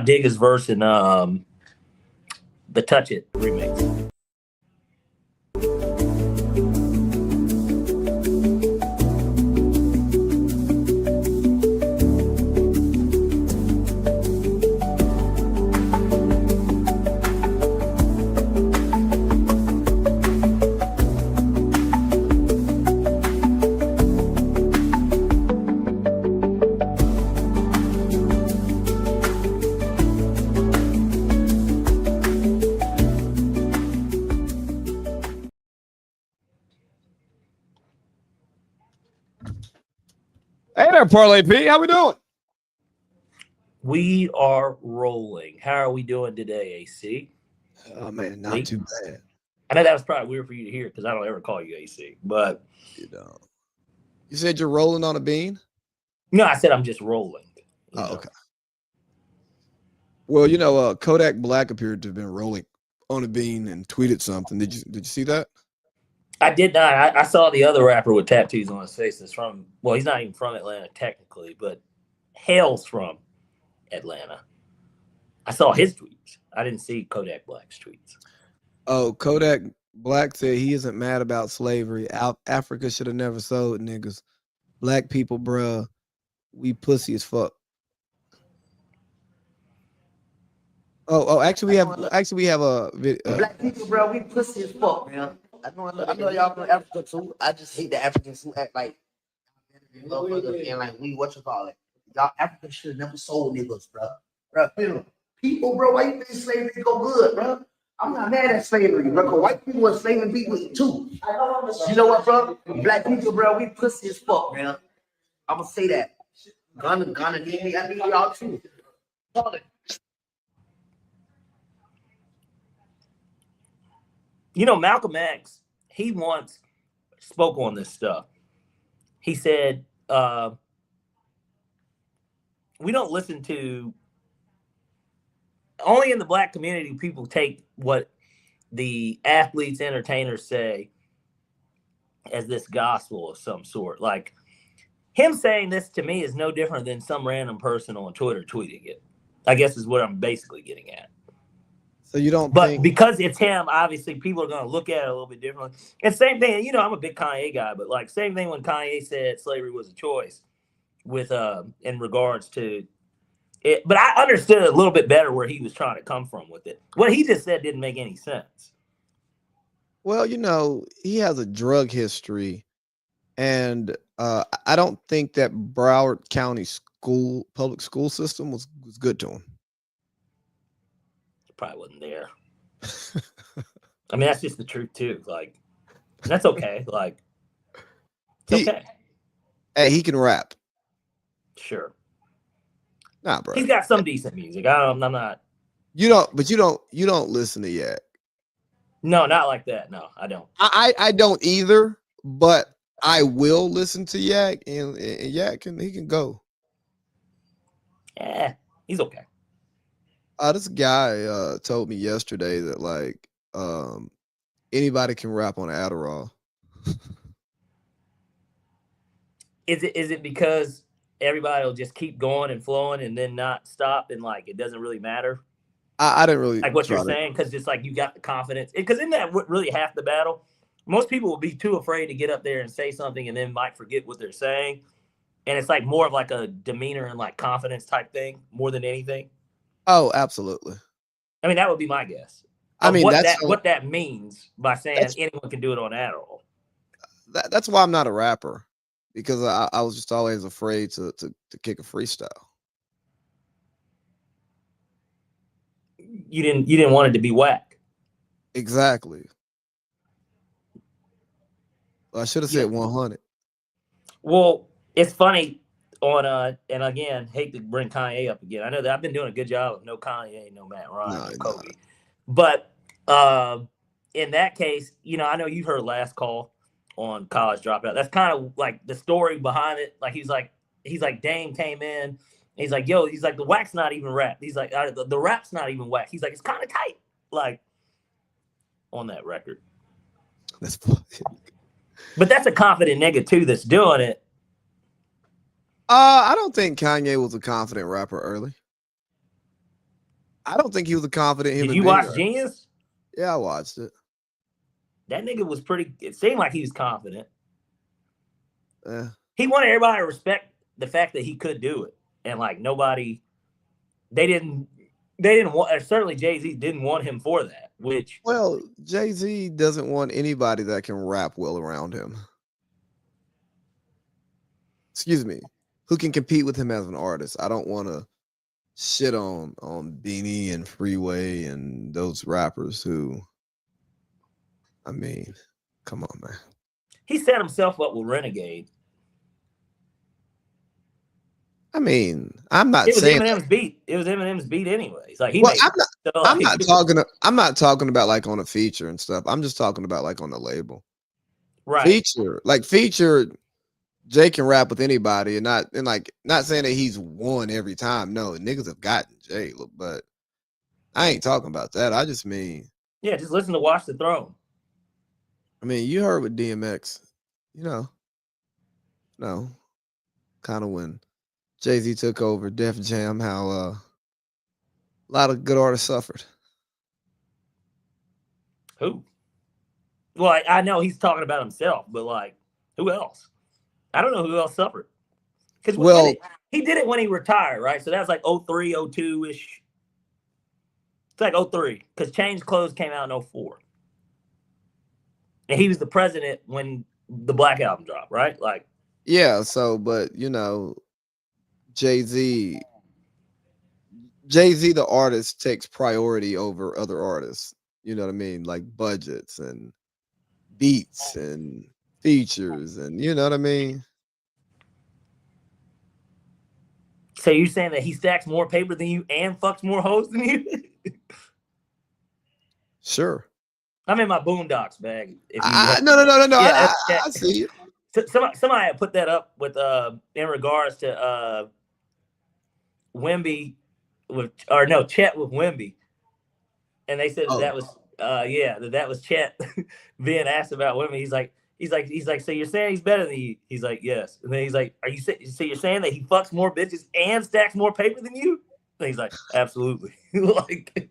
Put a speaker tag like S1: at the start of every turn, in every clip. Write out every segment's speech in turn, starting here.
S1: Digga's verse in the Touch It remix.
S2: Hey there, Parlay P. How we doing?
S1: We are rolling. How are we doing today, AC?
S2: Oh man, not too bad.
S1: I know that was probably weird for you to hear because I don't ever call you AC. But
S2: you know, you said you're rolling on a bean.
S1: No, I said I'm just rolling.
S2: Oh, okay. Well, you know, Kodak Black appeared to have been rolling on a bean and tweeted something. Did you see that?
S1: I did not. I saw the other rapper with tattoos on his face that's from, well, he's not even from Atlanta technically, but hails from Atlanta. I saw his tweets. I didn't see Kodak Black's tweets.
S2: Oh, Kodak Black said he isn't mad about slavery. Africa should have never sold niggas. Black people, bruh, we pussy as fuck. Actually, we have a video.
S3: Black people, bro, we pussy as fuck, man. I know y'all from Africa too. I just hate the Africans who act like and like we what you call it. Y'all Africans should have never sold niggas, bro. People, bro, why you think slavery go good, bro? I'm not mad at slavery, bro. Cause white people are slaving people too. You know what, bro? Black people, bro, we pussy as fuck, man. I'm gonna say that. Gonna need me. I need y'all too.
S1: You know, Malcolm X, he once spoke on this stuff. He said, we don't listen to, only in the black community, people take what the athletes, entertainers say as this gospel of some sort. Like, him saying this to me is no different than some random person on Twitter tweeting it, I guess is what I'm basically getting at.
S2: So you don't
S1: but
S2: think...
S1: because it's him, obviously people are going to look at it a little bit differently. And same thing, you know, I'm a big Kanye guy, but like same thing when Kanye said slavery was a choice with in regards to it. But I understood a little bit better where he was trying to come from with it. What he just said didn't make any sense.
S2: Well, you know, he has a drug history, and I don't think that Broward County public school system was good to him.
S1: Probably wasn't there. I mean, that's just the truth too. Like, that's okay. Like, it's okay.
S2: Hey, he can rap.
S1: Sure.
S2: Nah, bro.
S1: He's got some decent music. I'm not.
S2: You don't listen to Yak.
S1: No, not like that. No, I don't.
S2: I don't either. But I will listen to Yak, and Yak he can go.
S1: Yeah, he's okay.
S2: This guy told me yesterday that like anybody can rap on Adderall.
S1: Is it because everybody will just keep going and flowing and then not stop and like it doesn't really matter?
S2: I didn't really
S1: like what you're saying, because it's like you got the confidence. Because isn't that really half the battle? Most people will be too afraid to get up there and say something and then might forget what they're saying. And it's like more of like a demeanor and like confidence type thing more than anything.
S2: Oh, absolutely.
S1: I mean, that would be my guess.
S2: I mean,
S1: what that means by saying anyone can do it on Adderall.
S2: That's why I'm not a rapper, because I was just always afraid to kick a freestyle.
S1: You didn't want it to be whack.
S2: Exactly. Well, I should have said 100.
S1: Well, it's funny. And again, hate to bring Kanye up again. I know that I've been doing a good job of no Kanye, no Matt Ryan, no Kobe. But in that case, you know, I know you heard last call on College Dropout. That's kind of like the story behind it. Like he's like Dame came in. He's like, yo, he's like, the whack's not even rap. He's like, the rap's not even whack. He's like, it's kind of tight. Like on that record.
S2: That's funny.
S1: But that's a confident nigga too that's doing it.
S2: I don't think Kanye was a confident rapper early. I don't think he was a confident human
S1: Did you
S2: being.
S1: watch Genius?
S2: Yeah, I watched it.
S1: That nigga was pretty. It seemed like he was confident.
S2: Yeah.
S1: He wanted everybody to respect the fact that he could do it, and like nobody, they didn't want. Certainly, Jay-Z didn't want him for that. Which,
S2: well, Jay-Z doesn't want anybody that can rap well around him. Excuse me, who can compete with him as an artist. I don't want to shit on Beanie and Freeway and those rappers who, I mean, come on, man.
S1: He set himself up with Renegade.
S2: I mean, I'm not
S1: it was
S2: saying
S1: Eminem's beat. It was Eminem's beat anyways. Like he
S2: well,
S1: made
S2: I'm not talking about like on a feature and stuff. I'm just talking about like on the label.
S1: Right.
S2: Feature, Jay can rap with anybody and not saying that he's won every time. No, niggas have gotten Jay, but I ain't talking about that. I just mean,
S1: yeah, just listen to Watch the Throne.
S2: I mean, you heard with DMX, kind of when Jay-Z took over Def Jam, how a lot of good artists suffered.
S1: Who? Well, I know he's talking about himself, but like, who else? I don't know who else suffered. Because he did it when he retired, right? So that was like 03, 02-ish. It's like 03, because Change Clothes came out in 04. And he was the president when the Black Album dropped, right? Like,
S2: yeah, so, but, Jay-Z, the artist, takes priority over other artists. You know what I mean? Like budgets and beats and features and you know what I mean?
S1: So you're saying that he stacks more paper than you and fucks more hoes than you?
S2: Sure.
S1: I'm in my Boondocks bag.
S2: No. Yeah, I see you.
S1: Somebody put that up with in regards to Wemby Chet with Wemby, and they said that was Chet being asked about Wemby. He's like, so you're saying he's better than you? He's like, yes. And then he's like, so you're saying that he fucks more bitches and stacks more paper than you? And he's like, absolutely. Like,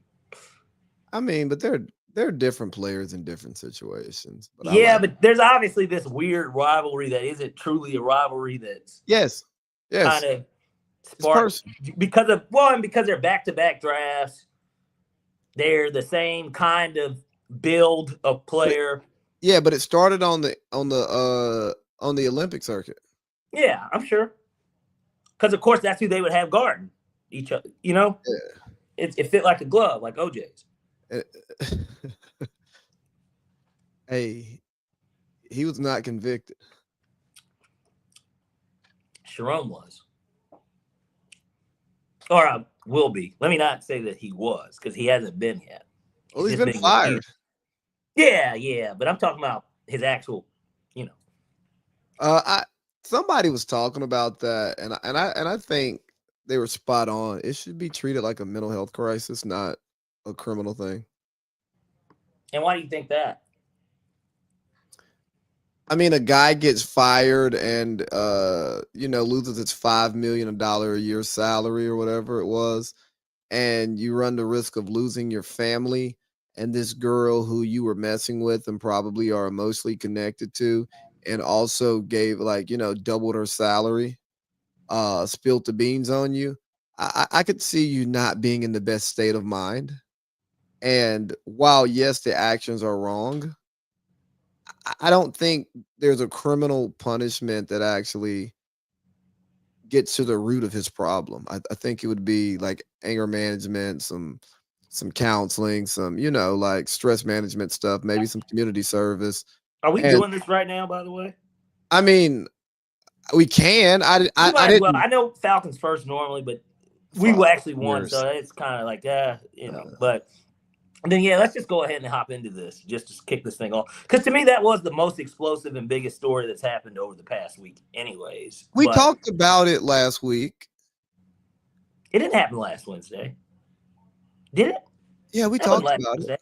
S2: I mean, but they're different players in different situations. But
S1: but there's obviously this weird rivalry that isn't truly a rivalry. That's
S2: yes,
S1: kind of sparked because they're back-to-back drafts. They're the same kind of build of player.
S2: Yeah, but it started on the Olympic circuit.
S1: Yeah, I'm sure. Because of course that's who they would have guarding each other. Yeah. It fit like a glove, like OJ's.
S2: Hey, he was not convicted.
S1: Sharon was. Or will be. Let me not say that he was, because he hasn't been yet.
S2: Well, he's been fired.
S1: Yeah, but I'm talking about his actual,
S2: Somebody was talking about that, and I think they were spot on. It should be treated like a mental health crisis, not a criminal thing.
S1: And why do you think that?
S2: I mean, a guy gets fired and loses its $5 million a year salary or whatever it was, and you run the risk of losing your family and this girl who you were messing with and probably are emotionally connected to, and also gave doubled her salary, spilt the beans on you. I could see you not being in the best state of mind. And while yes, the actions are wrong, I don't think there's a criminal punishment that actually gets to the root of his problem. I think it would be like anger management, some counseling, some like stress management stuff, maybe some community service.
S1: Are we doing this right now, by the way?
S2: I mean, we can.
S1: I know Falcons first normally, but we actually won, so it's kind of like but then let's just go ahead and hop into this just to kick this thing off, because to me that was the most explosive and biggest story that's happened over the past week anyways.
S2: We talked about it last week.
S1: It didn't happen last Wednesday, did it?
S2: Yeah, we talked about it.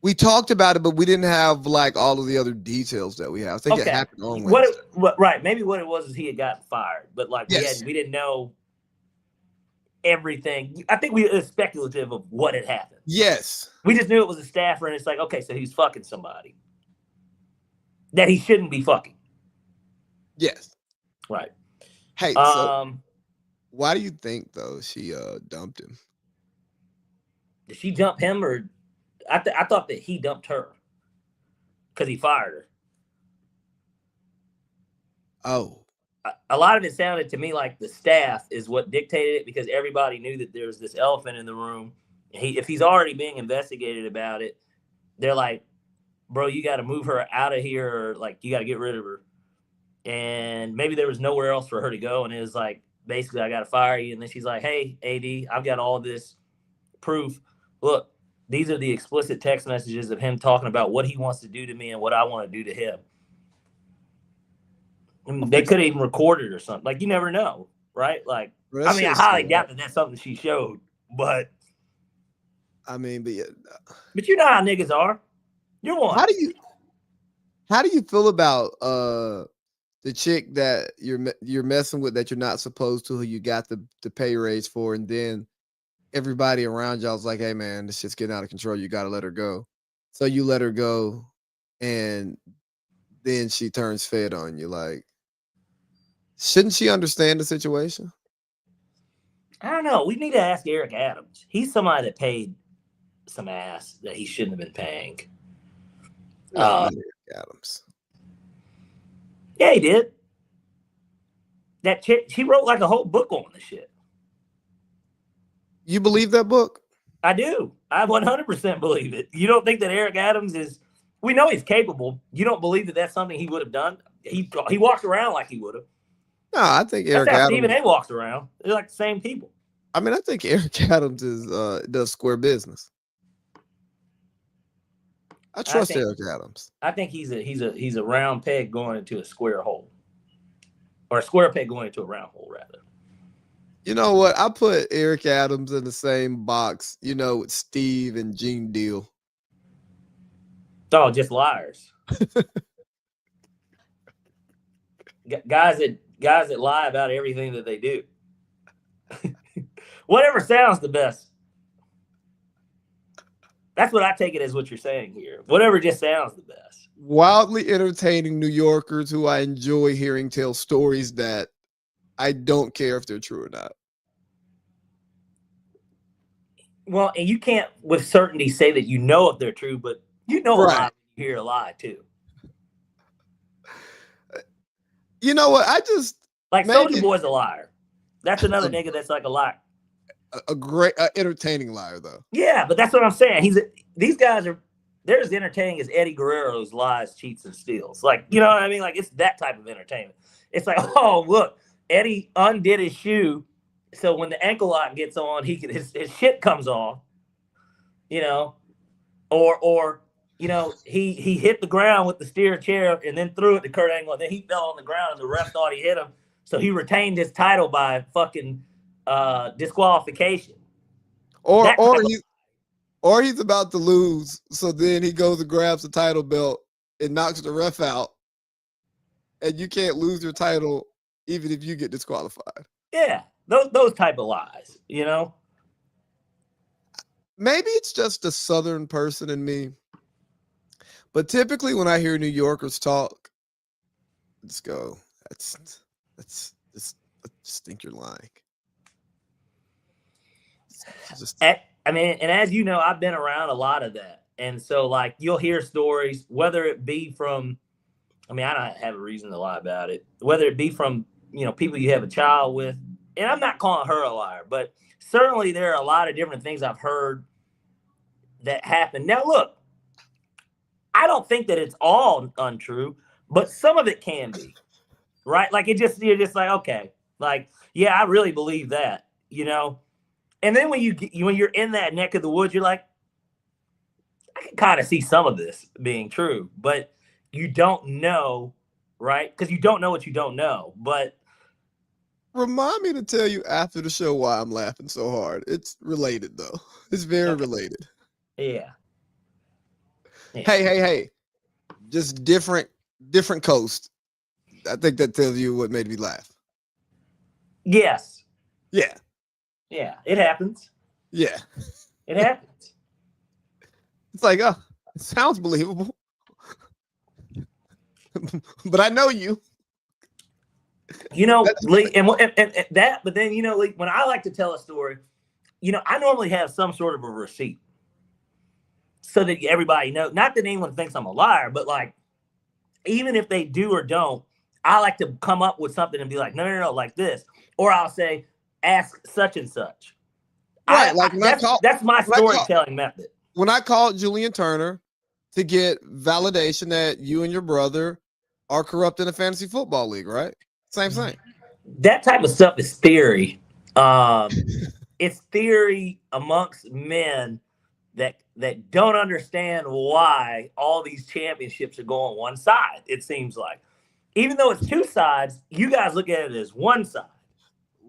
S2: We talked about it, but we didn't have like all of the other details that we have. I think it happened on Wednesday.
S1: Right, maybe what it was is he had gotten fired, but like we didn't know. everything. I think it was speculative of what had happened.
S2: Yes.
S1: We just knew it was a staffer, and it's like, okay, so he's fucking somebody that he shouldn't be fucking.
S2: Yes.
S1: Right.
S2: Hey, so why do you think though she dumped him?
S1: Did she dump him, or I thought that he dumped her because he fired her.
S2: Oh.
S1: A lot of it sounded to me like the staff is what dictated it, because everybody knew that there's this elephant in the room. If he's already being investigated about it, they're like, bro, you got to move her out of here, or like you got to get rid of her. And maybe there was nowhere else for her to go, and it was like, basically, I got to fire you. And then she's like, hey, AD, I've got all this proof. Look, these are the explicit text messages of him talking about what he wants to do to me and what I want to do to him. I mean, they could have even recorded or something. Like, you never know, right? Like, I mean, I highly doubt that that's something she showed, but
S2: I mean, but yeah.
S1: But you know how niggas are. You're one.
S2: How do you feel about the chick that you're messing with that you're not supposed to, who you got the pay raise for, and then everybody around y'all's like, hey man, this shit's getting out of control, you gotta let her go. So you let her go, and then she turns fed on you. Like, shouldn't she understand the situation?
S1: I don't know. We need to ask Eric Adams. He's somebody that paid some ass that he shouldn't have been paying.
S2: No, Eric Adams.
S1: Yeah, he did. That chick, she wrote like a whole book on the shit.
S2: You believe that book?
S1: I do. I 100% believe it. You don't think that Eric Adams is? We know he's capable. You don't believe that that's something he would have done? He walks around like he would have.
S2: No, I think Eric Adams.
S1: Stephen A. walks around. They're like the same people.
S2: I mean, I think Eric Adams does square business. I trust Eric Adams.
S1: I think he's a round peg going into a square hole, or a square peg going into a round hole, rather.
S2: You know what? I put Eric Adams in the same box, with Steve and Gene Deal.
S1: Oh, just liars. guys that lie about everything that they do. Whatever sounds the best. That's what I take it as what you're saying here. Whatever just sounds the best.
S2: Wildly entertaining New Yorkers who I enjoy hearing tell stories that I don't care if they're true or not.
S1: Well, and you can't with certainty say that you know if they're true, but you know right. A lie when you hear a lie too.
S2: You know what? I just
S1: like Soulja Boy's a liar. That's another nigga that's like a liar.
S2: A great entertaining liar though.
S1: Yeah, but that's what I'm saying. These guys are they're as entertaining as Eddie Guerrero's lies, cheats, and steals. Like, you know what I mean? Like, it's that type of entertainment. It's like, oh look, Eddie undid his shoe, so when the ankle lock gets on, his shit comes off. Or he hit the ground with the steer chair and then threw it to Kurt Angle, and then he fell on the ground and the ref thought he hit him, so he retained his title by fucking disqualification.
S2: Or he's about to lose, so then he goes and grabs the title belt and knocks the ref out, and you can't lose your title even if you get disqualified.
S1: Yeah, those type of lies,
S2: Maybe it's just a Southern person in me, but typically when I hear New Yorkers talk, I just go, I just think you're lying.
S1: And as you know, I've been around a lot of that. And so, like, you'll hear stories, whether it be from, I don't have a reason to lie about it, whether it be from, people you have a child with. And I'm not calling her a liar, but certainly there are a lot of different things I've heard that happen. Now, look, I don't think that it's all untrue, but some of it can be, right? Like, you're just like, okay, like, yeah, I really believe that, And then when you're in that neck of the woods, you're like, I can kind of see some of this being true, but you don't know, right? Because you don't know what you don't know. But
S2: remind me to tell you after the show why I'm laughing so hard. It's related though. It's very related.
S1: Yeah.
S2: Hey. Just different coast. I think that tells you what made me laugh.
S1: Yes.
S2: Yeah.
S1: Yeah, it happens.
S2: Yeah.
S1: It happens.
S2: It's like, oh, it sounds believable. But I know you.
S1: You know, Lee, and that, but then, you know, Lee, when I like to tell a story, you know, I normally have some sort of a receipt so that everybody knows. Not that anyone thinks I'm a liar, but like, even if they do or don't, I like to come up with something and be like, no, like this. Or I'll say, ask such and such.
S2: Right.
S1: That's my storytelling method.
S2: When I called Julian Turner to get validation that you and your brother are corrupt in a fantasy football league, right? Same thing.
S1: That type of stuff is theory. It's theory amongst men that don't understand why all these championships are going one side. It seems like, even though it's two sides, you guys look at it as one side.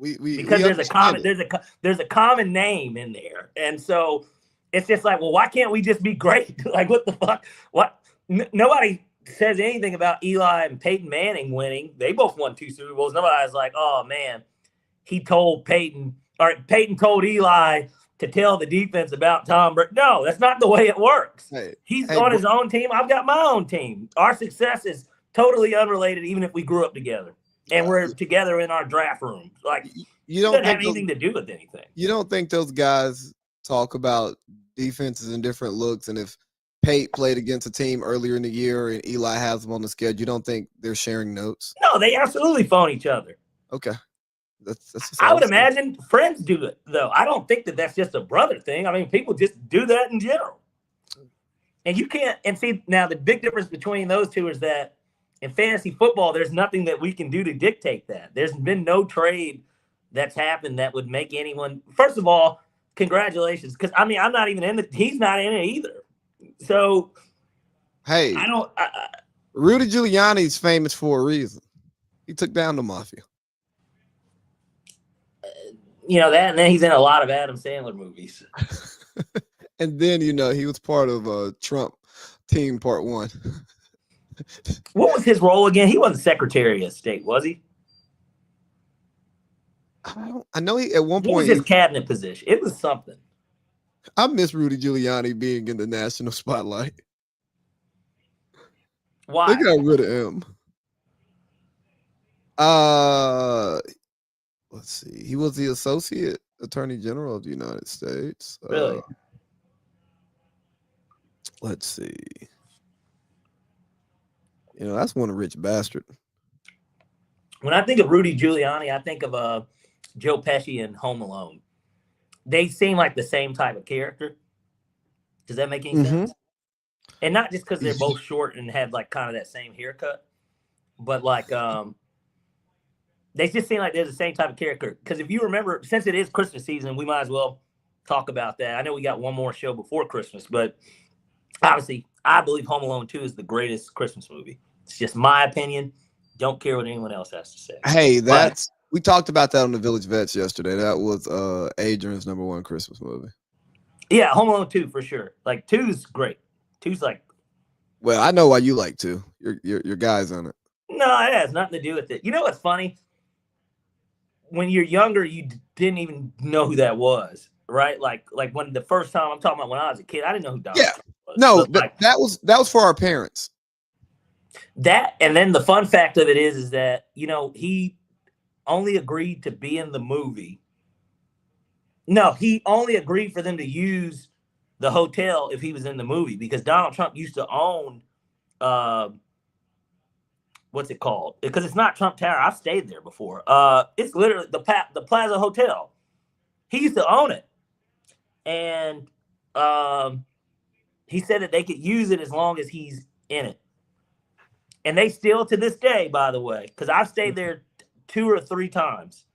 S1: Because there's a common name in there, and so it's just like, well, why can't we just be great? Like, what the fuck? What? Nobody says anything about Eli and Peyton Manning winning. They both won 2 Super Bowls. Nobody's like, oh man, he told Peyton, or Peyton told Eli to tell the defense about Tom Brady. No, that's not the way it works. He's on his own team. I've got my own team. Our success is totally unrelated, even if we grew up together and we're together in our draft rooms. Like,
S2: you don't
S1: have anything to do with anything.
S2: You don't think those guys talk about defenses and different looks, and if Pate played against a team earlier in the year and Eli has them on the schedule, you don't think they're sharing notes?
S1: No, they absolutely phone each other.
S2: Okay. That's
S1: I would imagine friends do it, though. I don't think that that's just a brother thing. I mean, people just do that in general. And you can't, and see, now the big difference between those two is that in fantasy football, there's nothing that we can do to dictate that. There's been no trade that's happened that would make anyone, first of all, congratulations. Because, I mean, I'm not even in it. He's not in it either. So,
S2: hey, Rudy Giuliani's famous for a reason. He took down the mafia.
S1: You know that, and then he's in a lot of Adam Sandler movies.
S2: And then, you know, he was part of Trump Team Part 1.
S1: What was his role again? He wasn't Secretary of State, was he?
S2: I know he at one point.
S1: What was his cabinet position? It was something.
S2: I miss Rudy Giuliani being in the national spotlight.
S1: Why?
S2: They got rid of him. Let's see. He was the Associate Attorney General of the United States.
S1: Really?
S2: Let's see. You know, that's one rich bastard.
S1: When I think of Rudy Giuliani, I think of Joe Pesci in Home Alone. They seem like the same type of character. Does that make any sense? And not just because they're both short and have like kind of that same haircut, but like they just seem like they're the same type of character. Because if you remember, since it is Christmas season, we might as well talk about that. I know we got one more show before Christmas, but obviously, I believe Home Alone 2 is the greatest Christmas movie. It's just my opinion. Don't care what anyone else has to say.
S2: Hey, we talked about that on the Village Vets yesterday. That was Adrian's #1 Christmas movie.
S1: Yeah, Home Alone 2 for sure. Like 2's great. 2's like.
S2: Well, I know why you like 2. Your guy's on it.
S1: No, it has nothing to do with it. You know what's funny? When you're younger, you didn't even know who that was, right? Like when the first time, I'm talking about when I was a kid, I didn't know who Donald Trump was.
S2: No, that was for our parents.
S1: That, and then the fun fact of it is that, you know, he only agreed to be in the movie. No, he only agreed for them to use the hotel if he was in the movie, because Donald Trump used to own what's it called? Because it's not Trump Tower. I've stayed there before. It's literally the Plaza Hotel. He used to own it. And he said that they could use it as long as he's in it. And they still, to this day, by the way, because I've stayed there 2 or 3 times.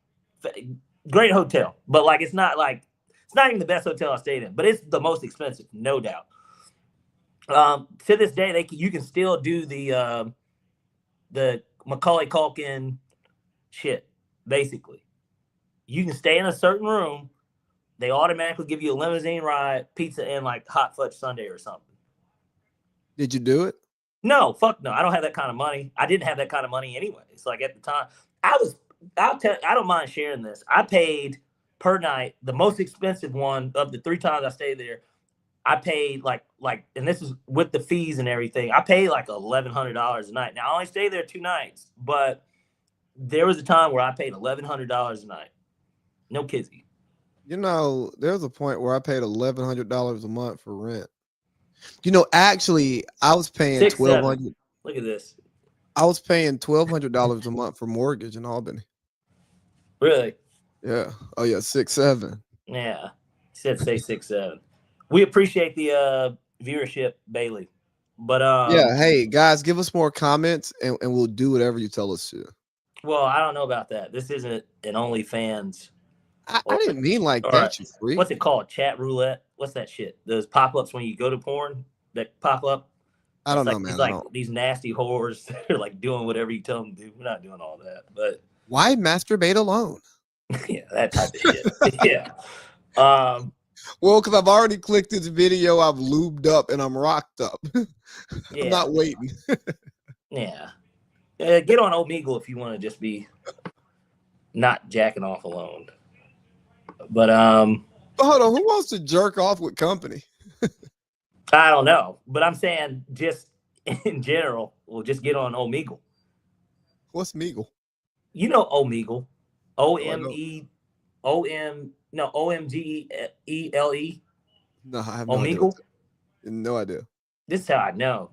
S1: Great hotel. But like it's not even the best hotel I stayed in, but it's the most expensive, no doubt. To this day, you can still do the Macaulay Culkin shit, basically. You can stay in a certain room. They automatically give you a limousine ride, pizza, and like hot fudge sundae or something.
S2: Did you do it?
S1: No, fuck no. I don't have that kind of money. I didn't have that kind of money anyway. It's like at the time, I don't mind sharing this. I paid per night. The most expensive one of the 3 times I stayed there, I paid like, and this is with the fees and everything. I paid like $1,100 a night. Now I only stayed there 2 nights, but there was a time where I paid $1,100 a night. No kidding.
S2: You know, there's a point where I paid $1,100 a month for rent. You know, actually, I was paying $1,200.
S1: Look at this.
S2: I was paying $1,200 a month for mortgage in Albany.
S1: Really?
S2: Yeah. Oh yeah, 6'7".
S1: Yeah. He said say 6'7". We appreciate the viewership, Bailey. But
S2: yeah, hey guys, give us more comments and we'll do whatever you tell us to.
S1: Well, I don't know about that. This isn't an OnlyFans.
S2: I didn't mean like that, you freak.
S1: What's it called? Chat roulette? What's that shit? Those pop-ups when you go to porn that pop up?
S2: I don't know, man.
S1: It's like these nasty whores that are like doing whatever you tell them to do. We're not doing all that. But
S2: why masturbate alone?
S1: Yeah, that type of shit. Yeah.
S2: Well, because I've already clicked this video, I've lubed up and I'm rocked up.
S1: Yeah.
S2: I'm not waiting.
S1: Yeah. Get on Omegle if you want to just be not jacking off alone. But
S2: hold on, who wants to jerk off with company?
S1: I don't know, but I'm saying just in general, we'll just get on Omegle.
S2: What's Meagle?
S1: You know Omegle. OMGELE.
S2: No, I have
S1: Omegle.
S2: No idea.
S1: This is how I know.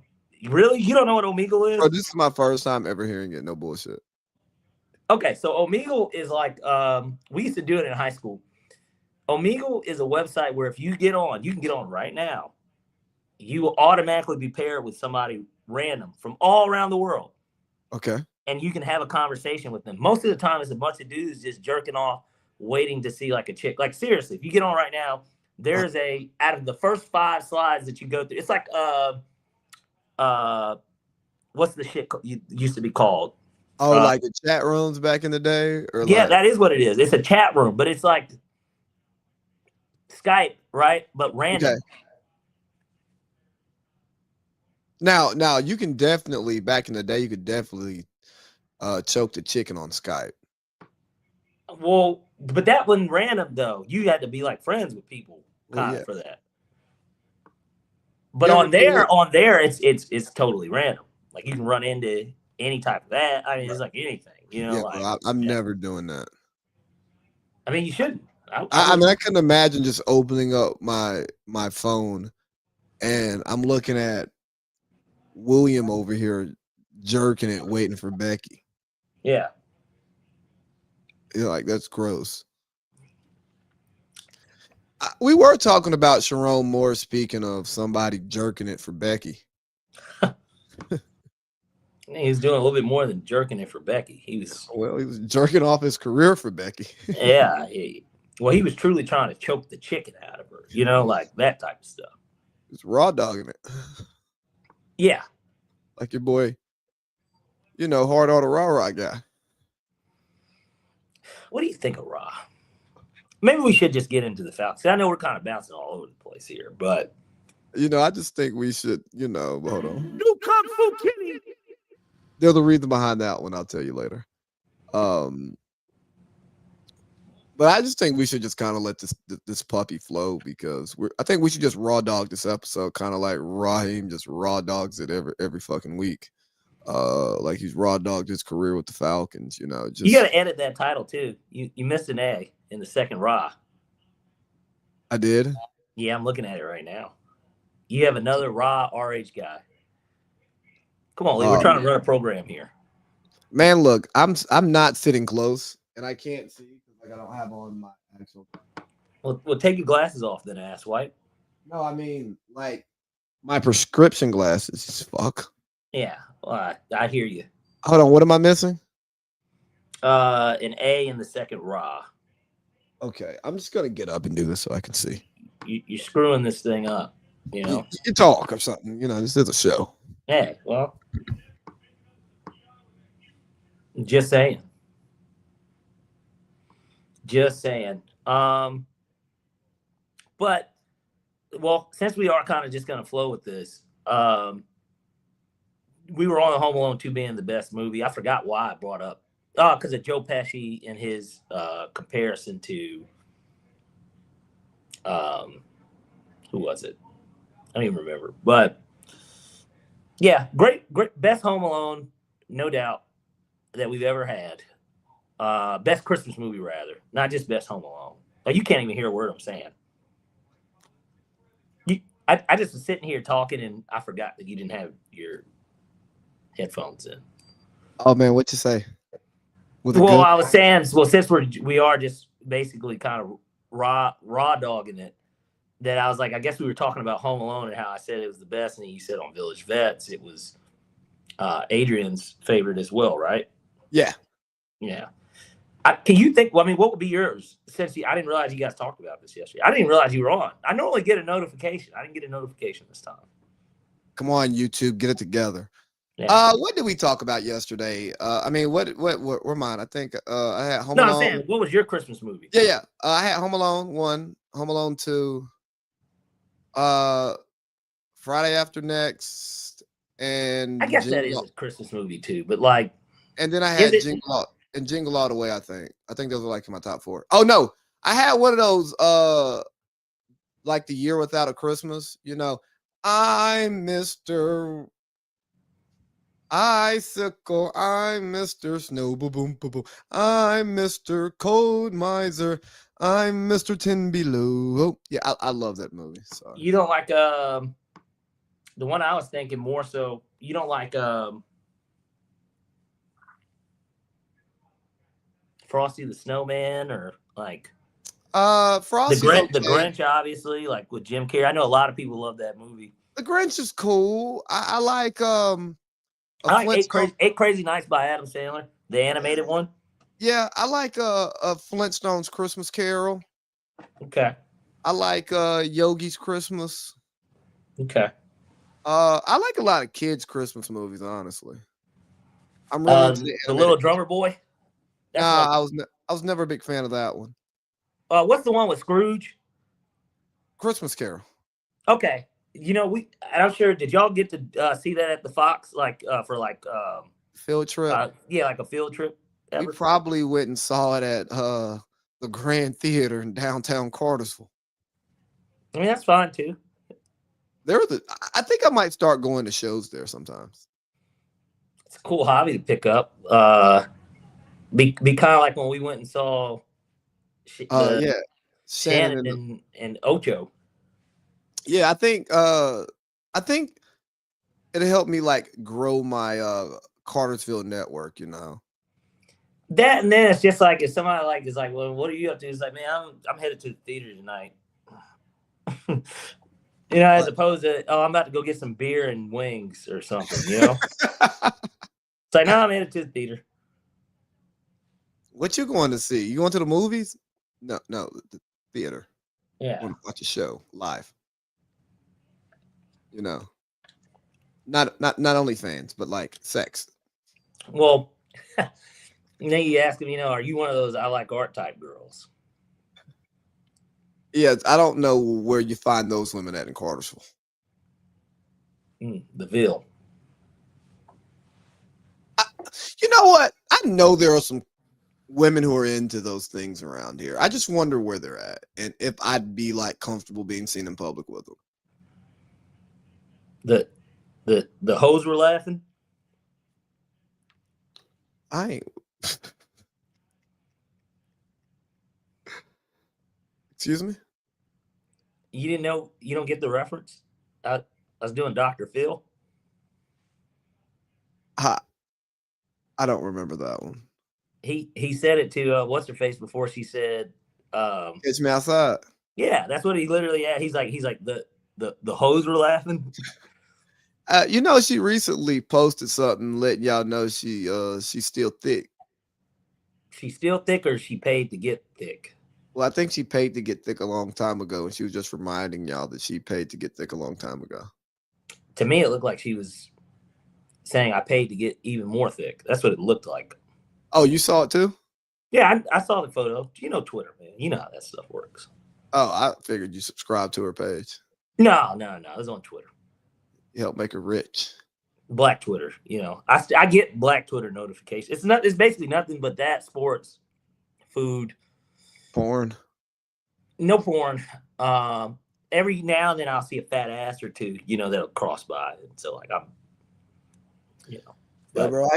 S1: Really? You don't know what Omegle is?
S2: Bro, this is my first time ever hearing it. No bullshit.
S1: Okay, so Omegle is like we used to do it in high school. Omegle is a website where if you get on, you can get on right now. You will automatically be paired with somebody random from all around the world.
S2: Okay.
S1: And you can have a conversation with them. Most of the time, it's a bunch of dudes just jerking off, waiting to see like a chick. Like seriously, if you get on right now, there's out of the first 5 slides that you go through, it's like what's the shit used to be called?
S2: Oh, like the chat rooms back in the day? Or
S1: yeah, that is what it is. It's a chat room, but it's like Skype, right? But random.
S2: Okay. Now you can definitely, back in the day, you could definitely choke the chicken on Skype.
S1: Well, but that wasn't random though. You had to be like friends with people for that. But on there, it's totally random. Like you can run into any type of that. I mean, it's like anything, you know.
S2: Yeah, like, I'm never doing that.
S1: I mean, you shouldn't.
S2: I mean, I couldn't imagine just opening up my phone and I'm looking at William over here jerking it, waiting for Becky.
S1: Yeah.
S2: You're like, that's gross. We were talking about Sharon Moore, speaking of somebody jerking it for Becky.
S1: He was doing a little bit more than jerking it for Becky. He was
S2: jerking off his career for Becky.
S1: Yeah. He was truly trying to choke the chicken out of her, you know, like that type of stuff.
S2: It's raw dogging it.
S1: Yeah.
S2: Like your boy, you know, hard on the Rah Rah guy.
S1: What do you think of Rah? Maybe we should just get into the Falcons. I know we're kind of bouncing all over the place here, but
S2: you know, I just think we should, you know, hold on.
S1: New Kung Fu Kitty.
S2: There's a reason behind that one. I'll tell you later. But I just think we should just kind of let this puppy flow because I think we should just raw dog this episode, kind of like Raheem just raw dogs it every fucking week. Like he's raw dogged his career with the Falcons, you know.
S1: You got to edit that title too. You missed an A in the second Rah.
S2: I did.
S1: Yeah, I'm looking at it right now. You have another Rah RH guy. Come on, Lee. We're trying to run a program here.
S2: Man, look, I'm not sitting close, and I can't see because like I don't have on my actual.
S1: Well, take your glasses off then, ass white.
S2: No, I mean like my prescription glasses. Fuck.
S1: Yeah, well, I hear you.
S2: Hold on, what am I missing?
S1: An A in the second Rah.
S2: Okay, I'm just gonna get up and do this so I can see.
S1: You're screwing this thing up, you know.
S2: You talk or something, you know. This is a show.
S1: Hey, well, just saying. Just saying. But well, since we are kind of just gonna flow with this, we were on Home Alone 2 being the best movie. I forgot why I brought up. Because of Joe Pesci and his comparison to Who was it? I don't even remember. But yeah, great, best Home Alone, no doubt, that we've ever had. Best Christmas movie, rather, not just best Home Alone. Like, you can't even hear a word I'm saying. I just was sitting here talking and I forgot that you didn't have your headphones in.
S2: Oh man, what you say?
S1: Well, I was saying, well, since we are just basically kind of raw dogging it, that I was like, I guess we were talking about Home Alone and how I said it was the best, and you said on Village Vets it was Adrian's favorite as well, right?
S2: Yeah.
S1: Can you think? Well, I mean, what would be yours? Since I didn't realize you guys talked about this yesterday. I didn't realize you were on. I normally get a notification. I didn't get a notification this time.
S2: Come on, YouTube, get it together. Yeah. What did we talk about yesterday? I mean, what were mine? I think I had Home Alone.
S1: No, I'm saying, what was your Christmas movie?
S2: Yeah. I had Home Alone 1, Home Alone 2, Friday After Next, and
S1: I guess that is a Christmas movie too. But like,
S2: and then I had Jingle All the Way. I think those are like in my top 4. Oh no, I had one of those like The Year Without a Christmas. You know, I'm Mr. Icicle, I'm Mr. Snow, boom, boom, boom, boom. I'm Mr. Cold Miser, I'm Mr. Ten Below. Oh, yeah, I love that movie. Sorry.
S1: You don't like the one I was thinking more so. You don't like Frosty the Snowman, or like
S2: Frosty
S1: the Grinch, obviously, like with Jim Carrey. I know a lot of people love that movie.
S2: The Grinch is cool. I like
S1: I like Eight Crazy Nights by Adam Sandler, the animated one.
S2: Yeah, I like a Flintstones Christmas Carol.
S1: Okay.
S2: I like Yogi's Christmas.
S1: Okay.
S2: I like a lot of kids' Christmas movies, honestly. I'm really into
S1: the Little Drummer Boy.
S2: I was never a big fan of that one.
S1: What's the one with Scrooge?
S2: Christmas Carol.
S1: Okay. You know, I'm sure, did y'all get to see that at the Fox, like for like
S2: field trip?
S1: Yeah, like a field trip.
S2: We probably went and saw it at the Grand Theater in downtown Cartersville.
S1: I mean, that's fine too.
S2: I think I might start going to shows there sometimes.
S1: It's a cool hobby to pick up. Be kind of like when we went and saw Shannon and Ocho.
S2: Yeah, I think it'll help me like grow my Cartersville network, you know.
S1: That, and then it's just like, if somebody like is like, well, what are you up to? It's like, man, I'm headed to the theater tonight. You know, as opposed to, I'm about to go get some beer and wings or something, you know? It's like, no, I'm headed to the theater.
S2: What you going to see? You going to the movies? No, the theater.
S1: Yeah.
S2: I want to watch a show live. You know, not only fans, but like sex.
S1: Well, then you ask them, you know, are you one of those I like art type girls?
S2: Yeah, I don't know where you find those women at in Cartersville.
S1: The Ville.
S2: You know what? I know there are some women who are into those things around here. I just wonder where they're at and if I'd be like comfortable being seen in public with them.
S1: The hoes were laughing.
S2: I ain't. Excuse me?
S1: You didn't know? You don't get the reference? I was doing Dr. Phil.
S2: I don't remember that one.
S1: He said it to what's her face before she said
S2: Catch Me Outside.
S1: Yeah, that's what he literally had. He's like the hoes were laughing.
S2: You know, she recently posted something letting y'all know she's still thick.
S1: She's still thick, or she paid to get thick?
S2: Well, I think she paid to get thick a long time ago, and she was just reminding y'all that she paid to get thick a long time ago.
S1: To me, it looked like she was saying, I paid to get even more thick. That's what it looked like.
S2: Oh, you saw it too?
S1: Yeah, I saw the photo. You know Twitter, man. You know how that stuff works.
S2: Oh, I figured you subscribed to her page.
S1: No. It was on Twitter.
S2: You help make her rich.
S1: Black Twitter, you know. I get Black Twitter notifications. It's basically nothing but that, sports, food.
S2: Porn.
S1: No porn. Every now and then I'll see a fat ass or two, that'll cross by, and so like I'm,
S2: Yeah, bro.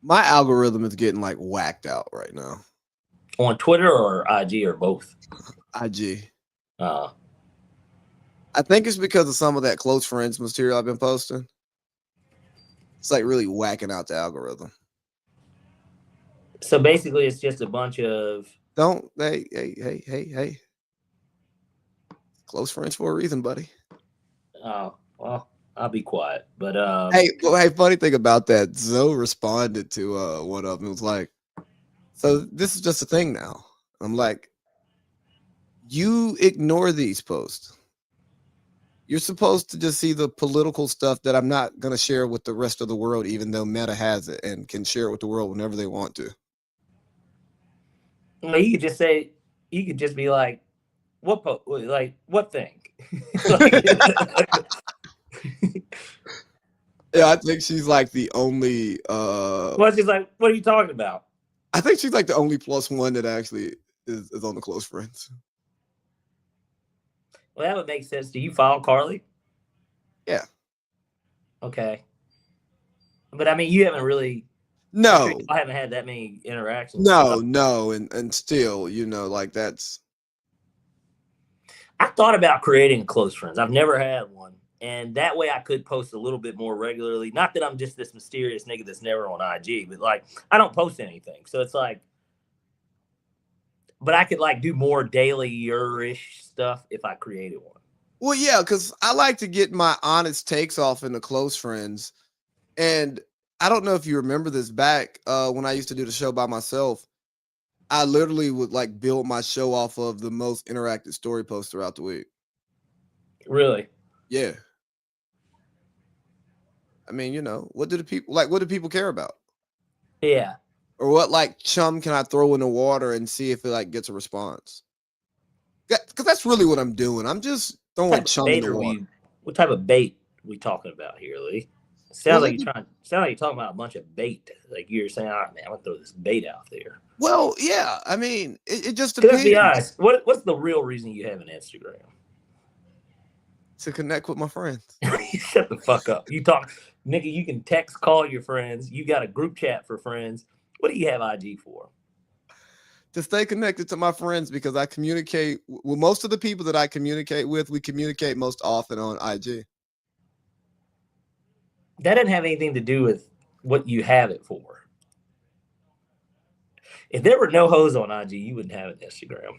S2: My algorithm is getting like whacked out right now.
S1: On Twitter or IG or both?
S2: IG. I think it's because of some of that close friends material I've been posting. It's like really whacking out the algorithm.
S1: So basically, it's just a bunch of
S2: hey. Close friends for a reason, buddy.
S1: Oh, well, I'll be quiet. But
S2: hey, funny thing about that, Zoe responded to one of them. It was like, so this is just a thing now. I'm like, you ignore these posts. You're supposed to just see the political stuff that I'm not going to share with the rest of the world, even though Meta has it and can share it with the world whenever they want to.
S1: Well, you could just be like, what thing?
S2: Yeah, I think she's like the only.
S1: Well, she's like, what are you talking about?
S2: I think she's like the only +1 that actually is on the close friends.
S1: Well, that would make sense. Do you follow Carly?
S2: Yeah.
S1: Okay. But I mean, you haven't really.
S2: No,
S1: I haven't had that many interactions.
S2: No, and still, like that's.
S1: I thought about creating close friends. I've never had one, and that way I could post a little bit more regularly. Not that I'm just this mysterious nigga that's never on IG, but like I don't post anything, so it's like. But I could like do more daily-ish stuff if I created one.
S2: Well, yeah, because I like to get my honest takes off in the close friends, and I don't know if you remember this back when I used to do the show by myself. I literally would like build my show off of the most interactive story posts throughout the week.
S1: Really?
S2: Yeah. I mean, what do people care about?
S1: Yeah.
S2: Or what like chum can I throw in the water and see if it like gets a response? Because that's really what I'm doing. I'm just throwing chum in the water.
S1: What type of bait are we talking about here, Lee? Sounds like you're talking about a bunch of bait. Like you're saying, all right, man, I'm gonna throw this bait out there.
S2: Well, yeah. I mean, it just depends.
S1: Let's be honest. What's the real reason you have an Instagram?
S2: To connect with my friends.
S1: Shut the fuck up. You talk, nigga. You can text, call your friends. You got a group chat for friends. What do you have IG for?
S2: To stay connected to my friends, because I communicate with most of the people that I communicate with. We communicate most often on IG.
S1: That doesn't have anything to do with what you have it for. If there were no hoes on IG, you wouldn't have an Instagram.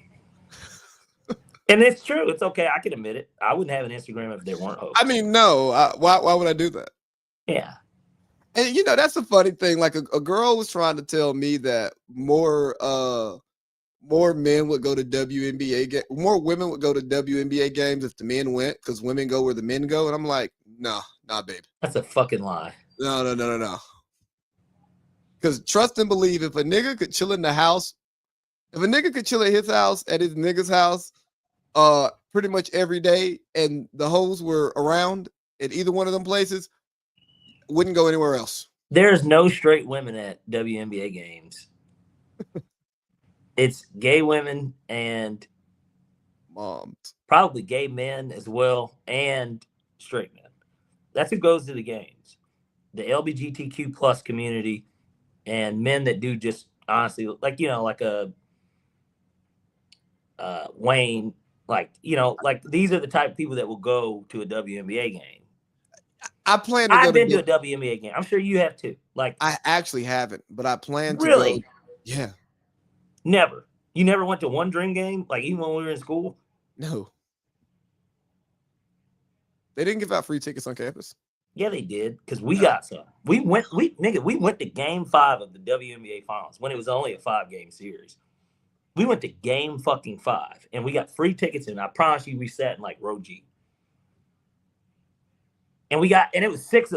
S1: And it's true. It's okay. I can admit it. I wouldn't have an Instagram if there weren't hoes.
S2: I mean, no. Why would I do that?
S1: Yeah.
S2: And that's a funny thing. Like a girl was trying to tell me that more men would go to WNBA more women would go to WNBA games if the men went, because women go where the men go. And I'm like, nah, babe.
S1: That's a fucking lie.
S2: No. Because trust and believe, if a nigga could chill in the house, if a nigga could chill at his house, at his nigga's house, pretty much every day, and the hoes were around at either one of them places, wouldn't go anywhere else.
S1: There's no straight women at WNBA games. It's gay women and
S2: moms,
S1: probably gay men as well, and straight men. That's who goes to the games. The LGBTQ plus community and men that do just honestly, like like a Wayne, like these are the type of people that will go to a WNBA game. I've been to a WNBA game. I'm sure you have too. Like
S2: I actually haven't, but I plan to.
S1: Really?
S2: Go. Yeah.
S1: Never. You never went to one dream game, like even when we were in school?
S2: No. They didn't give out free tickets on campus.
S1: Yeah, they did, because we got some. We went to game 5 of the WNBA finals when it was only a 5-game series. We went to game fucking 5 and we got free tickets, and I promise you we sat in like row G. And it was 6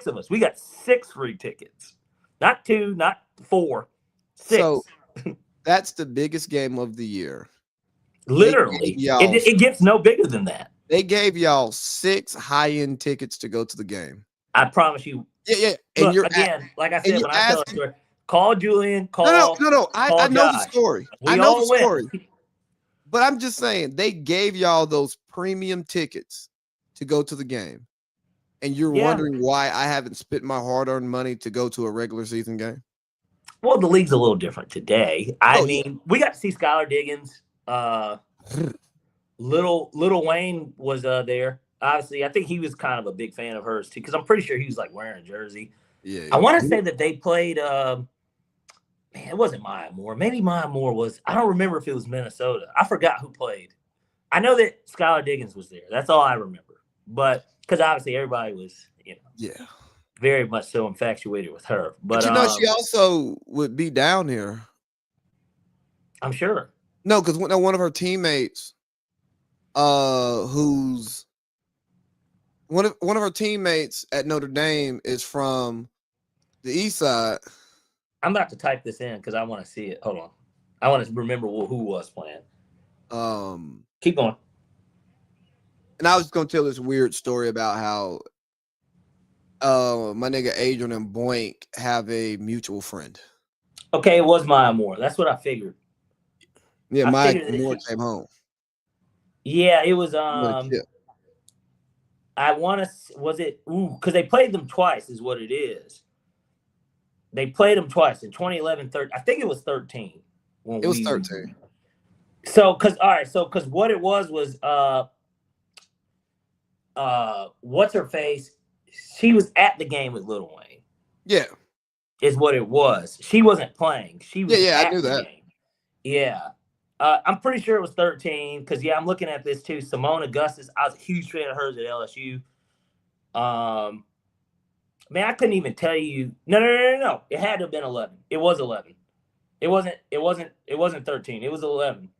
S1: of us. We got 6 free tickets. Not 2, not 4. 6.
S2: So that's the biggest game of the year.
S1: Literally. It gets no bigger than that.
S2: They gave y'all 6 high-end tickets to go to the game.
S1: I promise you.
S2: Yeah.
S1: And look, again, like I said, when I tell a story, call Julian, call.
S2: No. I know the story. I know the story. But I'm just saying, they gave y'all those premium tickets to go to the game. And you're wondering why I haven't spent my hard-earned money to go to a regular season game?
S1: Well, the league's a little different today. I mean, we got to see Skylar Diggins. Little Wayne was there. Obviously, I think he was kind of a big fan of hers too, because I'm pretty sure he was like wearing a jersey.
S2: Yeah.
S1: I want to say that they played. Man, it wasn't Maya Moore. Maybe Maya Moore was. I don't remember if it was Minnesota. I forgot who played. I know that Skylar Diggins was there. That's all I remember. But because obviously everybody was, very much so infatuated with her. But
S2: she also would be down here.
S1: I'm sure.
S2: No, because one of her teammates, who's one of her teammates at Notre Dame is from the East Side.
S1: I'm about to type this in because I want to see it. Hold on. I want to remember who was playing. Keep going.
S2: And I was going to tell this weird story about how my nigga Adrian and Boink have a mutual friend.
S1: Okay, it was Maya Moore. That's what I figured.
S2: Yeah, Maya Moore came home.
S1: Yeah, it was. I want to. Was it? Because they played them twice, is what it is. They played them twice in 2011, 13. I think it was 13.
S2: It was 13.
S1: So, because what it was what's her face? She was at the game with Lil Wayne.
S2: Yeah,
S1: is what it was. She wasn't playing. She was.
S2: Yeah, I knew that.
S1: Game. Yeah. I'm pretty sure it was 13 because, I'm looking at this too. Simone Augustus, I was a huge fan of hers at LSU. Man, I couldn't even tell you. No. It had to have been 11. It was 11. It wasn't 13. It was 11.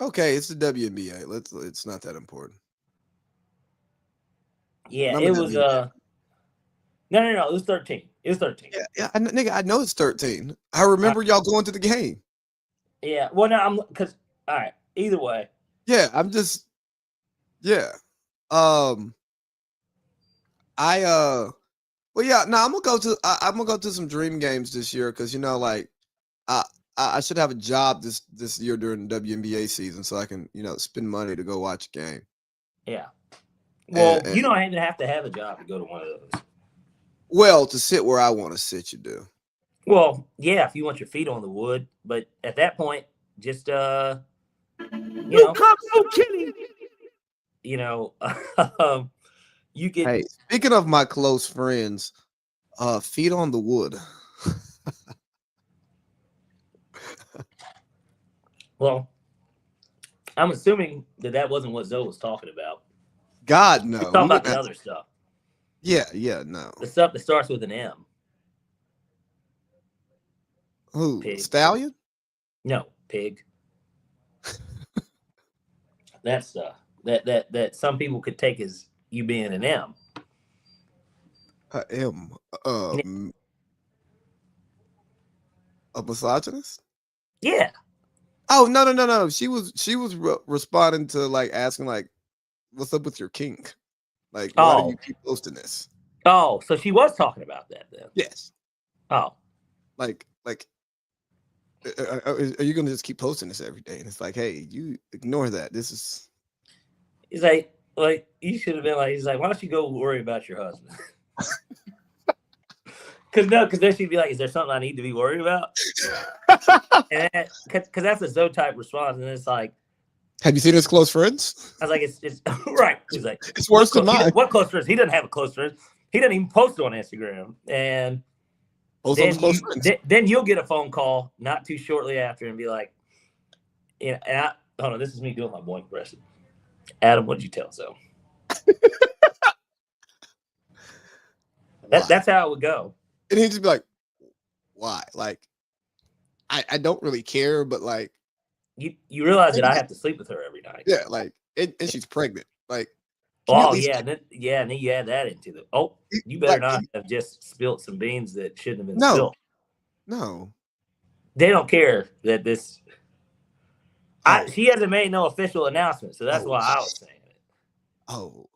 S2: Okay, it's the WNBA. It's not that important.
S1: Yeah, it was no. It was 13. It was 13.
S2: Yeah, nigga, I know it's 13. I remember y'all going to the game.
S1: Yeah, well, no, I'm because all right. Either way.
S2: Yeah, I'm just. Yeah. I'm gonna go to some dream games this year because I should have a job this year during the WNBA season so I can spend money to go watch a game.
S1: Yeah. Well, you don't even have to have a job to go to one of those.
S2: Well, to sit where I want to sit, you do.
S1: Well, yeah, if you want your feet on the wood, but at that point, just
S3: no cops, no killing.
S1: You get.
S2: Hey, speaking of my close friends, feet on the wood.
S1: Well, I'm assuming that wasn't what Zoe was talking about.
S2: God, no.
S1: We're talking about the other stuff.
S2: Yeah, no.
S1: The stuff that starts with an M.
S2: Who? Pig. Stallion?
S1: No, pig. That stuff. That some people could take as you being an M.
S2: M. A misogynist?
S1: Yeah.
S2: Oh, no. She was responding to asking what's up with your kink? Why do you keep posting this?
S1: Oh, so she was talking about that then.
S2: Yes.
S1: Oh.
S2: Are you gonna just keep posting this every day? And it's like, hey, you ignore that. This is.
S1: He's like you should have been like. He's like, why don't you go worry about your husband? Because then she'd be like, is there something I need to be worried about? Because that's a Zoe type response, and it's like,
S2: have you seen his close friends?
S1: I was like, it's right. He's like,
S2: it's worse than mine.
S1: What close friends? He doesn't have a close friend. He doesn't even post on Instagram, and then you'll get a phone call not too shortly after and be like, hold on, this is me doing my boy impression. Adam, what'd you tell Zoe? That's how it would go.
S2: And he'd just be like, why? I don't really care, but
S1: you realize that I have to sleep with her every night.
S2: Yeah, and she's pregnant.
S1: And then you add that into the. Oh, you better not have just spilled some beans that shouldn't have been spilled.
S2: No,
S1: they don't care that this. She hasn't made no official announcement, so that's why I was saying it.
S2: Oh,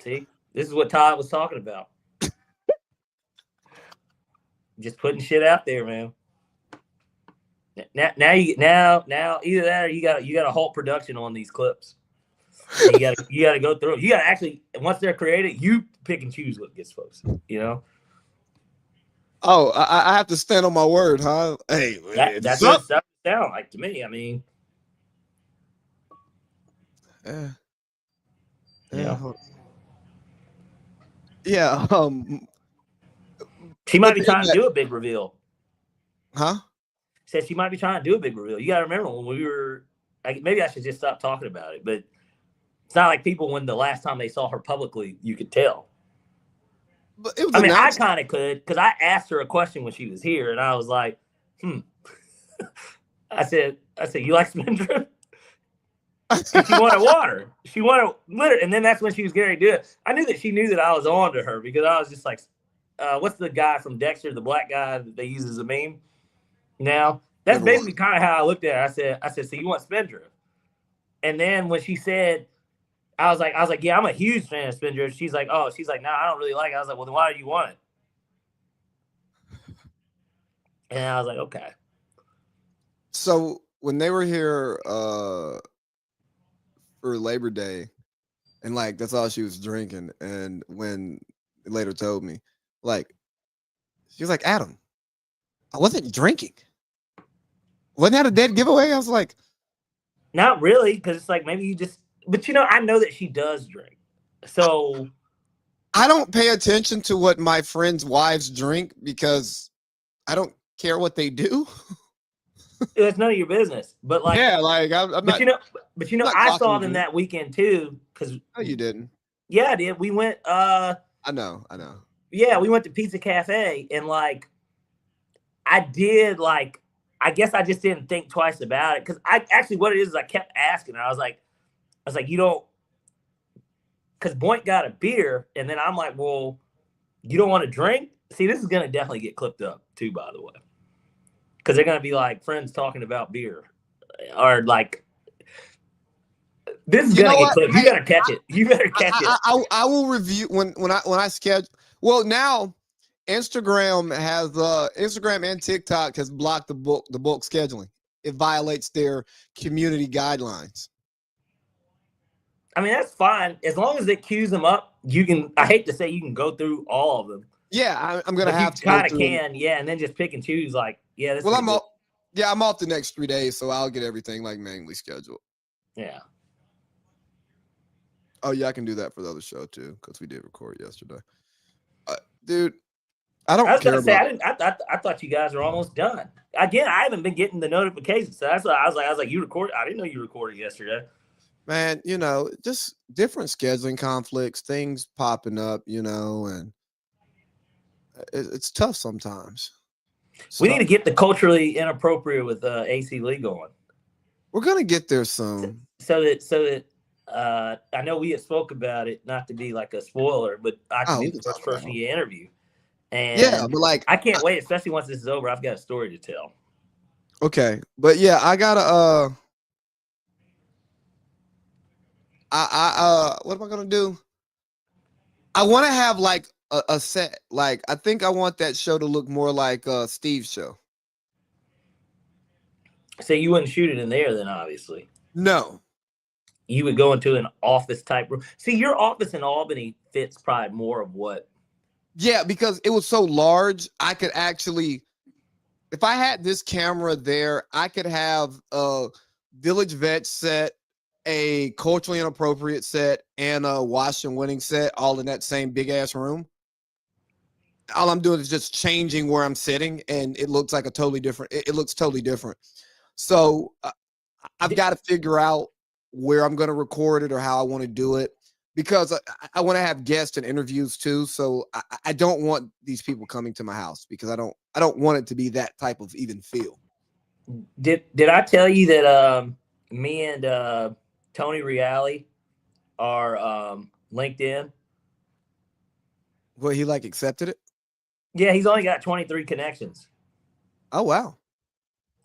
S1: see, this is what Todd was talking about. Just putting shit out there, man. Now either that or you got to halt production on these clips. And you got to go through them. You got to actually, once they're created, you pick and choose what gets posted. You know.
S2: Oh, I have to stand on my word, huh? Hey,
S1: that's what it sounds like to me. I mean,
S2: yeah.
S1: She might be trying to do a big reveal.
S2: Huh?
S1: Said she might be trying to do a big reveal. You got to remember when we were. Maybe I should just stop talking about it, but it's not like people when the last time they saw her publicly, you could tell.
S2: But it was
S1: I kind of could because I asked her a question when she was here, and I was like, I said, you like Spindrift? She wanted water. She wanted literally, and then that's when she was getting to do it. I knew that she knew that I was on to her because I was just like, what's the guy from Dexter, the black guy that they use as a meme? Now that's basically kind of how I looked at her. I said, so you want Spindrift? And then when she said, I was like, yeah, I'm a huge fan of Spindrift. She's like, nah, I don't really like it. I was like, well, then why do you want it? And I was like, okay.
S2: So when they were here for Labor Day, and like that's all she was drinking, and when it later told me, like, she was like, Adam, I wasn't drinking. Wasn't that a dead giveaway? I was like,
S1: not really, because it's like maybe you just. But I know that she does drink, so
S2: I don't pay attention to what my friends' wives drink because I don't care what they do.
S1: It's none of your business. But like,
S2: yeah, like I'm not.
S1: I saw them that weekend too. Because
S2: no, you didn't.
S1: Yeah, I did. We went.
S2: I know.
S1: Yeah, we went to Pizza Cafe, and like, I did like. I guess I just didn't think twice about it because what it is I kept asking her. I was like, you don't, because Boink got a beer, and then I'm like, well, you don't want to drink? See, this is gonna definitely get clipped up too, by the way, because they're gonna be like friends talking about beer, or like, this is gonna get clipped. You gotta catch it. You better catch it.
S2: I will review when I schedule. Well, now Instagram and TikTok has blocked the bulk scheduling. It violates their community guidelines.
S1: I mean, that's fine. As long as it queues them up, you can, I hate to say you can go through all of them.
S2: Yeah, I'm going to have to.
S1: Kind of can, yeah, and then just pick and choose like, yeah.
S2: Well, I'm off the next 3 days, so I'll get everything like manually scheduled.
S1: Yeah.
S2: Oh, yeah, I can do that for the other show too, because we did record yesterday. Dude, I don't care about.
S1: I thought you guys were almost done. Again, I haven't been getting the notifications, so that's why I was like, you recorded? I didn't know you recorded yesterday.
S2: Man, just different scheduling conflicts, things popping up, and it's tough sometimes.
S1: We need to get the culturally inappropriate with AC Lee going.
S2: We're gonna get there soon.
S1: So that I know we had spoke about it, not to be like a spoiler, but I can do the first person you interview. And
S2: yeah, but like
S1: I can't wait, especially once this is over. I've got a story to tell.
S2: Okay, but yeah, I gotta what am I gonna do? I want to have like a set. Like I think I want that show to look more like Steve's show.
S1: So you wouldn't shoot it in there then, obviously.
S2: No.
S1: You would go into an office type room. See, your office in Albany fits probably more of what.
S2: Yeah, because it was so large, I could actually, if I had this camera there, I could have a Village Vet set, a culturally inappropriate set, and a Wash and Winning set, all in that same big ass room. All I'm doing is just changing where I'm sitting, and it looks like a totally different. It looks totally different. So I've got to figure out where I'm going to record it or how I want to do it, because I want to have guests and interviews too. So I don't want these people coming to my house because I don't want it to be that type of even feel.
S1: Did I tell you that me and Tony Reale are linked in?
S2: Well, he like accepted it?
S1: Yeah, he's only got 23 connections.
S2: Oh wow.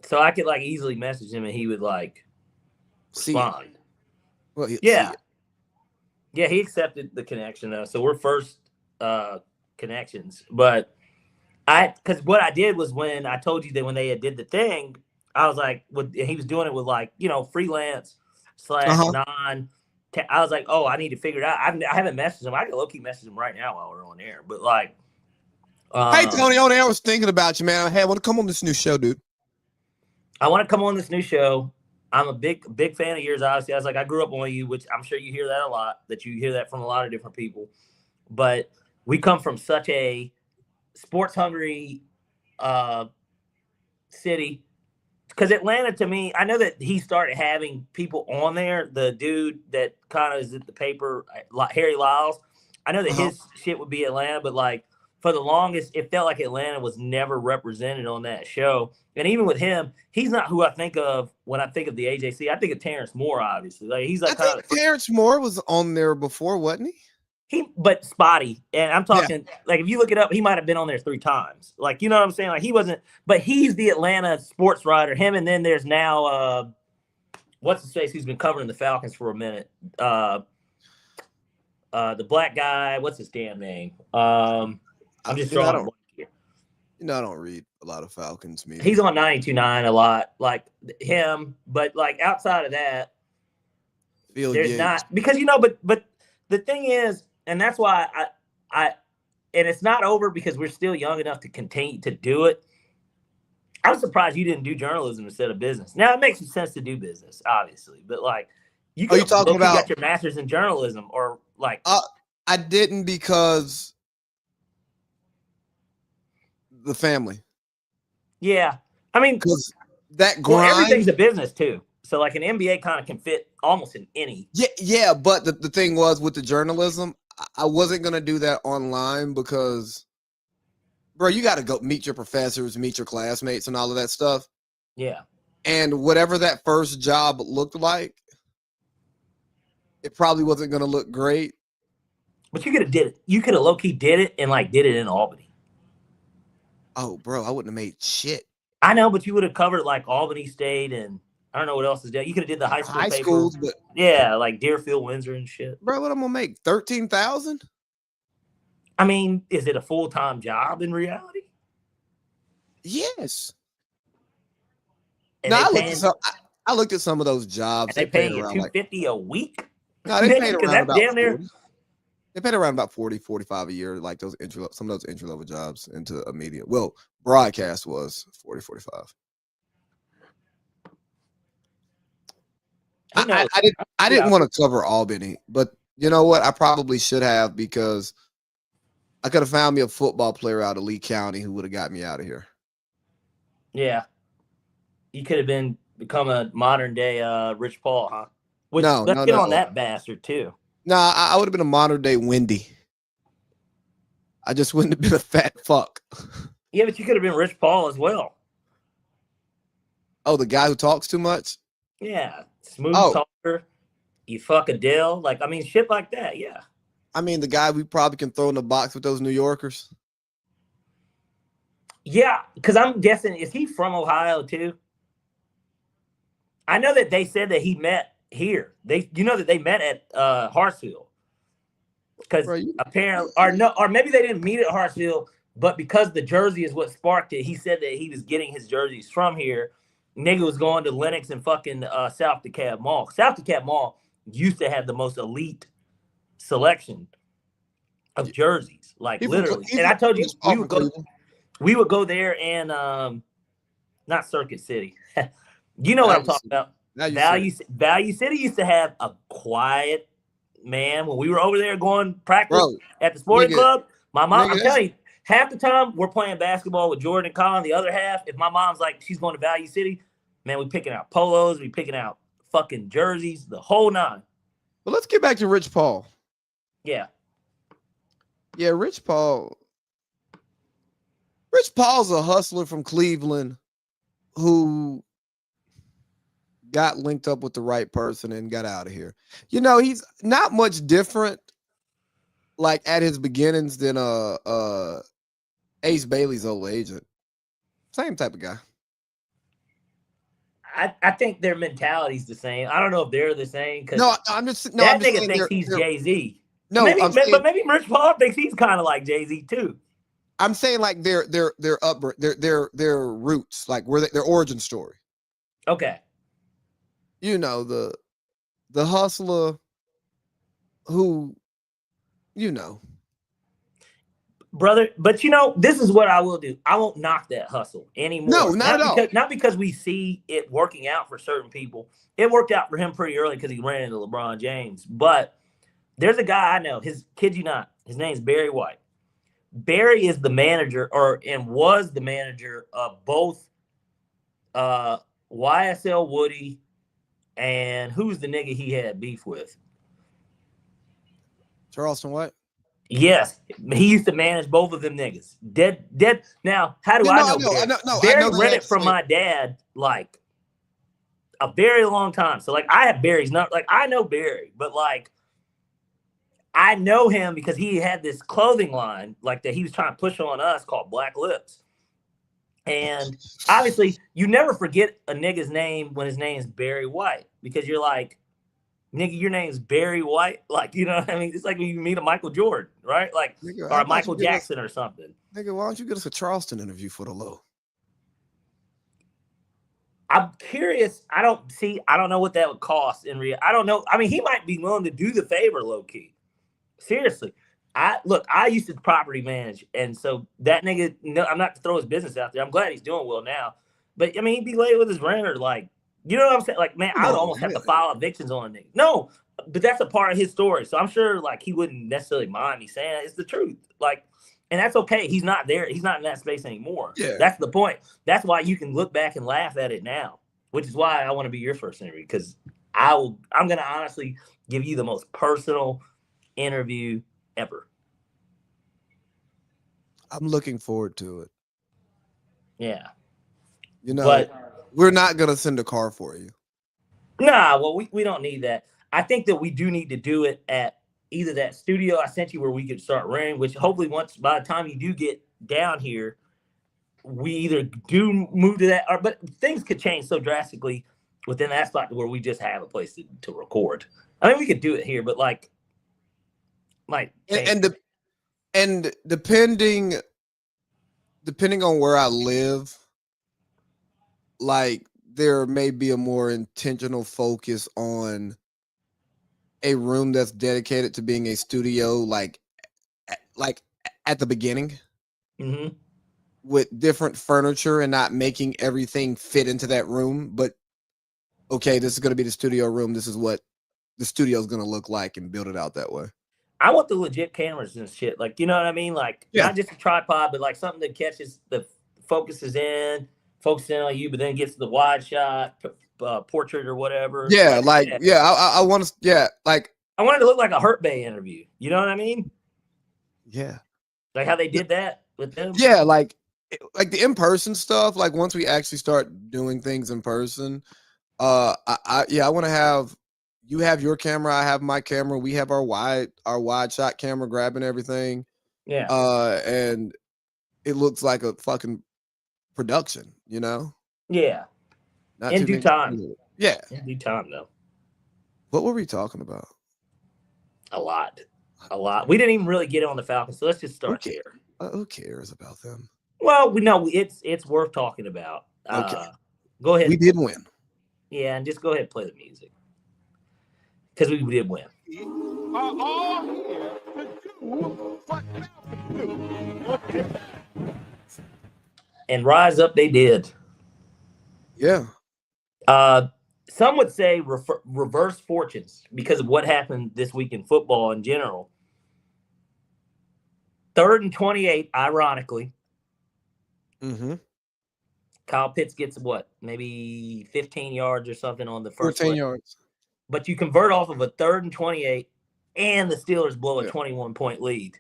S1: So I could like easily message him and he would like respond.
S2: Well,
S1: yeah. Yeah, he accepted the connection though. So we're first connections. But because what I did was when I told you that when they did the thing, I was like, he was doing it with like, freelance / non. I was like, oh, I need to figure it out. I haven't messaged him. I can low key message him right now while we're on air. But like,
S2: hey Tony, on air, I was thinking about you, man. Hey, I want to come on this new show, dude.
S1: I want to come on this new show. I'm a big fan of yours. Obviously, I was like, I grew up on you, which I'm sure you hear that a lot. That you hear that from a lot of different people. But we come from such a sports hungry city. Because Atlanta, to me, I know that he started having people on there. The dude that kind of is at the paper, like Harry Lyles. I know that his shit would be Atlanta, but like for the longest, it felt like Atlanta was never represented on that show. And even with him, he's not who I think of when I think of the AJC. I think of Terrence Moore, obviously. Like he's like
S2: Terrence Moore was on there before, wasn't he?
S1: But spotty. And I'm talking like if you look it up, he might have been on there 3 times. Like, you know what I'm saying? Like he wasn't, but he's the Atlanta sports writer. Him, and then there's now what's his face who's been covering the Falcons for a minute. The black guy, what's his damn name? I'm just drawing here.
S2: I don't read a lot of Falcons media.
S1: He's on 92.9 a lot, like him, but like outside of that, there's not because but the thing is. And that's why and it's not over because we're still young enough to continue to do it. I'm surprised you didn't do journalism instead of business. Now it makes sense to do business, obviously, but like you talking about got your master's in journalism or like
S2: I didn't because the family.
S1: Yeah, I mean,
S2: because that grind.
S1: Well, everything's a business too. So like an MBA kind of can fit almost in any.
S2: Yeah. But the thing was with the journalism. I wasn't going to do that online because, bro, you got to go meet your professors, meet your classmates and all of that stuff.
S1: Yeah.
S2: And whatever that first job looked like, it probably wasn't going to look great.
S1: But you could have did it. You could have low-key did it and like did it in Albany.
S2: Oh, bro, I wouldn't have made shit.
S1: I know, but you would have covered like Albany State and I don't know what else is there. You could have did the high
S2: schools, but
S1: yeah, like Deerfield, Windsor, and shit.
S2: Bro, what I'm gonna make? 13,000?
S1: I mean, is it a full-time job in reality?
S2: Yes.
S1: And
S2: I looked at some of those jobs.
S1: They paying you $250 a week.
S2: No, they paid around about damn near. They paid around about 40, 45 a year, like some of those entry level jobs into a media. Well, broadcast was 40, 45. I didn't want to cover Albany, but you know what? I probably should have because I could have found me a football player out of Lee County who would have got me out of here.
S1: Yeah. You could have become a modern day Rich Paul, huh? Let's get on that bastard too.
S2: No, I would have been a modern day Wendy. I just wouldn't have been a fat fuck.
S1: Yeah, but you could have been Rich Paul as well.
S2: Oh, the guy who talks too much?
S1: Yeah. Smooth talker. You fuck Adele. Like, I mean, shit like that. Yeah.
S2: I mean, the guy we probably can throw in the box with those New Yorkers.
S1: Yeah, because I'm guessing, is he from Ohio too? I know that they said that he met here. That they met at Hartsfield. Because apparently, or maybe they didn't meet at Hartsfield, but because the jersey is what sparked it, he said that he was getting his jerseys from here. Nigga was going to Lenox and fucking South DeKalb Mall. South DeKalb Mall used to have the most elite selection of jerseys, like literally. And I told you we would go there and not Circuit City. You know what I'm talking about. Value City used to have a quiet man when we were over there going practice at the sporting club. My mom, I'm telling you, half the time we're playing basketball with Jordan and Colin. The other half, if my mom's like she's going to Value City, man, we picking out polos, we picking out fucking jerseys, the whole nine.
S2: But let's get back to Rich Paul.
S1: Yeah.
S2: Yeah, Rich Paul. Rich Paul's a hustler from Cleveland who got linked up with the right person and got out of here. You know, he's not much different like at his beginnings than Ace Bailey's old agent. Same type of guy.
S1: I think their mentality's the same. I don't know if they're the same.
S2: I'm just saying
S1: thinks he's Jay-Z.
S2: No,
S1: but maybe Rich Paul thinks he's kind of like Jay-Z too.
S2: I'm saying like their roots, like their origin story.
S1: Okay.
S2: You know, the hustler who, you know.
S1: Brother, but you know, this is what I will do. I won't knock that hustle
S2: No,
S1: anymore.
S2: not at all.
S1: Not because we see it working out for certain people. It worked out for him pretty early because he ran into LeBron James. But there's a guy I know, his kid you not, his name's Barry White. Barry is the manager and was the manager of both YSL Woody and who's the nigga he had beef with?
S2: Charleston White?
S1: Yes, he used to manage both of them niggas. Dead. Now, how do I know Barry? Barry rented from my dad like a very long time. So like I have Barry's not like I know Barry, but like I know him because he had this clothing line like that he was trying to push on us called Black Lips. And obviously, you never forget a nigga's name when his name's Barry White because you're like, nigga, your name's Barry White. Like, you know what I mean? It's like when you meet a Michael Jordan, right? Like, nigga, or a Michael Jackson or something.
S2: Nigga, why don't you get us a Charleston interview for the low?
S1: I'm curious. I don't know what that would cost in real. I don't know. I mean, he might be willing to do the favor, low key. Seriously. I used to property manage, and so that nigga, no, I'm not to throw his business out there. I'm glad he's doing well now. But I mean, he'd be late with his renter, like, you know what I'm saying? Like, man, I would almost have to file evictions on a nigga. No, but that's a part of his story. So I'm sure like he wouldn't necessarily mind me saying it. It's the truth. Like, and that's okay. He's not there. He's not in that space anymore.
S2: Yeah.
S1: That's the point. That's why you can look back and laugh at it now, which is why I want to be your first interview, because I'm gonna honestly give you the most personal interview ever.
S2: I'm looking forward to it.
S1: Yeah.
S2: You know, but we're not going to send a car for you.
S1: Nah, well, we don't need that. I think that we do need to do it at either that studio I sent you where we could start renting, which hopefully once by the time you do get down here, we either do move to that, but things could change so drastically within that spot where we just have a place to record. I mean, we could do it here, but like
S2: and depending on where I live, like there may be a more intentional focus on a room that's dedicated to being a studio, like at the beginning, with different furniture and not making everything fit into that room. But okay, this is going to be the studio room. This is what the studio is going to look like, and build it out that way.
S1: I want the legit cameras and shit. Like, you know what I mean? Like, not just a tripod, but like something that catches focuses in on you, but then gets the wide shot, portrait or whatever.
S2: Yeah, I want to. Like
S1: I wanted to look like a Hurt Bay interview. You know what I mean?
S2: Yeah,
S1: like how they did that with them.
S2: Yeah, like the in-person stuff. Like once we actually start doing things in person, I want to have. You have your camera, I have my camera. We have our wide shot camera grabbing everything.
S1: Yeah.
S2: And it looks like a fucking production, you know?
S1: Yeah.
S2: Not
S1: in due time.
S2: Yeah.
S1: In due time, though.
S2: What were we talking about?
S1: A lot. We didn't even really get on the Falcons, so let's just start there.
S2: Who cares about them?
S1: Well, we know it's worth talking about.
S2: Okay.
S1: Go ahead.
S2: We did win.
S1: Yeah, and just go ahead and play the music. Because we did win.
S4: Are all here to do what Falcons do.
S1: And rise up, they did.
S2: Yeah.
S1: Some would say reverse fortunes because of what happened this week in football in general. 3rd and 28, ironically. Kyle Pitts gets what? Maybe 15 yards or something on the first
S2: 14 yards.
S1: But you convert off of a 3rd and 28, and the Steelers blow a 21-point lead.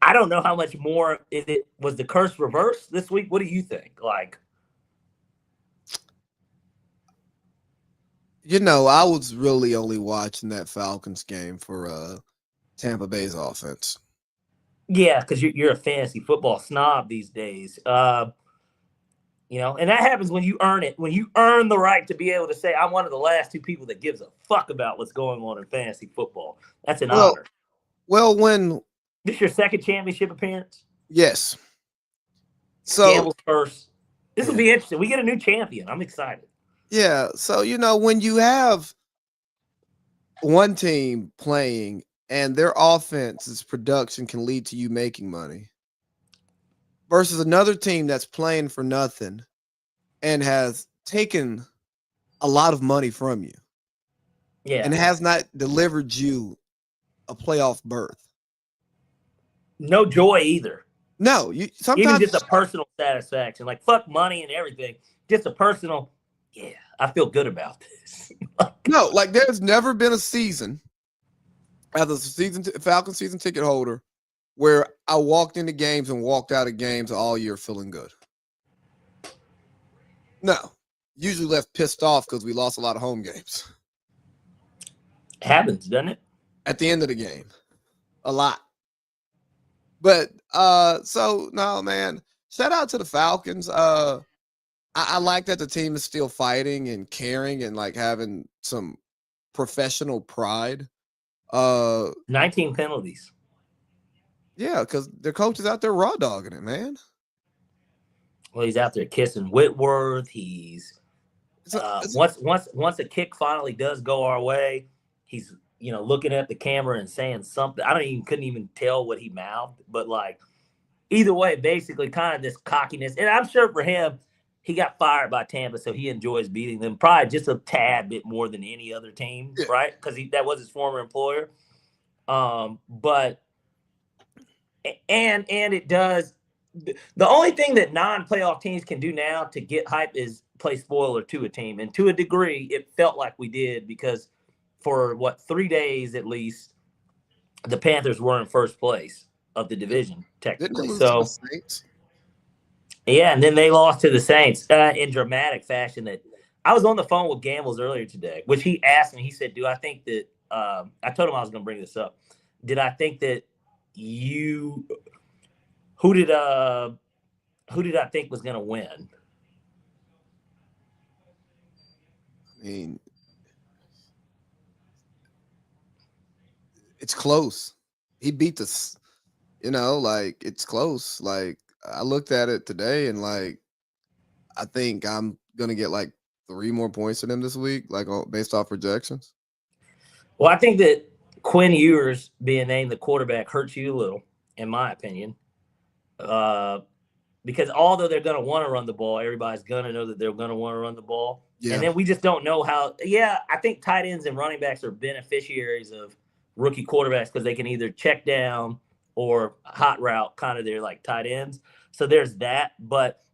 S1: I don't know how much more was the curse reversed this week. What do you think? Like,
S2: you know, I was really only watching that Falcons game for Tampa Bay's offense.
S1: Yeah, because you're a fantasy football snob these days. You know, and that happens when you earn it. When you earn the right to be able to say, I'm one of the last 2 people that gives a fuck about what's going on in fantasy football. That's an honor.
S2: Well, when
S1: this your 2nd championship appearance?
S2: Yes. So
S1: Gamble's first. This will be interesting. We get a new champion. I'm excited.
S2: Yeah. So, when you have one team playing and their offense's production can lead to you making money versus another team that's playing for nothing and has taken a lot of money from you and has not delivered you a playoff berth.
S1: No joy either.
S2: No, sometimes
S1: even just a personal satisfaction, like fuck money and everything, just a personal, yeah, I feel good about this.
S2: No, like there's never been a season as a Falcon season ticket holder where I walked into games and walked out of games all year feeling good. No, usually left pissed off because we lost a lot of home games.
S1: Happens, doesn't it?
S2: At the end of the game, a lot. But so no, man. Shout out to the Falcons. I like that the team is still fighting and caring and like having some professional pride.
S1: 19 penalties.
S2: Yeah, because their coach is out there raw dogging it, man.
S1: Well, he's out there kissing Whitworth. He's once a kick finally does go our way, he's looking at the camera and saying something. Couldn't even tell what he mouthed, but like either way, basically kind of this cockiness. And I'm sure for him, he got fired by Tampa, so he enjoys beating them probably just a tad bit more than any other team, right? Because that was his former employer. But it does. The only thing that non-playoff teams can do now to get hype is play spoiler to a team. And to a degree, it felt like we did because for 3 days at least, the Panthers were in first place of the division, technically. So, yeah, and then they lost to the Saints in dramatic fashion. That I was on the phone with Gambles earlier today, which he asked me. He said, "Do I think that?" I told him I was going to bring this up. Did I think that who did I think was going to win?
S2: I mean, it's close. He beat us. Like it's close. Like I looked at it today and like I think I'm gonna get like 3 more points than him this week, like based off projections.
S1: Well, I think that Quinn Ewers being named the quarterback hurts you a little, in my opinion. Because although they're going to want to run the ball, everybody's going to know that they're going to want to run the ball. Yeah. And then we just don't know how. Yeah, I think tight ends and running backs are beneficiaries of rookie quarterbacks because they can either check down or hot route, kind of they're like tight ends. So there's that. But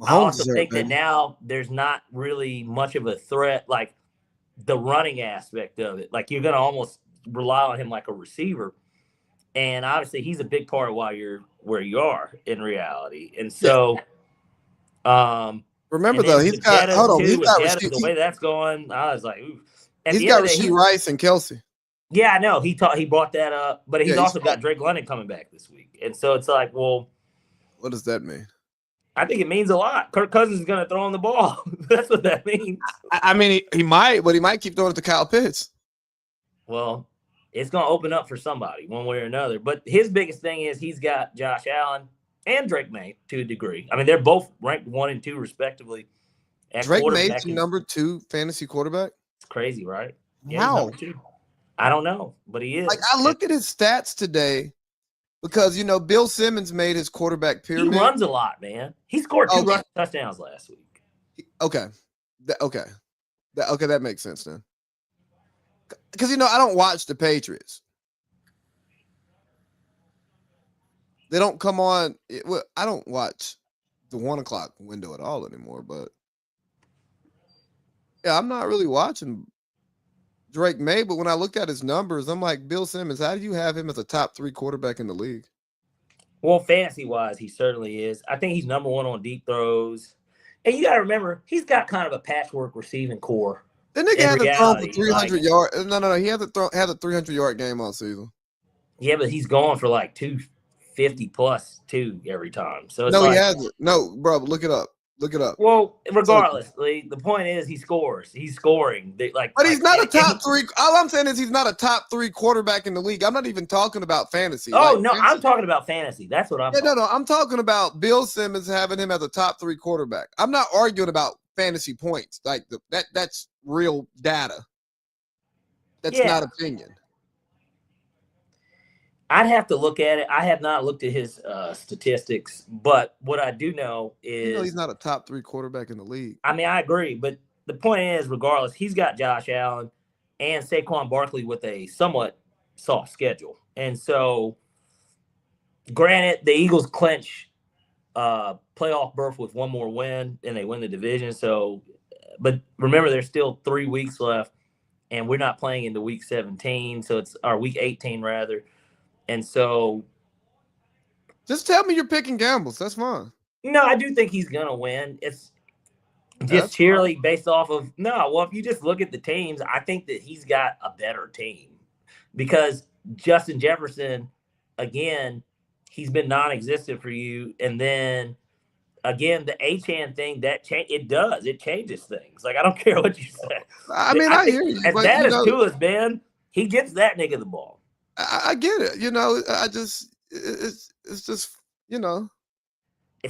S1: I also think that now there's not really much of a threat, like the running aspect of it. Like you're going to almost rely on him like a receiver. And obviously he's a big part of why you're where you are in reality. And so,
S2: remember though, he's got
S1: the way that's going. I was like, ooh.
S2: He's got Rashee Rice and Kelsey.
S1: Yeah, I know. He brought that up, but he's also got Drake London coming back this week. And so it's like, well,
S2: what does that mean?
S1: I think it means a lot. Kirk Cousins is going to throw on the ball. That's what that means.
S2: I mean, he might, but he might keep throwing it to Kyle Pitts.
S1: Well, it's going to open up for somebody one way or another. But his biggest thing is he's got Josh Allen and Drake May to a degree. I mean, they're both ranked 1 and 2 respectively.
S2: Drake May's number 2 fantasy quarterback?
S1: It's crazy, right?
S2: Wow.
S1: Yeah, I don't know, but he is.
S2: Like, I looked at his stats today because, Bill Simmons made his quarterback pyramid.
S1: He runs a lot, man. He scored 2 touchdowns last week.
S2: Okay. That makes sense then. Because, I don't watch the Patriots. They don't come on. I don't watch the 1 o'clock window at all anymore. But, yeah, I'm not really watching Drake May. But when I looked at his numbers, I'm like, Bill Simmons, how do you have him as a top 3 quarterback in the league?
S1: Well, fantasy-wise, he certainly is. I think he's number 1 on deep throws. And you got to remember, he's got kind of a patchwork receiving core.
S2: The nigga hasn't thrown for 300 yards. No. He hasn't had a 300-yard game all season.
S1: Yeah, but he's going for like 250 plus 2 every time. So it's
S2: he hasn't. No, bro, look it up. Look it up.
S1: Well, regardless, the point is he scores. He's scoring.
S2: But he's not a top 3. All I'm saying is he's not a top 3 quarterback in the league. I'm not even talking about fantasy.
S1: Oh, no, I'm talking about fantasy. That's what I'm talking about.
S2: No. I'm talking about Bill Simmons having him as a top 3 quarterback. I'm not arguing about fantasy points. Like that's real data. That's not opinion.
S1: I'd have to look at it. I have not looked at his statistics, but what I do know is
S2: he's not a top 3 quarterback in the league.
S1: I mean, I agree, but the point is, regardless, he's got Josh Allen and Saquon Barkley with a somewhat soft schedule, and so granted, the Eagles clinch playoff berth with one more win, and they win the division. So, but remember, there's still 3 weeks left, and we're not playing into week 17, so it's our week 18 rather. And so,
S2: just tell me you're picking gambles. That's fine.
S1: No, I do think he's gonna win. It's just purely based off of Well, if you just look at the teams, I think that he's got a better team because Justin Jefferson, again, he's been non-existent for you, and then again the Achane thing it changes things. Like I don't care what you say.
S2: I mean, I hear you.
S1: As bad as Tua's been, he gets that nigga the ball.
S2: I get it. It's just,
S1: it's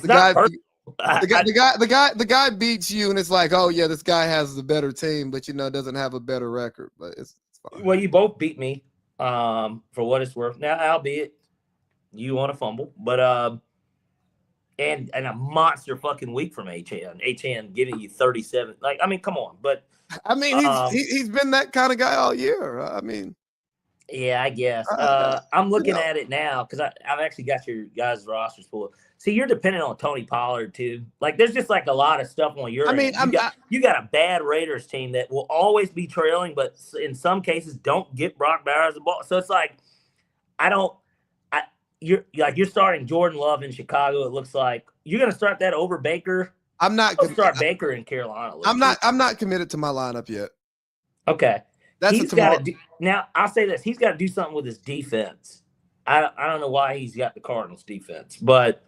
S1: not personal.
S2: The guy beats you, and it's like, oh yeah, this guy has the better team, but doesn't have a better record. But it's fine.
S1: Well, you both beat me, for what it's worth. Now, albeit you on a fumble, but and a monster fucking week from Achane. Achane giving you 37. Like, I mean, come on, but
S2: I mean, he's been that kind of guy all year. I mean.
S1: Yeah, I guess. I'm looking at it now because I've actually got your guys' rosters full. See, you're dependent on Tony Pollard too. Like, there's just like a lot of stuff on your end. You got a bad Raiders team that will always be trailing, but in some cases don't get Brock Bowers the ball. So it's like you're starting Jordan Love in Chicago. It looks like you're going to start that over Baker.
S2: I'm not going to
S1: start Baker in Carolina.
S2: I'm not committed to my lineup yet.
S1: Okay. He's got to now. I'll say this: he's got to do something with his defense. I don't know why he's got the Cardinals defense, but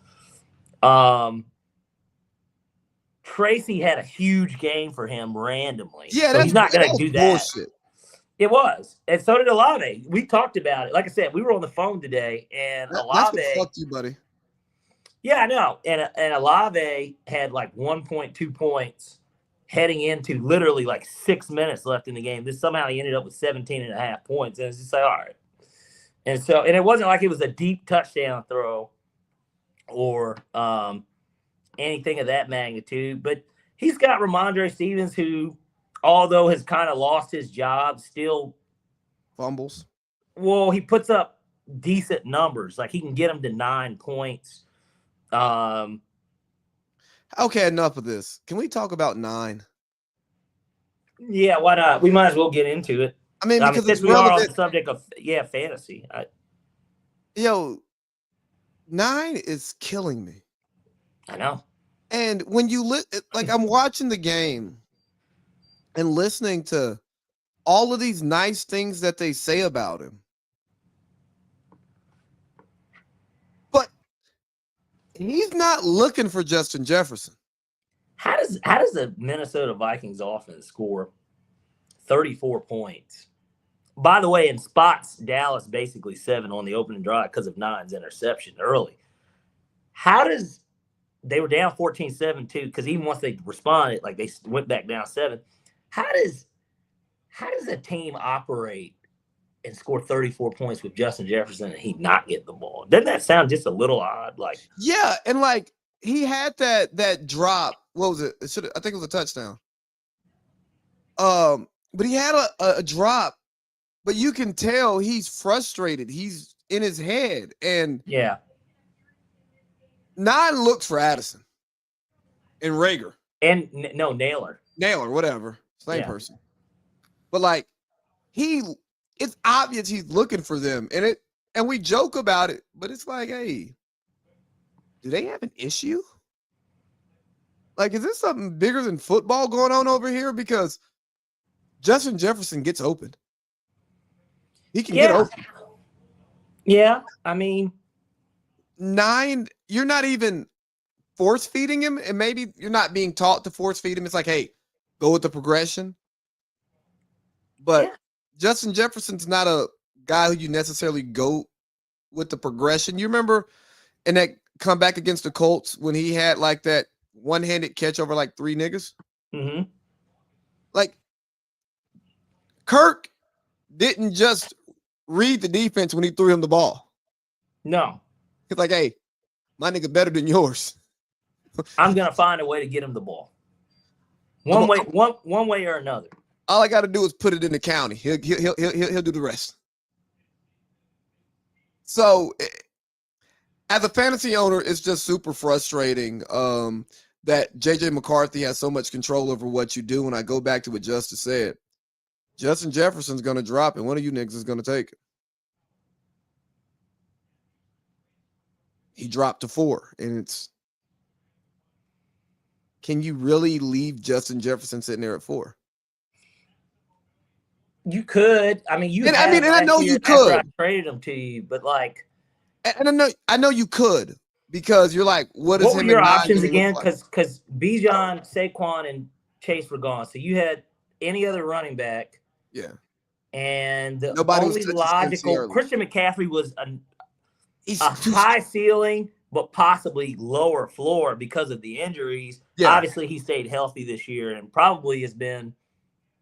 S1: Tracy had a huge game for him randomly.
S2: Yeah,
S1: so he's not going to do that.
S2: Bullshit.
S1: It was, and so did Olave. We talked about it. Like I said, we were on the phone today, and Olave.
S2: That's what fucked you, buddy.
S1: Yeah, I know. And Olave had like 1.2 points heading into literally like 6 minutes left in the game. Somehow he ended up with 17.5 points. And it's just like, all right. And it wasn't like it was a deep touchdown throw or anything of that magnitude. But he's got Ramondre Stevens, who, although has kind of lost his job, still
S2: fumbles.
S1: Well, he puts up decent numbers. Like he can get him to 9 points.
S2: Okay, enough of this. Can we talk about 9?
S1: Yeah, why not? We might as well get into it.
S2: I mean, because
S1: since we are on the subject of fantasy.
S2: 9 is killing me.
S1: I know.
S2: And when you I'm watching the game and listening to all of these nice things that they say about him. But he's not looking for Justin Jefferson.
S1: How does the Minnesota Vikings offense score 34 points? By the way, in spots, Dallas basically 7 on the opening drive because of 9's interception early. They were down 14-7 too, because even once they responded, like they went back down 7. How does a team operate and score 34 points with Justin Jefferson and he not get the ball? Doesn't that sound just a little odd? Like,
S2: yeah, and like he had that drop. What was it? I think it was a touchdown. But he had a drop, but you can tell he's frustrated. He's in his head, and
S1: yeah.
S2: 9 looks for Addison and Rager
S1: and Naylor,
S2: whatever, same person. But like it's obvious he's looking for them, and we joke about it, but it's like, hey, do they have an issue? Like, is this something bigger than football going on over here? Because Justin Jefferson gets open. He can get open.
S1: Yeah, I mean,
S2: 9, you're not even force feeding him, and maybe you're not being taught to force feed him. It's like, hey, go with the progression. But Justin Jefferson's not a guy who you necessarily go with the progression. You remember in that comeback against the Colts when he had like that one-handed catch over like 3 niggas?
S1: Mm-hmm.
S2: Like, Kirk didn't just read the defense when he threw him the ball.
S1: No.
S2: It's like, hey, my nigga better than yours.
S1: I'm gonna find a way to get him the ball. One way or another.
S2: All I got to do is put it in the county. He'll do the rest. So, as a fantasy owner, it's just super frustrating that JJ McCarthy has so much control over what you do. And I go back to what Justice said. Justin Jefferson's going to drop, and one of you niggas is going to take it. He dropped to 4, and it's. Can you really leave Justin Jefferson sitting there at 4?
S1: You could. I mean,
S2: I know you could.
S1: After I traded him to you, but like,
S2: and I know you could, because you're like, what
S1: were your options again?
S2: Like?
S1: Because Bijan, Saquon, and Chase were gone, so you had any other running back.
S2: Yeah.
S1: And the
S2: Nobody
S1: only logical Christian McCaffrey was a high ceiling, but possibly lower floor because of the injuries. Yeah. Obviously, he stayed healthy this year and probably has been,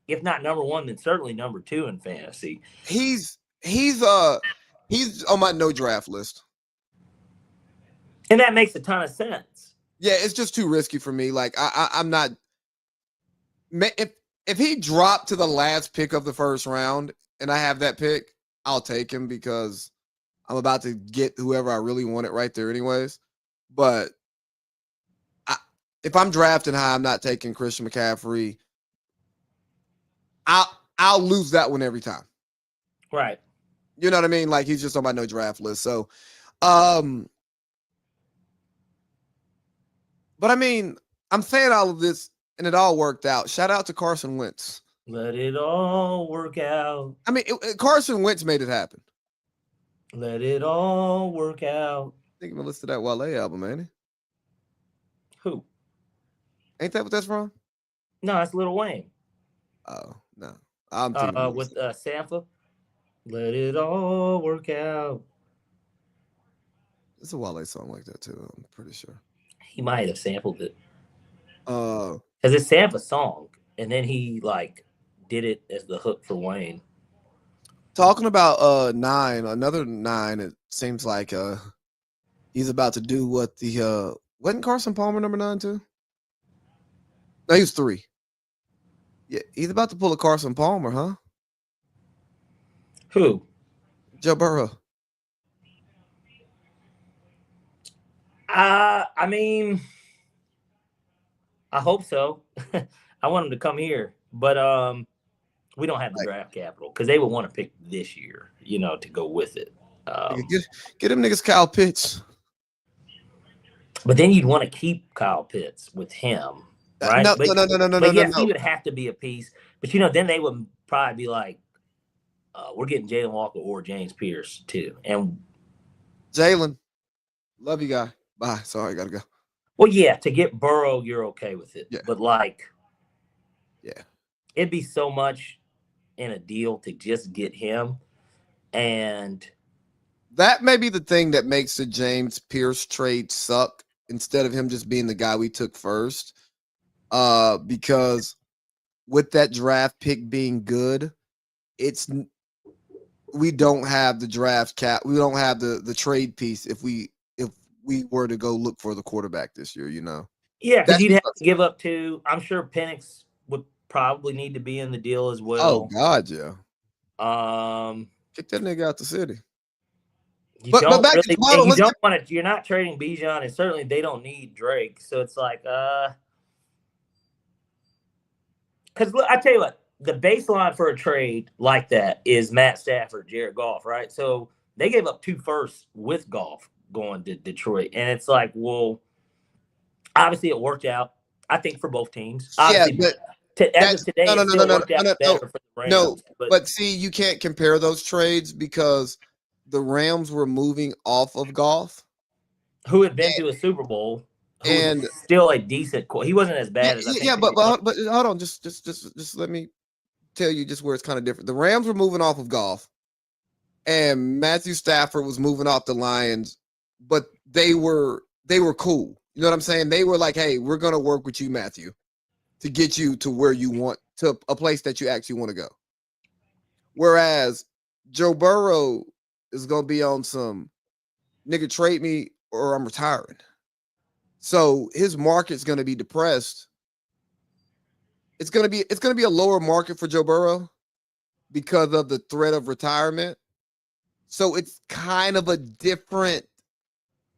S1: if not number 1, then certainly number 2 in fantasy.
S2: He's on my no draft list.
S1: And that makes a ton of sense.
S2: Yeah, it's just too risky for me. Like I'm not. If he dropped to the last pick of the first round and I have that pick, I'll take him because I'm about to get whoever I really wanted right there anyways. But if I'm drafting high, I'm not taking Christian McCaffrey. I'll lose that one every time.
S1: Right.
S2: You know what I mean? Like, he's just on my no draft list. So, but I mean, I'm saying all of this and it all worked out. Shout out to Carson Wentz.
S1: Let it all work out.
S2: I mean, Carson Wentz made it happen.
S1: Let it all work out.
S2: I think I'm gonna listen to that Wale album, ain't he?
S1: Who?
S2: Ain't that what that's from?
S1: No, that's Lil Wayne.
S2: Oh, no. I'm
S1: with Sampler. Let it all work out.
S2: It's a Wale song like that too, I'm pretty sure.
S1: He might have sampled it. Because it's Sampler's song, and then he like did it as the hook for Wayne.
S2: Talking about 9, another 9, it seems like he's about to do what the wasn't Carson Palmer number 9 too? No, he was 3. Yeah, he's about to pull a Carson Palmer, huh?
S1: Who?
S2: Joe Burrow.
S1: I mean, I hope so. I want him to come here, but we don't have the draft capital because they would want to pick this year, to go with it.
S2: Get them niggas Kyle Pitts.
S1: But then you'd want to keep Kyle Pitts with him, right?
S2: No.
S1: Yes, he would have to be a piece. But then they would probably be like, we're getting Jalen Walker or James Pierce too. And
S2: Jalen, love you, guy. Bye. Sorry, gotta go.
S1: Well, yeah, to get Burrow, you're okay with it.
S2: Yeah.
S1: But it'd be so much in a deal to just get him. And
S2: that may be the thing that makes the James Pierce trade suck instead of him just being the guy we took first. Because with that draft pick being good, we don't have the draft cap. We don't have the trade piece if we were to go look for the quarterback this year,
S1: Yeah, because you'd have to give up to, I'm sure Penix would probably need to be in the deal as well.
S2: Oh, God, yeah. Kick that nigga out the city. You're
S1: not trading Bijan, and certainly they don't need Drake. So it's like, because I tell you what, the baseline for a trade like that is Matt Stafford, Jared Goff, right? So they gave up 2 firsts with Goff going to Detroit. And it's like, well, obviously it worked out, I think, for both teams. Obviously, as of today, it still worked out better for the Rams.
S2: No, but see, you can't compare those trades because the Rams were moving off of Goff,
S1: who had been to a Super Bowl. who was
S2: And
S1: still a decent. He wasn't as bad as I think.
S2: yeah, but hold on, just let me tell you just where it's kind of different. The Rams were moving off of Goff, and Matthew Stafford was moving off the Lions, but they were cool. You know what I'm saying? They were like, hey, we're gonna work with you, Matthew, to get you to where you want, to a place that you actually want to go. Whereas Joe Burrow is gonna be on some nigga trade me or I'm retiring. So his market's gonna be depressed. It's gonna be a lower market for Joe Burrow because of the threat of retirement. So it's kind of a different,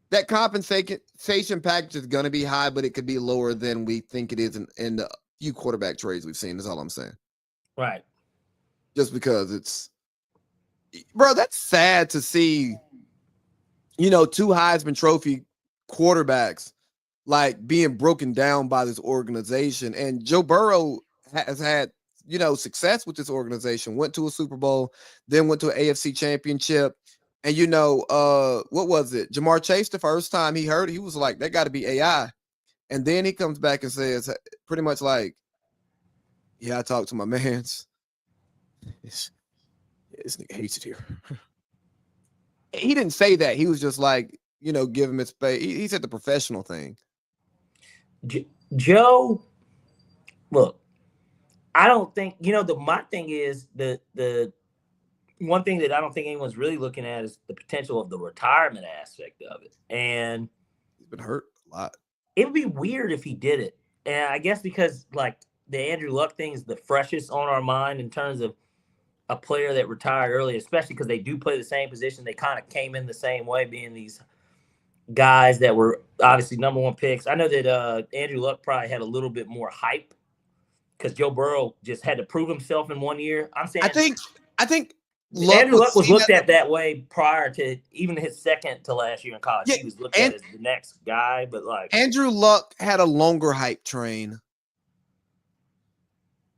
S2: that compensation package is going to be high, but it could be lower than we think it is in the few quarterback trades we've seen. That's all I'm saying.
S1: Right.
S2: Just because bro, that's sad to see, two Heisman Trophy quarterbacks like being broken down by this organization. And Joe Burrow has had, success with this organization, went to a Super Bowl, then went to an AFC championship. And, what was it? Jamar Chase, the first time he heard it, he was like, that got to be AI. And then he comes back and says pretty much like, yeah, I talked to my mans. This nigga hates it here. He didn't say that. He was just like, give him his space. He said the professional thing.
S1: Joe, look, I don't think, my thing is the one thing that I don't think anyone's really looking at is the potential of the retirement aspect of it. And
S2: he's been hurt a lot.
S1: It would be weird if he did it. And I guess because like the Andrew Luck thing is the freshest on our mind in terms of a player that retired early, especially because they do play the same position. They kind of came in the same way, being these guys that were obviously number one picks. I know that Andrew Luck probably had a little bit more hype because Joe Burrow just had to prove himself in 1 year. I'm saying
S2: I think
S1: Andrew Luck was looked at that way prior to even his second to last year in college.
S2: Yeah,
S1: he was looked at as the next guy, but like
S2: Andrew Luck had a longer hype train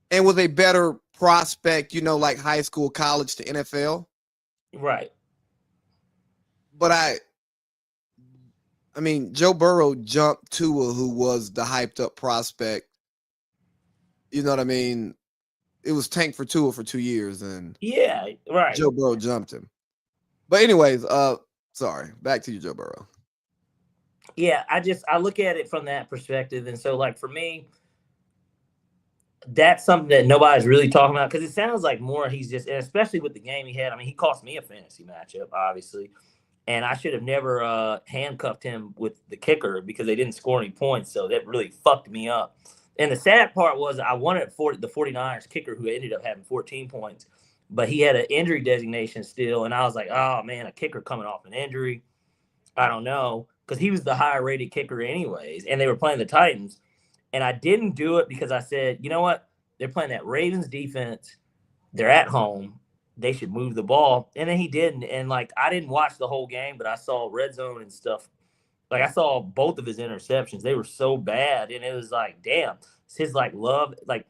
S2: and was a better prospect, like high school, college to NFL.
S1: Right.
S2: But I mean, Joe Burrow jumped Tua, who was the hyped up prospect. You know what I mean? It was tank for Tua for 2 years, and
S1: yeah, right.
S2: Joe Burrow jumped him. But anyways, sorry, back to you, Joe Burrow.
S1: Yeah, I look at it from that perspective, and so like for me, that's something that nobody's really talking about because it sounds like more he's just, and especially with the game he had. I mean, he cost me a fantasy matchup, obviously, and I should have never handcuffed him with the kicker because they didn't score any points, so that really fucked me up. And the sad part was I wanted the 49ers kicker who ended up having 14 points, but he had an injury designation still, and I was like, oh man, a kicker coming off an injury, I don't know, because he was the higher rated kicker anyways, and they were playing the Titans. And I didn't do it because I said, you know what? They're playing that Ravens defense. They're at home. They should move the ball. And then he didn't. And, like, I didn't watch the whole game, but I saw red zone and stuff. Like, I saw both of his interceptions. They were so bad. And it was like, damn. It's his, like, love. Like,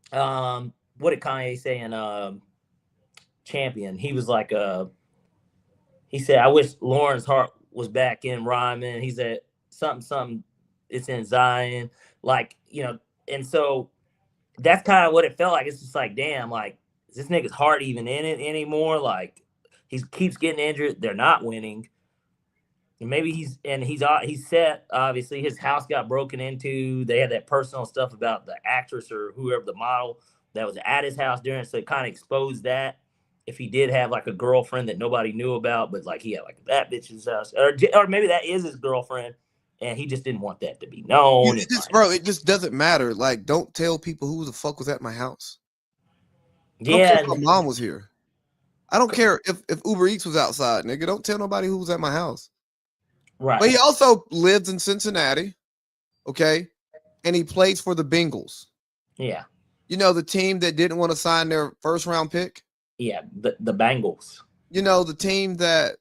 S1: what did Kanye say in Champion? He was like, he said, I wish Lawrence Hart was back in rhyming. He said, something, it's in Zion. Like, and so that's kind of what it felt like. It's just like, damn, like, is this nigga's heart even in it anymore? Like, he keeps getting injured. They're not winning. And maybe he's set. Obviously, his house got broken into. They had that personal stuff about the actress or whoever the model that was at his house during. So it kind of exposed that. If he did have like a girlfriend that nobody knew about, but like he had like that bitch's house, or maybe that is his girlfriend. And he just didn't want that to be known.
S2: It just doesn't matter. Like, don't tell people who the fuck was at my house.
S1: Yeah.
S2: My mom was here. I don't care if Uber Eats was outside, nigga. Don't tell nobody who was at my house.
S1: Right.
S2: But he also lives in Cincinnati, okay? And he plays for the Bengals.
S1: Yeah.
S2: The team that didn't want to sign their first round pick?
S1: Yeah, the Bengals.
S2: The team that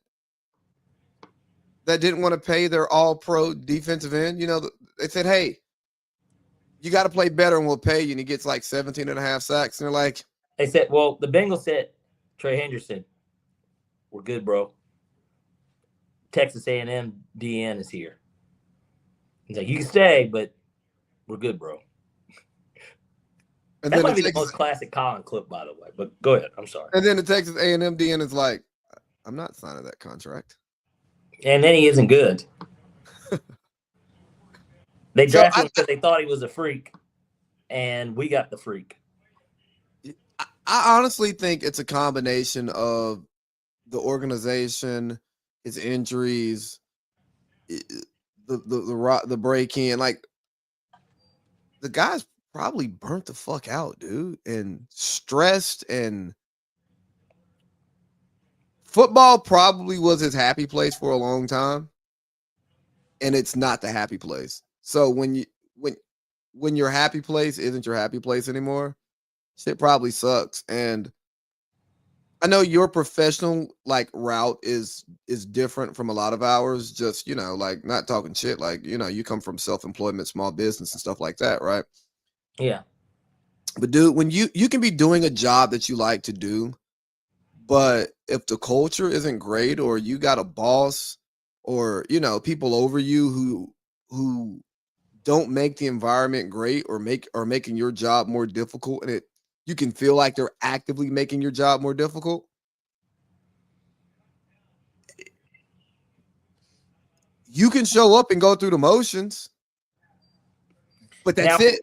S2: didn't want to pay their all-pro defensive end. They said, hey, you got to play better and we'll pay you. And he gets like 17 and a half sacks. And they're like.
S1: They said, well, the Bengals said, Trey Henderson, we're good, bro. Texas A&M DN is here. He's like, you can stay, but we're good, bro.
S2: And
S1: That
S2: then
S1: might be the most classic Colin clip, by the way. But go ahead. I'm sorry.
S2: And then the Texas A&M DN is like, I'm not signing that contract.
S1: And then he isn't good. They drafted him because they thought he was a freak, and we got the freak.
S2: I honestly think it's a combination of the organization, his injuries, the break in. Like, the guy's probably burnt the fuck out, dude, and stressed. And football probably was his happy place for a long time, and it's not the happy place. So when your happy place isn't your happy place anymore, shit probably sucks. And I know your professional like route is different from a lot of ours. Just, like, not talking shit. Like, you come from self-employment, small business and stuff like that, right?
S1: Yeah.
S2: But dude, when you can be doing a job that you like to do, but if the culture isn't great, or you got a boss, or people over you who don't make the environment great, or making your job more difficult, and you can feel like they're actively making your job more difficult, you can show up and go through the motions, but that's it.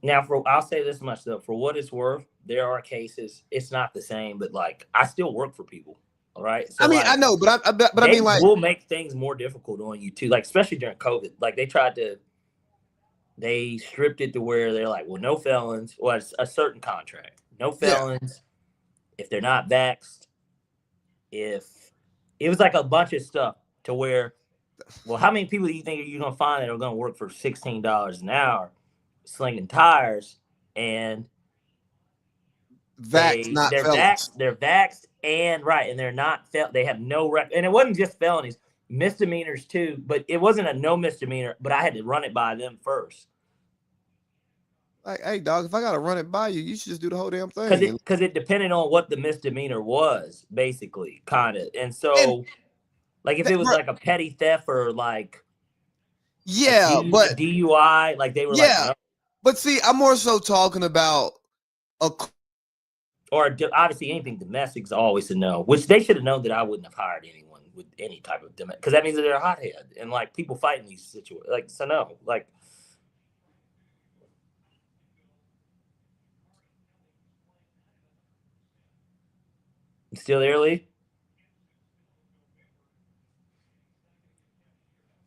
S1: Now, I'll say this much though, for what it's worth, there are cases it's not the same, but like I still work for people. All right. So
S2: I mean,
S1: like,
S2: I know, but I mean, like,
S1: will make things more difficult on you too. Like, especially during COVID, like they stripped it to where they're like, well, no felons. Well, it's a certain contract, no felons. Yeah. If they're not vaxxed, if it was like a bunch of stuff to where, well, how many people do you think you're gonna find that are gonna work for $16 an hour, slinging tires, and they're vaxxed, and right, and they're not they have no record, and it wasn't just felonies, misdemeanors too, but it wasn't a no misdemeanor, but I had to run it by them first.
S2: Like, hey, dog, if I gotta run it by you, you should just do the whole damn thing.
S1: Because it depended on what the misdemeanor was, basically, kind of, and so, like, if it was like a petty theft or like,
S2: but
S1: DUI, like they were like, no.
S2: But see, I'm more so talking about
S1: or obviously anything domestic's always a no, which they should have known that I wouldn't have hired anyone with any type of domestic, because that means that they're a hothead and like people fighting these situations. Like, so no, like. You still there, Lee?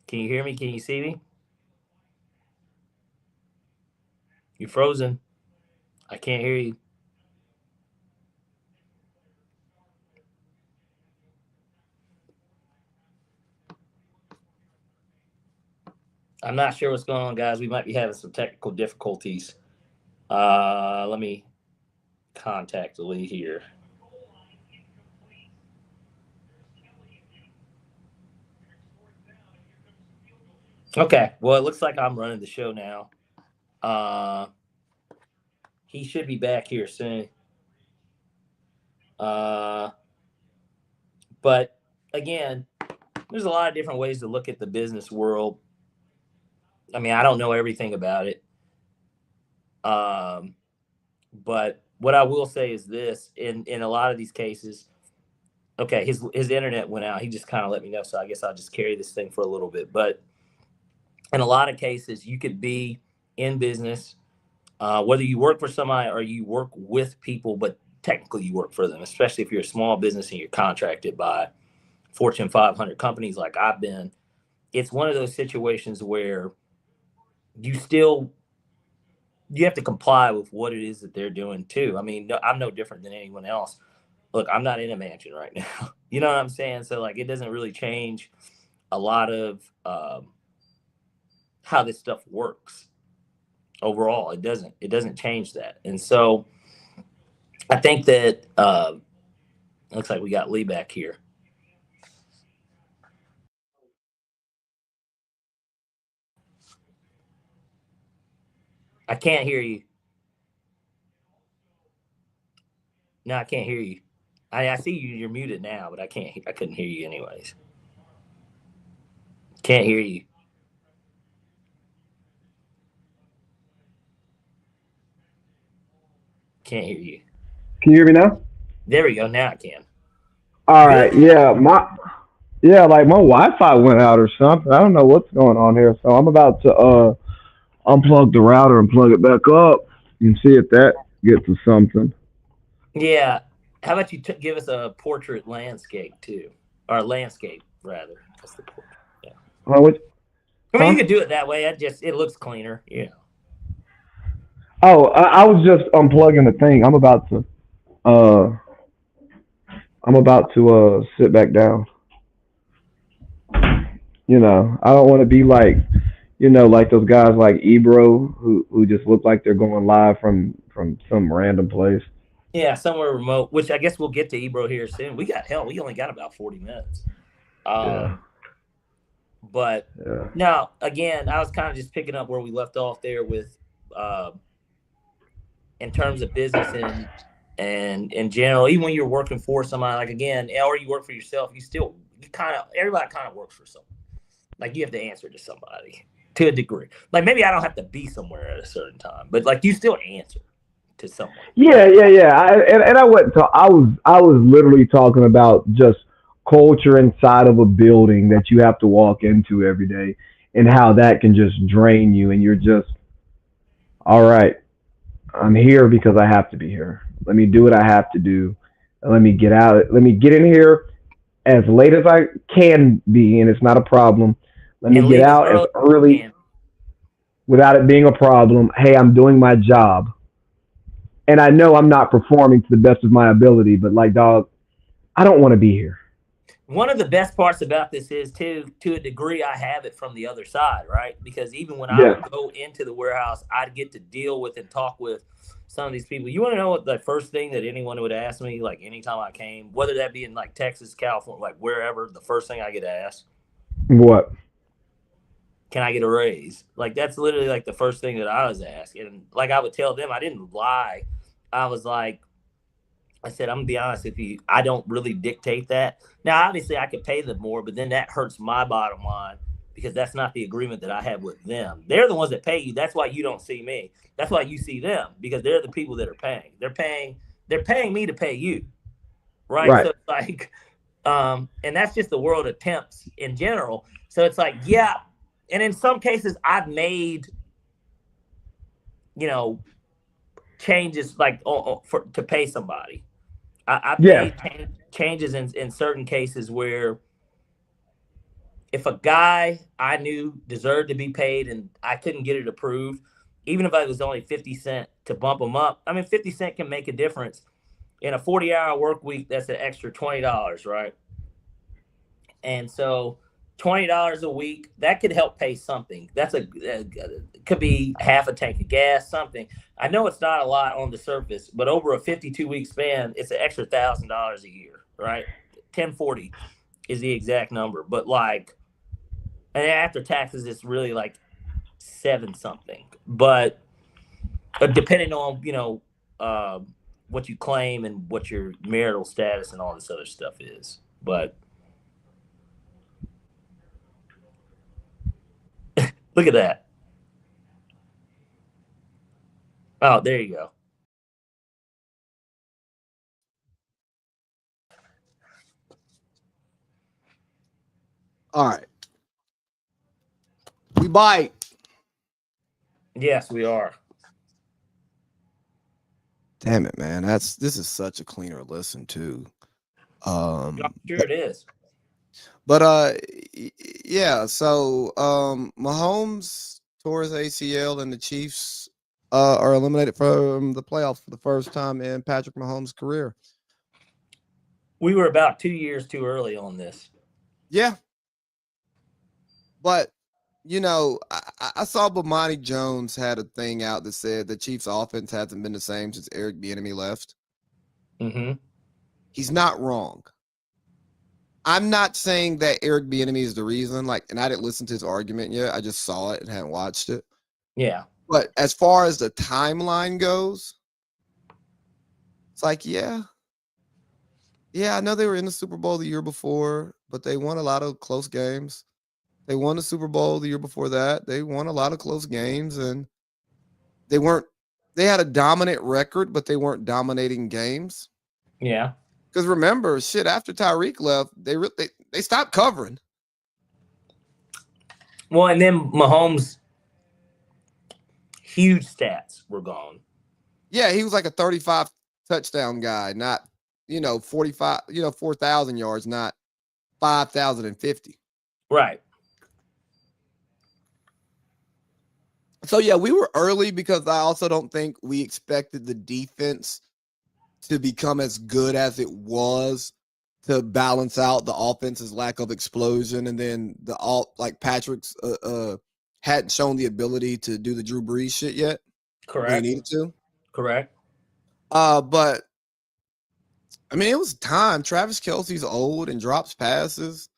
S1: Can you hear me? Can you see me? You're frozen. I can't hear you. I'm not sure what's going on, guys. We might be having some technical difficulties. Let me contact Lee here. Okay, well, it looks like I'm running the show now. He should be back here soon. But again, there's a lot of different ways to look at the business world. I mean, I don't know everything about it. But what I will say is this: in a lot of these cases, okay, his internet went out. He just kind of let me know, so I guess I'll just carry this thing for a little bit. But in a lot of cases, you could be in business, whether you work for somebody or you work with people, but technically you work for them, especially if you're a small business and you're contracted by Fortune 500 companies like I've been. It's one of those situations where you have to comply with what it is that they're doing too. I mean, I'm no different than anyone else. Look, I'm not in a mansion right now. You know what I'm saying? So like, it doesn't really change a lot of how this stuff works overall. It doesn't change that. And so I think that looks like we got Lee back here. I can't hear you. No, I can't hear you. I see you. You're muted now, but I couldn't hear you anyways. Can't hear you. Can't hear you.
S5: Can you hear me now?
S1: There we go. Now I can.
S5: All
S1: Good.
S5: right. Yeah, like my Wi-Fi went out or something. I don't know what's going on here. So I'm about to unplug the router and plug it back up and see if that gets us something.
S1: Yeah. How about you give us a portrait landscape too, or landscape rather? That's the portrait. Yeah.
S5: What?
S1: I mean,
S5: Huh?
S1: you could do it that way. It looks cleaner. Yeah.
S5: Oh, I was just unplugging the thing. Uh I'm about to sit back down. I don't want to be like, like those guys like Ebro who just look like they're going live from some random place.
S1: Yeah, somewhere remote. Which I guess we'll get to Ebro here soon. We only got about 40 minutes.
S5: Yeah.
S1: But
S5: Yeah.
S1: now again, I was kind of just picking up where we left off there with, in terms of business and in general, even when you're working for somebody, like again, or you work for yourself, everybody kind of works for someone. Like you have to answer to somebody to a degree. Like maybe I don't have to be somewhere at a certain time, but like you still answer to someone.
S5: Yeah. And I went to I was literally talking about just culture inside of a building that you have to walk into every day and how that can just drain you and you're just all right, I'm here because I have to be here. Let me do what I have to do. Let me get out. Let me get in here as late as I can be, and it's not a problem. Let me
S1: And
S5: get
S1: leave as
S5: out as
S1: early as you
S5: early
S1: can.
S5: without it being a problem. Hey, I'm doing my job. And I know I'm not performing to the best of my ability, but like, dog, I don't want to be here.
S1: One of the best parts about this is to a degree, I have it from the other side, right? Because even when I
S5: Yeah.
S1: would go into the warehouse, I'd get to deal with and talk with some of these people. You want to know what the first thing that anyone would ask me, like anytime I came, whether that be in like Texas, California, like wherever, the first thing I get asked,
S5: What?
S1: can I get a raise? Like that's literally like the first thing that I was asked. And like I would tell them, I didn't lie. I was like, I said, I'm gonna be honest with you, I don't really dictate that. Now, obviously, I could pay them more, but then that hurts my bottom line because that's not the agreement that I have with them. They're the ones that pay you. That's why you don't see me. That's why you see them because they're the people that are paying. They're paying me to pay you, right?
S5: Right.
S1: So it's like, and that's just the world of temps in general. So it's like, yeah, and in some cases, I've made, you know, changes like to pay somebody. I've
S5: Yeah.
S1: made changes in certain cases where if a guy I knew deserved to be paid and I couldn't get it approved, even if I was only 50 cents to bump him up, I mean, 50 cents can make a difference. In a 40-hour work week, that's an extra $20, right? And so $20 a week, that could help pay something. That's could be half a tank of gas, something. I know it's not a lot on the surface, but over a 52-week span, it's an extra $1,000 a year, right? 1040 is the exact number, but like, and after taxes, it's really like 7 something. But depending on what you claim and what your marital status and all this other stuff is, but. Look at that. Oh, there you go.
S2: All right. We bite.
S1: Yes, we are.
S2: Damn it, man. This is such a cleaner listen too.
S1: I'm sure it is.
S2: But yeah, so Mahomes tore his ACL and the Chiefs are eliminated from the playoffs for the first time in Patrick Mahomes' career.
S1: We were about 2 years too early on this.
S2: Yeah. But I saw Bomani Jones had a thing out that said the Chiefs' offense hasn't been the same since Eric Bieniemy left.
S1: Mm-hmm.
S2: He's not wrong. I'm not saying that Eric Bieniemy is the reason. And I didn't listen to his argument yet. I just saw it and hadn't watched it.
S1: Yeah.
S2: But as far as the timeline goes, it's like, yeah, I know they were in the Super Bowl the year before, but they won a lot of close games. They won the Super Bowl the year before that. They won a lot of close games, and they weren't they had a dominant record, but they weren't dominating games.
S1: Yeah.
S2: Because remember, shit, after Tyreek left, they stopped covering.
S1: Well, and then Mahomes' huge stats were gone.
S2: Yeah, he was like a 35 touchdown guy, not 45, 4,000 yards, not 5,050.
S1: Right.
S2: So yeah, we were early because I also don't think we expected the defense to become as good as it was to balance out the offense's lack of explosion, and then Patrick's hadn't shown the ability to do the Drew Brees shit yet.
S1: Correct.
S2: They needed to.
S1: Correct.
S2: But I mean, it was time. Travis Kelce's old and drops passes.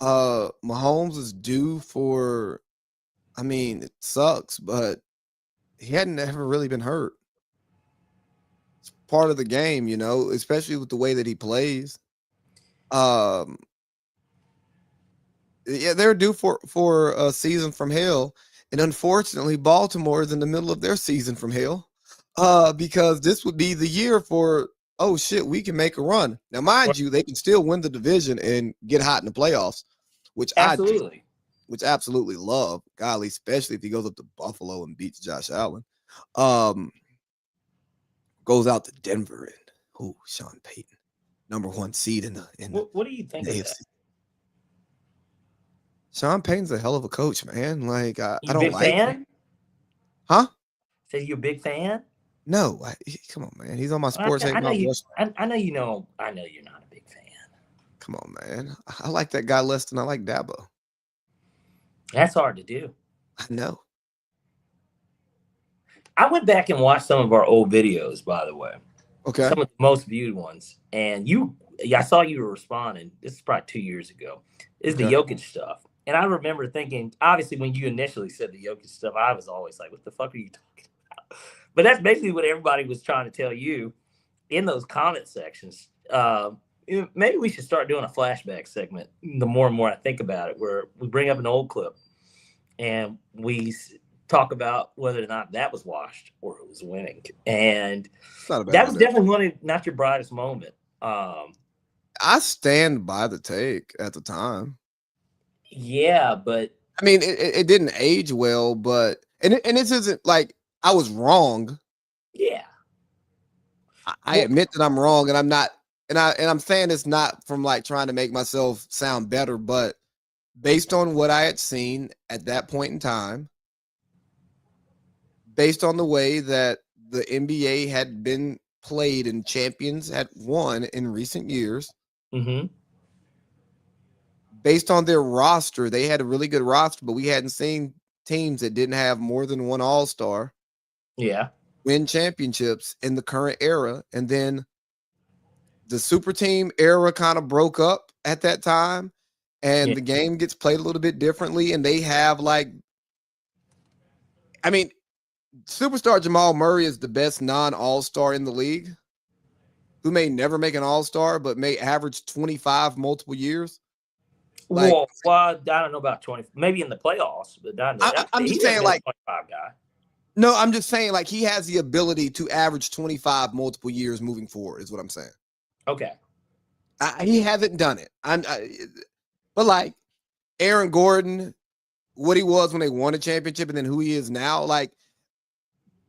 S2: Mahomes is due for. I mean, it sucks, but he hadn't ever really been hurt. It's part of the game, especially with the way that he plays. Yeah, they're due for a season from hell, and unfortunately, Baltimore is in the middle of their season from hell, because this would be the year for we can make a run. Now, mind you, they can still win the division and get hot in the playoffs, which
S1: absolutely.
S2: Which absolutely love. Golly, especially if he goes up to Buffalo and beats Josh Allen. Goes out to Denver and Sean Payton, #1 seed in the.
S1: What do you think of that?
S2: Sean Payton's a hell of a coach, man. Like I don't like
S1: him.
S2: Huh?
S1: Say you're a big fan?
S2: No, come on, man. He's on my sports.
S1: I know you know. I know you're not a big fan.
S2: Come on, man. I like that guy less than I like Dabo.
S1: That's hard to do.
S2: I know.
S1: I went back and watched some of our old videos, by the way.
S2: Okay.
S1: Some of the most viewed ones. And I saw you were responding. This is probably 2 years ago. It's the Jokic stuff. And I remember thinking, obviously, when you initially said the Jokic stuff, I was always like, what the fuck are you talking about? But that's basically what everybody was trying to tell you in those comment sections. Maybe we should start doing a flashback segment the more and more I think about it, where we bring up an old clip and we talk about whether or not that was washed or it was winning. And that was definitely not your brightest moment.
S2: I stand by the take at the time.
S1: Yeah, but
S2: I mean, it didn't age well, but and this isn't like I was wrong.
S1: Yeah,
S2: I admit that I'm wrong, and I'm not, and I'm saying it's not from like trying to make myself sound better, but based on what I had seen at that point in time, based on the way that the NBA had been played and champions had won in recent years.
S1: Mm-hmm.
S2: Based on their roster, they had a really good roster, but we hadn't seen teams that didn't have more than one all-star win championships in the current era. And then the super team era kind of broke up at that time, and the game gets played a little bit differently. And they have superstar Jamal Murray is the best non-all-star in the league, who may never make an all-star, but may average 25 multiple years.
S1: Well, I don't know about 20, maybe in the playoffs, but
S2: I'm just saying, like,
S1: 25 guy.
S2: No, I'm just saying, like, he has the ability to average 25 multiple years moving forward, is what I'm saying.
S1: Okay.
S2: He hasn't done it. But like Aaron Gordon, what he was when they won a championship, and then who he is now, like,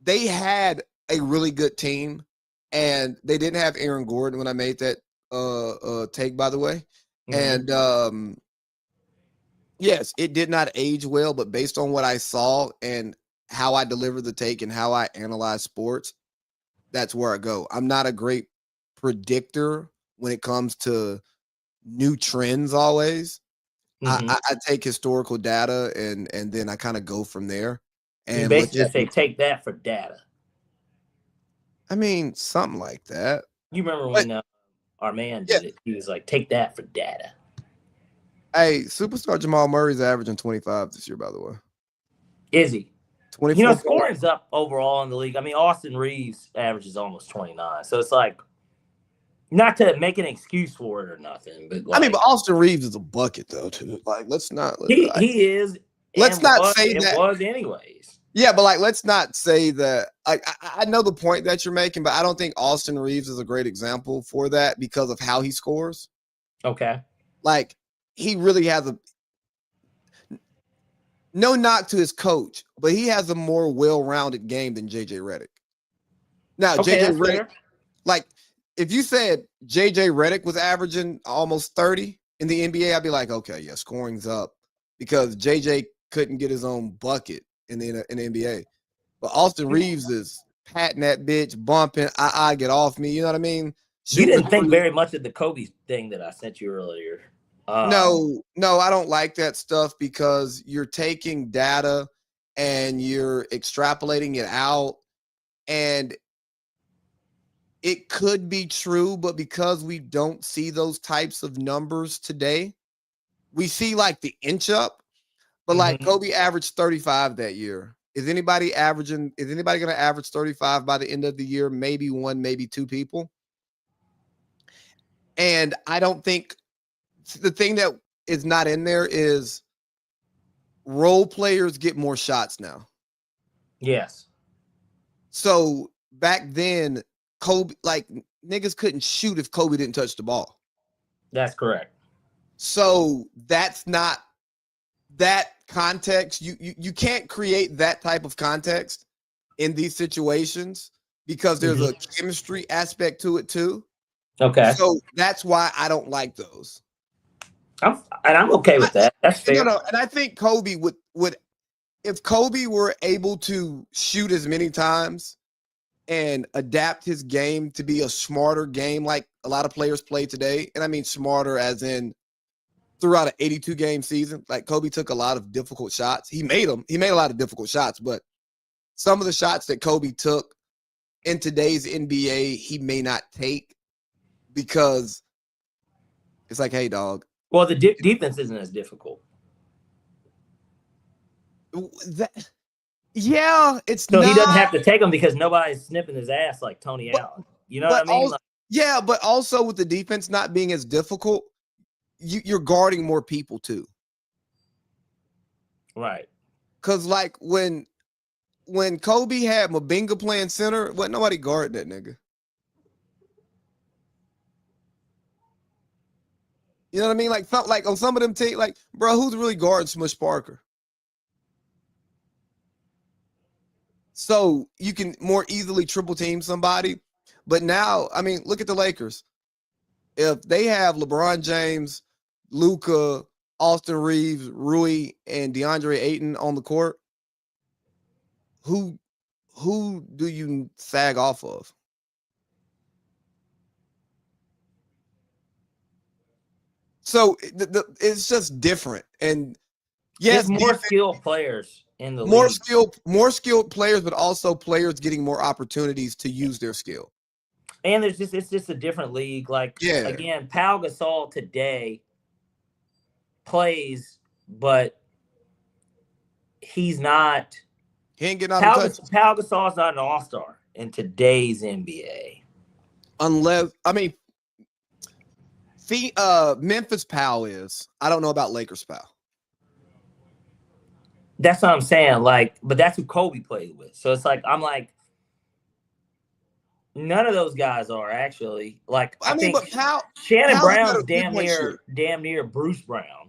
S2: they had a really good team, and they didn't have Aaron Gordon when I made that take, by the way. Mm-hmm. And yes, it did not age well, but based on what I saw and how I deliver the take and how I analyze sports, that's where I go. I'm not a great predictor when it comes to new trends always. Mm-hmm. I take historical data and then I kind of go from there. And
S1: you basically just say, take that for data.
S2: I mean, something like that.
S1: You remember when our man did it? He was like, take that for data.
S2: Hey, superstar Jamal Murray's averaging 25 this year, by the way.
S1: Is he?
S2: 24.
S1: Scoring's up overall in the league. I mean, Austin Reeves averages almost 29. So it's like, not to make an excuse for it or nothing, but like,
S2: but Austin Reeves is a bucket though, too. Like, let's not.
S1: He is.
S2: Let's not say
S1: that. It was anyways.
S2: Yeah, but like, let's not say that. I know the point that you're making, but I don't think Austin Reeves is a great example for that because of how he scores.
S1: Okay.
S2: Like, he really has a no knock to his coach, but he has a more well-rounded game than JJ Redick. Now,
S1: Okay,
S2: JJ
S1: that's
S2: Redick,
S1: fair.
S2: like, if you said JJ Redick was averaging almost 30 in the NBA, I'd be like, okay, yeah, scoring's up because JJ couldn't get his own bucket in the NBA. But Austin Reeves is patting that bitch, bumping, get off me. You know what I mean?
S1: You
S2: Shooting
S1: didn't think
S2: three.
S1: very much of the Kobe thing that I sent you earlier.
S2: No, I don't like that stuff because you're taking data and you're extrapolating it out, and it could be true, but because we don't see those types of numbers today, we see like the inch up, but like Kobe averaged 35 that year. Is anybody going to average 35 by the end of the year? Maybe one, maybe two people. And I don't think the thing that is not in there is role players get more shots now.
S1: Yes.
S2: So back then, Kobe, like, niggas couldn't shoot if Kobe didn't touch the ball.
S1: That's correct.
S2: So that's not that context. You can't create that type of context in these situations because there's a chemistry aspect to it too.
S1: Okay.
S2: So that's why I don't like those.
S1: I'm okay with that. That's fair.
S2: No, and I think Kobe would if Kobe were able to shoot as many times and adapt his game to be a smarter game like a lot of players play today, and I mean smarter as in throughout an 82 game season, like Kobe took a lot of difficult shots. He made a lot of difficult shots, but some of the shots that Kobe took in today's NBA, he may not take because it's like, hey, dog.
S1: Well, the defense isn't as difficult.
S2: Yeah, it's
S1: so
S2: not.
S1: He doesn't have to take them because nobody's sniffing his ass like Tony Allen. You know what I mean?
S2: Yeah, but also with the defense not being as difficult, you're guarding more people too.
S1: Right.
S2: Because like when Kobe had Mabinga playing center, wasn't nobody guarding that nigga. You know what I mean? Like on some of them teams, like, bro, who's really guarding Smush Parker? So you can more easily triple team somebody. But now, I mean, look at the Lakers. If they have LeBron James, Luka, Austin Reeves, Rui, and DeAndre Ayton on the court, who do you sag off of? So it's just different. And yes,
S1: there's more skilled players in the
S2: more
S1: league.
S2: More skilled players, but also players getting more opportunities to use their skill.
S1: And it's just a different league. Like, again, Pau Gasol today plays, but he's not.
S2: He ain't getting out of touch.
S1: Pau Gasol's not an all-star in today's NBA.
S2: Unless, I mean, Memphis Pau is. I don't know about Lakers Pau.
S1: That's what I'm saying. Like, but that's who Kobe played with. So it's like, I'm like, none of those guys are actually. Like, I think Shannon Brown's damn near Bruce Brown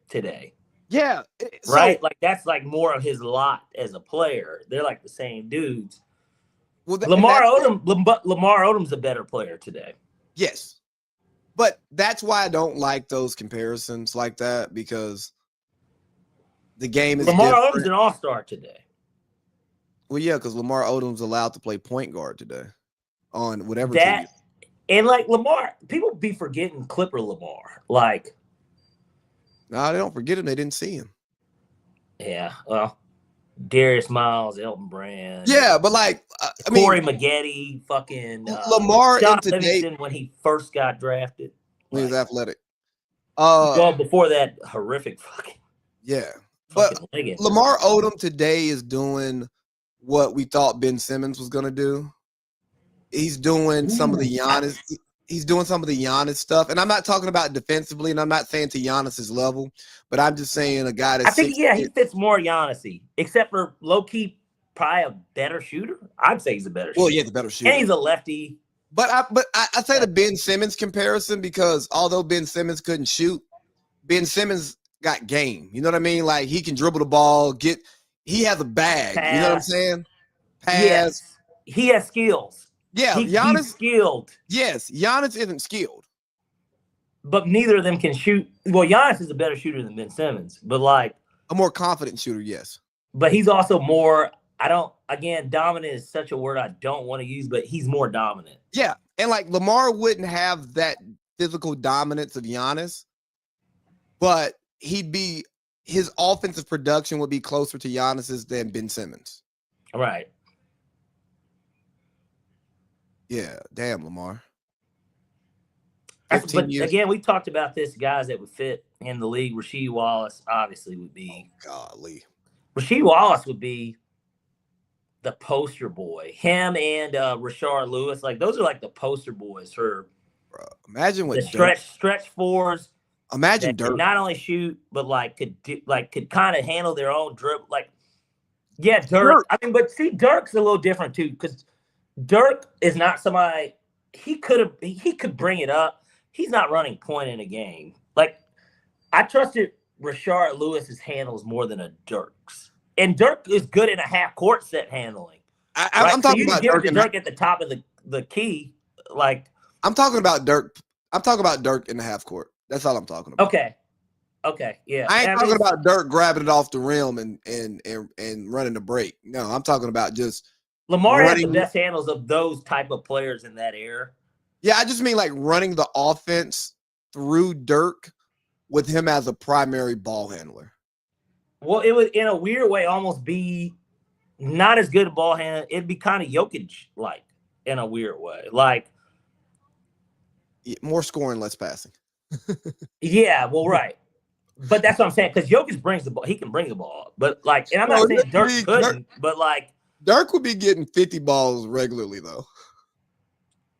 S1: today.
S2: Yeah.
S1: Right? Like, that's like more of his lot as a player. They're like the same dudes. Well, Lamar Odom's a better player today.
S2: Yes. But that's why I don't like those comparisons like that, because the game is
S1: Lamar
S2: different.
S1: Odom's an all-star today.
S2: Well, yeah, because Lamar Odom's allowed to play point guard today on whatever team.
S1: And like Lamar, people be forgetting Clipper Lamar. Like,
S2: no, they don't forget him. They didn't see him.
S1: Yeah, well, Darius Miles, Elton Brand.
S2: Yeah, but like
S1: Corey Maggette, fucking
S2: Lamar
S1: John
S2: in today,
S1: Livingston when he first got drafted.
S2: When he was athletic.
S1: Well, before that, horrific fucking.
S2: Yeah. But Lamar Odom today is doing what we thought Ben Simmons was going to do. He's doing some of the Giannis. he's doing some of the Giannis stuff, and I'm not talking about defensively, and I'm not saying to Giannis's level, but I'm just saying a guy that's
S1: I think he fits more Giannis-y, except for low key, probably a better shooter. I'd say he's a better shooter.
S2: Well, yeah, the better shooter,
S1: and he's a lefty.
S2: But I say the Ben Simmons comparison because although Ben Simmons couldn't shoot, Ben Simmons got game. You know what I mean? Like he can dribble the ball, he has a bag.
S1: Pass.
S2: You know what I'm saying? Pass.
S1: Yes. He has skills.
S2: Yeah,
S1: Giannis he's skilled.
S2: Yes, Giannis isn't skilled.
S1: But neither of them can shoot. Well, Giannis is a better shooter than Ben Simmons, but like
S2: a more confident shooter, yes.
S1: But he's also more, dominant is such a word I don't want to use, but he's more dominant.
S2: Yeah. And like Lamar wouldn't have that physical dominance of Giannis, but his offensive production would be closer to Giannis's than Ben Simmons.
S1: Right.
S2: Yeah. Damn, Lamar.
S1: But again, we talked about this, guys that would fit in the league. Rasheed Wallace obviously would be.
S2: Oh, golly.
S1: Rasheed Wallace would be the poster boy. Him and Rashard Lewis, like those are like the poster boys for.
S2: Bro, imagine what
S1: the stretch fours.
S2: Imagine Dirk
S1: not only shoot, but could kind of handle their own dribble. Like, yeah, Dirk. I mean, but see, Dirk's a little different too because Dirk is not somebody. He could bring it up. He's not running point in a game. Like, I trusted Rashard Lewis's handles more than a Dirk's. And Dirk is good in a half-court set handling.
S2: I'm talking about Dirk
S1: at the top of the key. Like,
S2: I'm talking about Dirk. I'm talking about Dirk in the half court. That's all I'm talking about.
S1: Okay, yeah.
S2: I ain't talking about Dirk grabbing it off the rim and running the break. No, I'm talking about just
S1: Lamar has the best handles of those type of players in that era.
S2: Yeah, I just mean like running the offense through Dirk with him as a primary ball handler.
S1: Well, it would, in a weird way, almost be not as good a ball handler. It'd be kind of Jokic-like in a weird way. Like,
S2: more scoring, less passing.
S1: Yeah, well, right. But that's what I'm saying, because Jokic brings the ball. He can bring the ball. But, like, and I'm not saying Dirk couldn't, but, like.
S2: Dirk would be getting 50 balls regularly, though.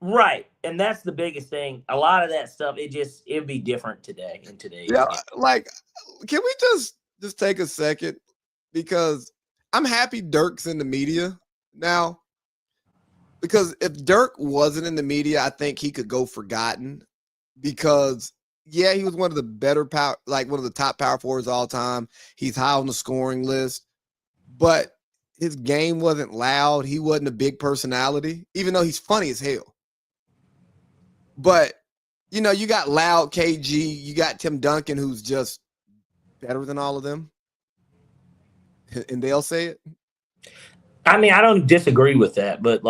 S1: Right. And that's the biggest thing. A lot of that stuff, it'd be different today in today's game.
S2: Like, can we just take a second? Because I'm happy Dirk's in the media now. Because if Dirk wasn't in the media, I think he could go forgotten. Because, yeah, he was one of the better one of the top power forwards of all time. He's high on the scoring list. But his game wasn't loud. He wasn't a big personality, even though he's funny as hell. But, you know, you got loud KG. You got Tim Duncan, who's just better than all of them. And they'll say it.
S1: I mean, I don't disagree with that, but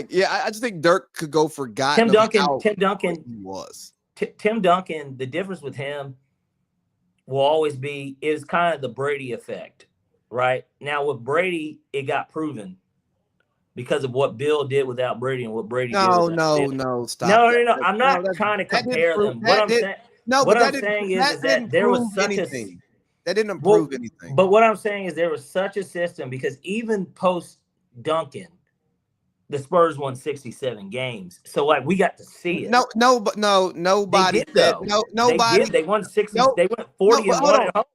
S2: yeah, I just think Dirk could go forgotten.
S1: Tim Duncan
S2: was.
S1: Tim Duncan, the difference with him will always be is kind of the Brady effect, right? Now with Brady, it got proven because of what Bill did without Brady and what Brady did without Bill.
S2: No, stop.
S1: No. I'm not trying to compare them. What I'm saying is that there was such
S2: anything. That didn't improve anything.
S1: But what I'm saying is there was such a system because even post Duncan, the Spurs won 67 games. So like we got to see it.
S2: Nobody.
S1: They won 60. They went 40 and 1 at home.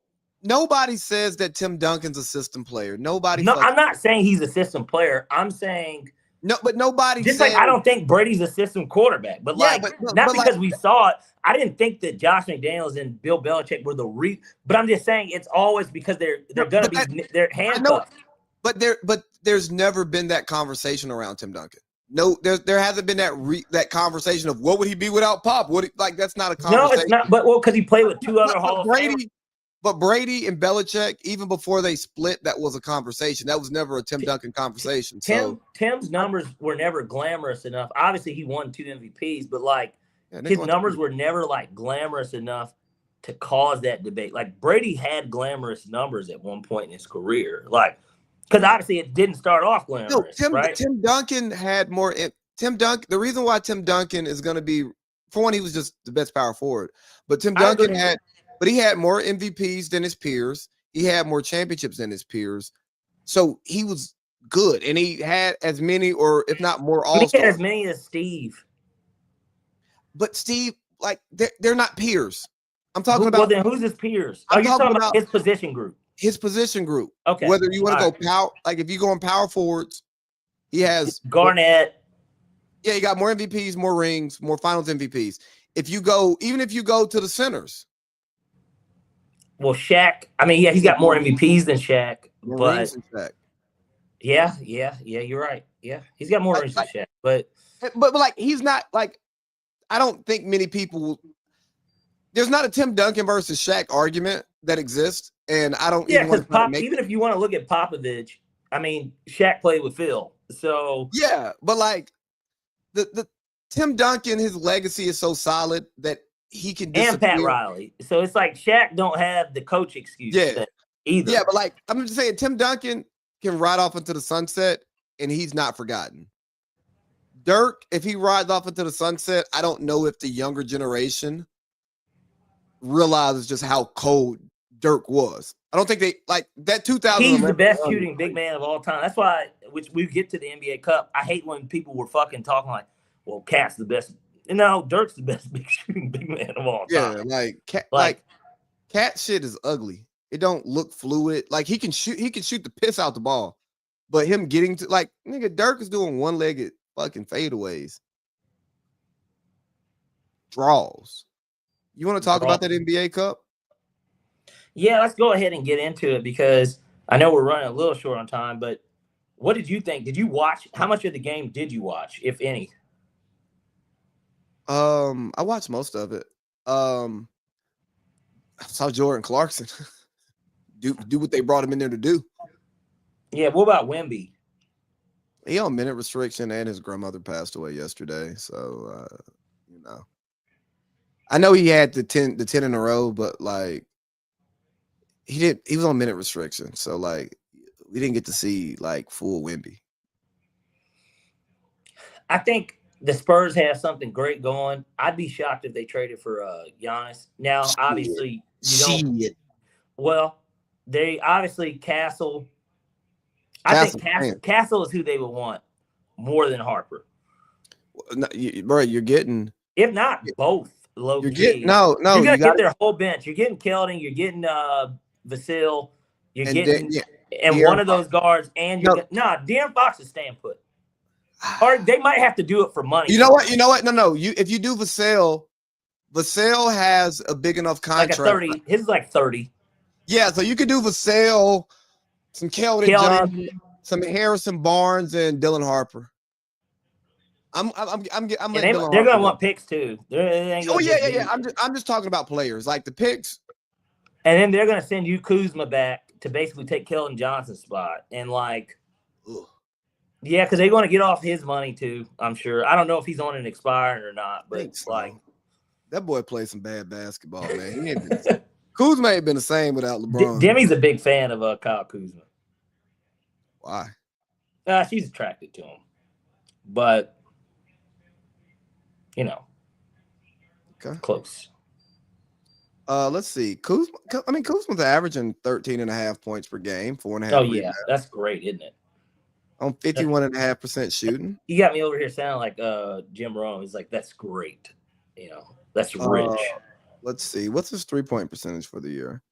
S2: Nobody says that Tim Duncan's a system player. Nobody.
S1: No, I'm not saying he's a system player. I'm saying
S2: no, but nobody.
S1: Just like I don't think Brady's a system quarterback, but because we saw it. I didn't think that Josh McDaniels and Bill Belichick were but I'm just saying it's always because they're gonna be they're handcuffed.
S2: But there's never been that conversation around Tim Duncan. No, there hasn't been that conversation of what would he be without Pop? That's not a conversation.
S1: No, it's not. But because he played with two other Hall of Famers.
S2: But Brady and Belichick, even before they split, that was a conversation. That was never a Tim Duncan conversation.
S1: Tim's numbers were never glamorous enough. Obviously, he won 2 MVPs, but his numbers were never glamorous enough to cause that debate. Like Brady had glamorous numbers at one point in his career, because obviously it didn't start off glamorous. Right?
S2: Tim Duncan had more. The reason why Tim Duncan is going to be, for one, he was just the best power forward. But Tim Duncan he had more MVPs than his peers. He had more championships than his peers. So he was good, and he had as many, or if not more, all.
S1: He had as many as Steve.
S2: But Steve, like they're not peers. I'm talking about.
S1: Well, then who's his peers? Are you talking about his position group?
S2: His position group.
S1: Okay.
S2: Whether you want to go power, like if you go in power forwards, he has
S1: Garnett.
S2: Yeah, he got more MVPs, more rings, more finals MVPs. Even if you go to the centers.
S1: Well, Shaq, I mean, yeah, he's got more MVPs than Shaq.
S2: More rings than Shaq.
S1: Yeah, you're right. Yeah, he's got more rings than Shaq. But
S2: like he's not like, I don't think many people there's not a Tim Duncan versus Shaq argument that exists. And I don't even want to
S1: even if you want to look at Popovich, I mean, Shaq played with Phil. So
S2: yeah, but like the Tim Duncan, his legacy is so solid that he can disappear.
S1: And Pat Riley. So it's like Shaq don't have the coach excuse either.
S2: Yeah, but like I'm just saying Tim Duncan can ride off into the sunset and he's not forgotten. Dirk, if he rides off into the sunset, I don't know if the younger generation realizes just how cold Dirk was. I don't think they like that 2000.
S1: He's the best shooting big man of all time. That's why, which we get to the NBA Cup, I hate when people were fucking talking like, well, Cat's the best. No, Dirk's the best big shooting big man of all time.
S2: Yeah, like Cat shit is ugly. It don't look fluid. Like he can shoot the piss out the ball. But him getting to like nigga, Dirk is doing one-legged fucking fadeaways. Draws. You want to talk about that NBA Cup?
S1: Yeah, let's go ahead and get into it because I know we're running a little short on time, but what did you think? Did you watch? How much of the game did you watch, if any?
S2: I watched most of it. I saw Jordan Clarkson do what they brought him in there to do.
S1: Yeah, what about Wemby?
S2: He on minute restriction and his grandmother passed away yesterday. So you know. I know he had the 10 in a row, but like he was on minute restriction. So like we didn't get to see like full Wemby.
S1: I think the Spurs have something great going. I'd be shocked if they traded for Giannis. Now, obviously, you don't. Well, they obviously Castle. I think Castle is who they would want more than Harper.
S2: No, bro, you're getting.
S1: If not both, low
S2: you're
S1: key.
S2: Getting, no.
S1: You're gonna get their whole bench. You're getting Keldon. You're getting Vasil. You're getting one of those guards. And you're De'Aaron Fox is staying put. Or they might have to do it for money.
S2: You know what? No. If you do Vasil has a big enough contract.
S1: Like a 30. His is like 30.
S2: Yeah, so you could do Vasil, some Keldon Johnson, some Harrison Barnes, and Dylan Harper. I'm
S1: they're gonna want picks too.
S2: Yeah. I'm just talking about players like the picks.
S1: And then they're gonna send you Kuzma back to basically take Keldon Johnson's spot and like. Ugh. Yeah, because they're going to get off his money too. I'm sure. I don't know if he's on an expiring or not, but like
S2: that boy played some bad basketball, man. Kuzma ain't been the same without LeBron.
S1: Demi's a big fan of Kyle Kuzma.
S2: Why?
S1: She's attracted to him, but close.
S2: Let's see. Kuzma's averaging 13.5 points per game, 4.5.
S1: Oh yeah, that's great, isn't it?
S2: On 51.5% shooting.
S1: You got me over here sounding like Jim Rome. He's like, that's great. That's rich.
S2: Let's see. What's his 3-point percentage for the year?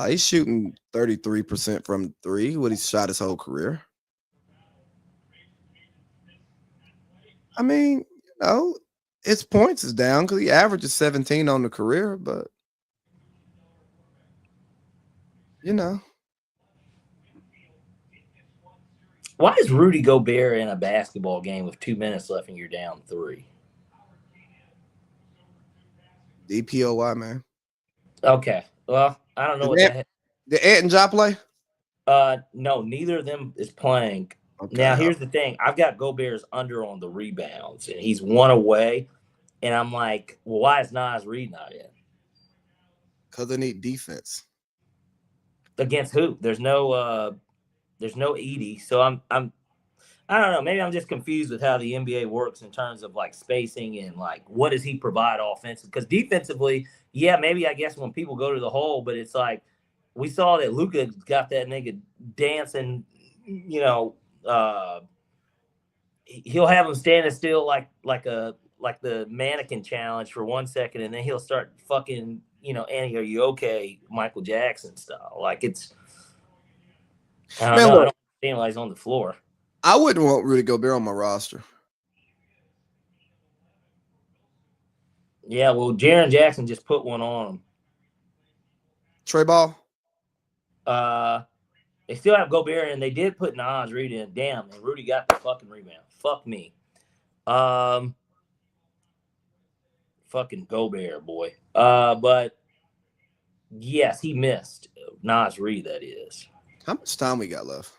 S2: He's shooting 33% from three, what he's shot his whole career. I mean, his points is down because he averages 17 on the career, but
S1: Why is Rudy Gobert in a basketball game with 2 minutes left and you're down 3?
S2: DPOY, man.
S1: Okay. Well, I don't know what the heck.
S2: Did Ant and Ja play?
S1: No, neither of them is playing. Okay. Now, here's the thing. I've got Gobert's under on the rebounds, and he's 1 away. And I'm like, well, why is Naz Reid not in?
S2: Because they need defense.
S1: Against who? There's no Edie, so I don't know. Maybe I'm just confused with how the NBA works in terms of like spacing and like what does he provide offensively? Because defensively, yeah, maybe I guess when people go to the hole, but it's like we saw that Luka got that nigga dancing. He'll have him standing still like like the mannequin challenge for 1 second, and then he'll start fucking, Annie, are you okay, Michael Jackson style. Like it's, I don't know. I don't understand why he's on the floor.
S2: I wouldn't want Rudy Gobert on my roster.
S1: Yeah, well, Jaren Jackson just put one on him.
S2: Trey Ball?
S1: They still have Gobert, and they did put Nas Reed in. Damn, and Rudy got the fucking rebound. Fuck me. Fucking Gobert, boy. But yes, he missed Nas Reed, that is.
S2: How much time we got left?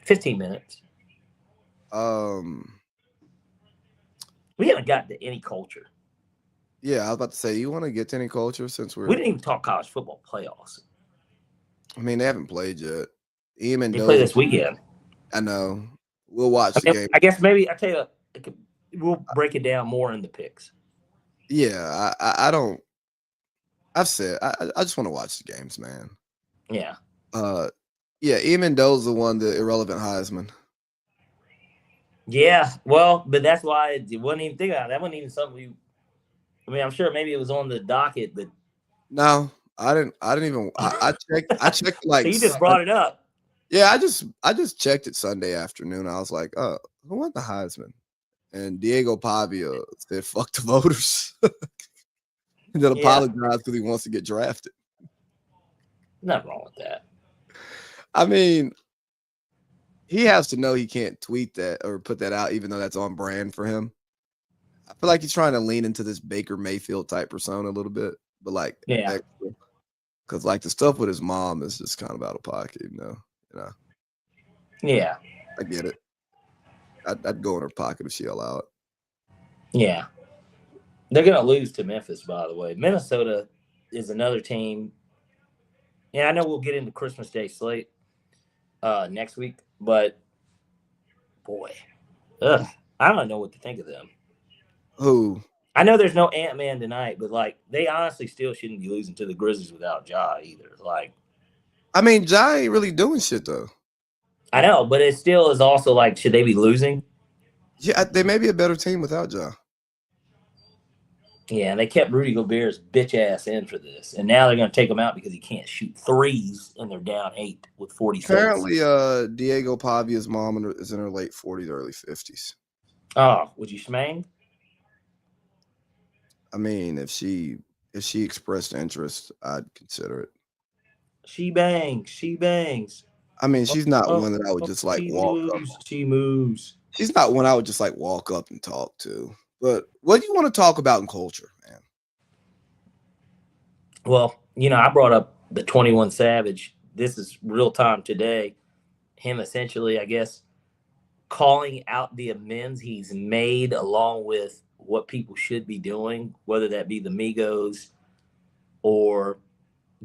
S1: 15 minutes. We haven't gotten to any culture.
S2: Yeah, I was about to say, you want to get to any culture since we
S1: didn't even talk college football playoffs.
S2: I mean, they haven't played yet.
S1: They play this weekend.
S2: I know. We'll watch the game.
S1: I guess maybe I tell you, we'll break it down more in the picks.
S2: Yeah, I don't. I've said I just want to watch the games, man.
S1: Yeah.
S2: Yeah, Amendoza won the irrelevant Heisman.
S1: Yeah, well, but that's why it wasn't even think about it. That wasn't even something I'm sure maybe it was on the docket, but
S2: no, I didn't even. I checked like.
S1: So you just brought it up.
S2: Yeah, I just checked it Sunday afternoon. I was like, who won the Heisman? And Diego Pavia said, "Fuck the voters," and then apologized because he wants to get drafted.
S1: Nothing wrong with that.
S2: I mean, he has to know he can't tweet that or put that out, even though that's on brand for him. I feel like he's trying to lean into this Baker Mayfield type persona a little bit, but like, because like the stuff with his mom is just kind of out of pocket, you know.
S1: Yeah,
S2: I get it. I'd go in her pocket if she allowed it.
S1: Yeah, they're gonna lose to Memphis, by the way. Minnesota is another team. Yeah, I know we'll get into Christmas Day slate next week, but boy, I don't know what to think of them.
S2: Who?
S1: I know there's no Ant-Man tonight, but like they honestly still shouldn't be losing to the Grizzlies without Ja either. Like,
S2: I mean, Ja ain't really doing shit though.
S1: I know, but it still is also like, should they be losing?
S2: Yeah, they may be a better team without Ja.
S1: Yeah, and they kept Rudy Gobert's bitch ass in for this, and now they're going to take him out because he can't shoot threes, and they're down 8 with 40 seconds.
S2: Apparently, Diego Pavia's mom is in her late 40s, early 50s.
S1: Oh, would you smang?
S2: I mean, if she expressed interest, I'd consider it.
S1: She bangs.
S2: I mean, she's not one that I would just like walk up.
S1: She moves.
S2: She's not one I would just like walk up and talk to. But what do you want to talk about in culture, man?
S1: Well, I brought up the 21 Savage. This is real time today. Him essentially, I guess, calling out the amends he's made along with what people should be doing, whether that be the Migos or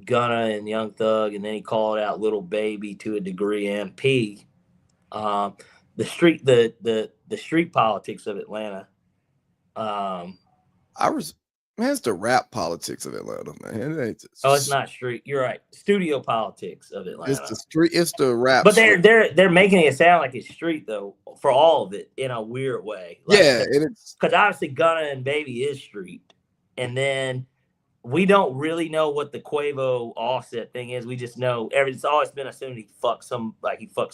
S1: Gunna and Young Thug, and then he called out Little Baby to a degree, MP. The street politics of Atlanta.
S2: It's the rap politics of Atlanta, man.
S1: It's not street. You're right. Studio politics of Atlanta.
S2: It's the street. It's the rap.
S1: But they're making it sound like it's street though, for all of it in a weird way.
S2: Like, yeah, because
S1: obviously Gunna and Baby is street, and then we don't really know what the Quavo Offset thing is. We just know it's always been assumed he fucked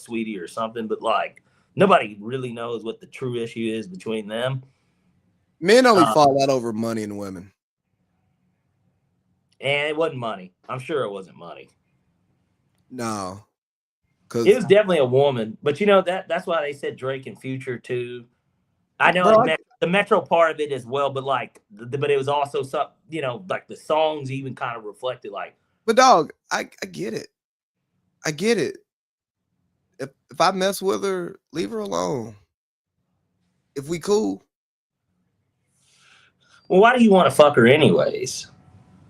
S1: Sweetie or something, but like nobody really knows what the true issue is between them.
S2: Men only fall out over money and women.
S1: And it wasn't money. I'm sure it wasn't money.
S2: No.
S1: It was definitely a woman. But that's why they said Drake and Future too. I know the Metro part of it as well, but but it was also some, like the songs even kind of reflected like.
S2: But dog, I get it. I get it. If I mess with her, leave her alone. If we cool.
S1: Well, why do you want to fuck her anyways?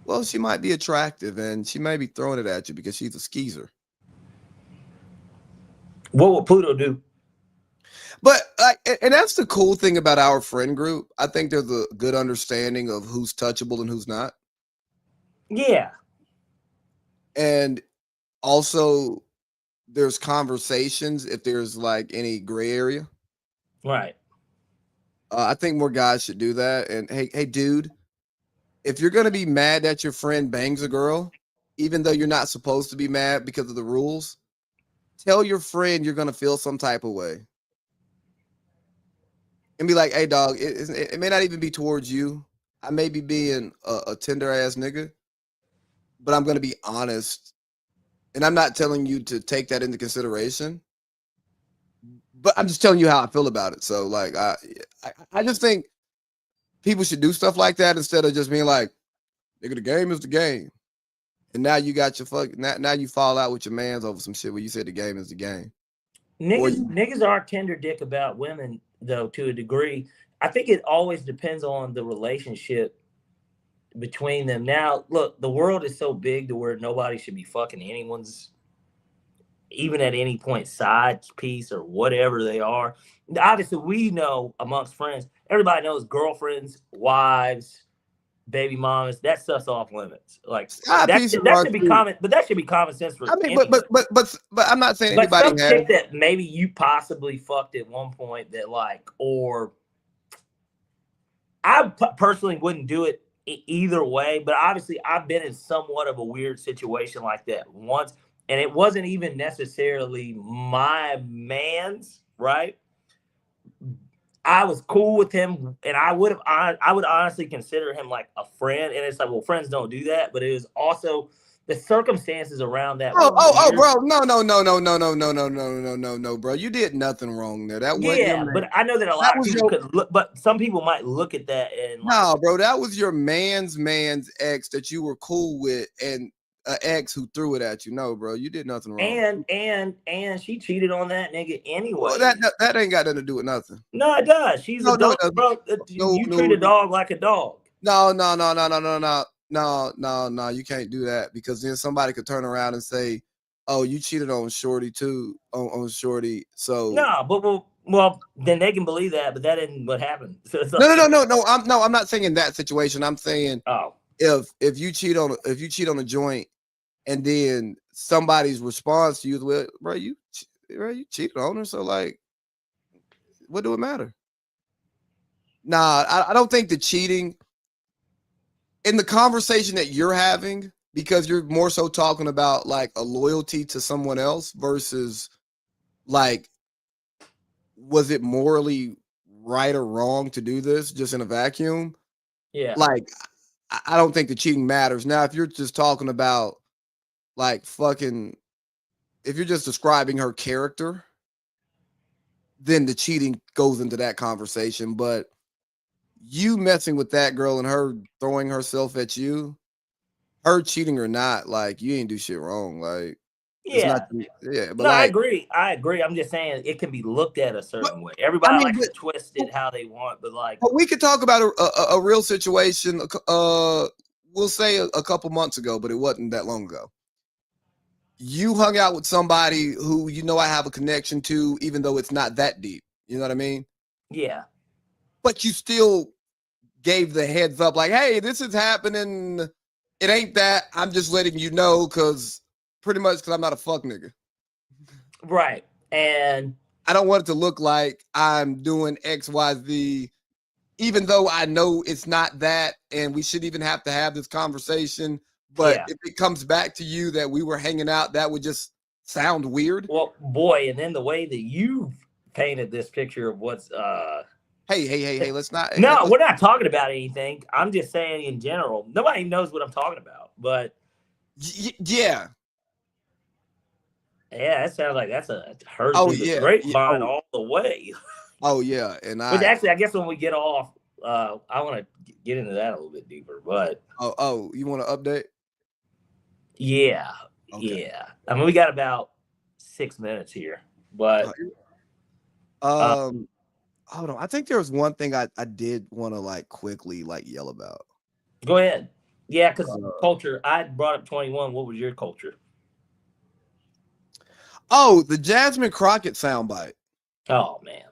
S2: Well, she might be attractive and she may be throwing it at you because she's a skeezer.
S1: What would Pluto do?
S2: But and that's the cool thing about our friend group. I think there's a good understanding of who's touchable and who's not.
S1: Yeah.
S2: And also there's conversations if there's like any gray area.
S1: Right.
S2: I think more guys should do that. And hey, dude, if you're gonna be mad that your friend bangs a girl, even though you're not supposed to be mad because of the rules, tell your friend you're gonna feel some type of way, and be like, "Hey, dog, it may not even be towards you. I may be being a tender ass nigga, but I'm gonna be honest, and I'm not telling you to take that into consideration. But I'm just telling you how I feel about it. So, like, I just think people should do stuff like that instead of just being like, nigga, the game is the game. And now you got your now you fall out with your mans over some shit where you said the game is the game.
S1: Niggas are tender dick about women though to a degree. I think it always depends on the relationship between them. Now, look, the world is so big to where nobody should be fucking anyone's, even at any point, side piece or whatever they are. Obviously, we know amongst friends, everybody knows girlfriends, wives, baby mamas, that stuff's off limits. Like that should be common, but that should be common sense for.
S2: I mean, but I'm not saying
S1: but
S2: anybody
S1: some
S2: has.
S1: chick that maybe you possibly fucked at one point that like, or I personally wouldn't do it either way. But obviously, I've been in somewhat of a weird situation like that once, and it wasn't even necessarily my man's, right? I was cool with him, and I would honestly consider him like a friend. And it's like, well, friends don't do that, but it was also the circumstances around that.
S2: Bro, no, bro. You did nothing wrong there. That wasn't your man.
S1: But I know that a lot of people could look, but some people might look at that and like,
S2: no, bro, that was your man's ex that you were cool with, and an ex who threw it at you. No, bro, you did nothing wrong.
S1: And she cheated on that nigga anyway.
S2: Well, that ain't got nothing to do with nothing.
S1: No, it does. She's a dog, bro. You treat a dog like a dog.
S2: No. You can't do that, because then somebody could turn around and say, "Oh, you cheated on Shorty too, on Shorty." So
S1: no, but well, then they can believe that, but that isn't what happened.
S2: No. I'm not saying in that situation. I'm saying,
S1: oh,
S2: if you cheat on a joint, and then somebody's response to you is, well, bro, you cheated on her, so like, what do it matter? Nah, I don't think the cheating in the conversation that you're having, because you're more so talking about like a loyalty to someone else versus like, was it morally right or wrong to do this just in a vacuum?
S1: Yeah.
S2: Like, I don't think the cheating matters. Now, if you're just talking about like fucking, if you're just describing her character, then the cheating goes into that conversation. But you messing with that girl and her throwing herself at you, her cheating or not, like, you ain't do shit wrong. Like,
S1: yeah,
S2: but
S1: no,
S2: like,
S1: I agree. I'm just saying it can be looked at a certain way. Everybody likes to twist it how they want, but like,
S2: we could talk about a real situation. We'll say a couple months ago, but it wasn't that long ago. You hung out with somebody who I have a connection to, even though it's not that deep. You know what I mean?
S1: Yeah.
S2: But you still gave the heads up, like, hey, this is happening. It ain't that. I'm just letting you know, because I'm not a fuck nigga.
S1: Right. And
S2: I don't want it to look like I'm doing X, Y, Z, even though I know it's not that, and we shouldn't even have to have this conversation. But if it comes back to you that we were hanging out, that would just sound weird.
S1: Well, boy, and then the way that you painted this picture of what's
S2: Hey, let's not.
S1: No, we're not talking about anything. I'm just saying in general. Nobody knows what I'm talking about, but
S2: yeah,
S1: that sounds like that's a heard through the grapevine all the way.
S2: Oh yeah, and
S1: which actually, I guess when we get off, I want to get into that a little bit deeper. But
S2: you want to update?
S1: Yeah, yeah. I mean, we got about 6 minutes here, but
S2: hold on. I think there was one thing I did want to like quickly like yell about.
S1: Go ahead. Yeah, because culture. I brought up 21. What was your culture?
S2: Oh, the Jasmine Crockett soundbite.
S1: Oh man.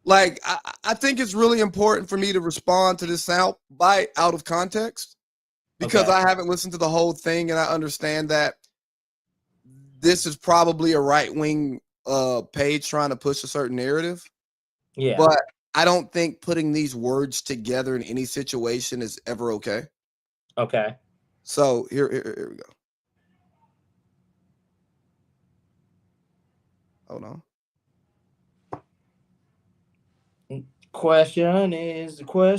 S2: Like, I think it's really important for me to respond to this soundbite out of context, because I haven't listened to the whole thing, and I understand that this is probably a right-wing page trying to push a certain narrative.
S1: Yeah.
S2: But I don't think putting these words together in any situation is ever okay.
S1: Okay.
S2: So here we go. Hold on.
S1: The question is.
S6: So I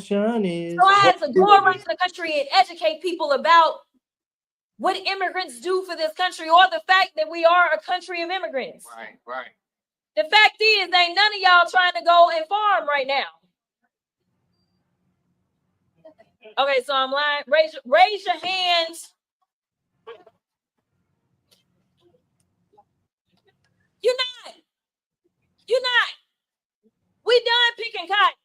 S6: had to go around the country and educate people about what immigrants do for this country, or the fact that we are a country of immigrants.
S4: Right.
S6: The fact is, ain't none of y'all trying to go and farm right now. Okay, so I'm lying. Raise your hands. You're not. We done picking cotton.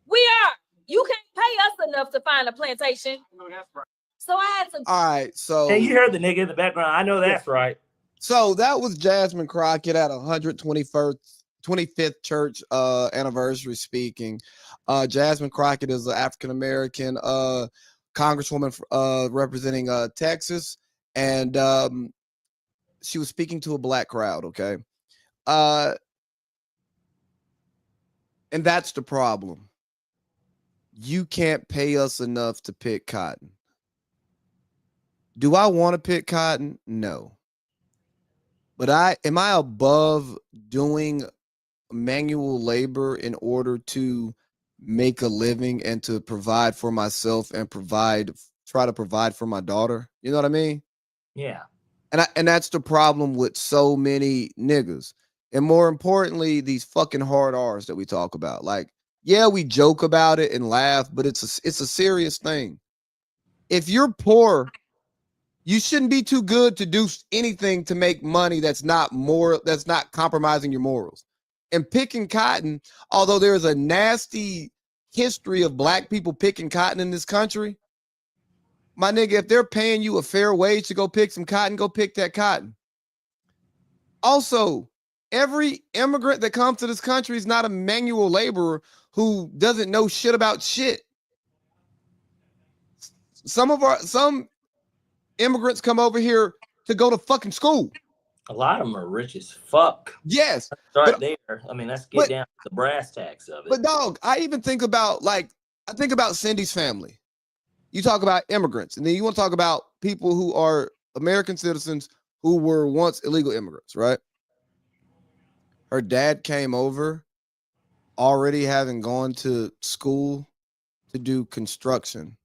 S6: We are. You can't pay us enough to find a plantation.
S4: No, that's right.
S6: So I had to.
S2: All right, so
S1: Hey, you heard the nigga in the background. I know that's right.
S2: So that was Jasmine Crockett at 125th church anniversary speaking. Jasmine Crockett is an African American congresswoman representing Texas, and she was speaking to a black crowd. Okay, and that's the problem. You can't pay us enough to pick cotton. Do I want to pick cotton? No. But am I above doing manual labor in order to make a living and to provide for myself and try to provide for my daughter? You know what I mean?
S1: Yeah.
S2: And that's the problem with so many niggas. And more importantly, these fucking hard R's that we talk about. Like, yeah, we joke about it and laugh, but it's a serious thing. If you're poor, you shouldn't be too good to do anything to make money that's not compromising your morals. And picking cotton, although there is a nasty history of black people picking cotton in this country, my nigga, if they're paying you a fair wage to go pick some cotton, go pick that cotton. Also, every immigrant that comes to this country is not a manual laborer who doesn't know shit about shit. Some immigrants come over here to go to fucking school.
S1: A lot of them are rich as fuck.
S2: Yes.
S1: Right there. I mean, let's get down to the brass tacks of it.
S2: But dog, I think about Cindy's family. You talk about immigrants, and then you want to talk about people who are American citizens who were once illegal immigrants, right? Her dad came over already having gone to school to do construction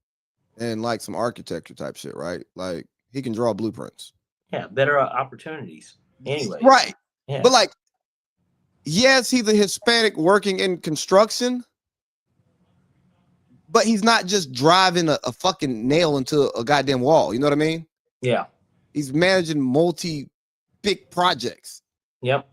S2: and like some architecture type shit, right? Like he can draw blueprints.
S1: Yeah, better opportunities. Anyway.
S2: Right.
S1: Yeah.
S2: But like, yes, he's a Hispanic working in construction, but he's not just driving a fucking nail into a goddamn wall. You know what I mean?
S1: Yeah.
S2: He's managing big projects.
S1: Yep.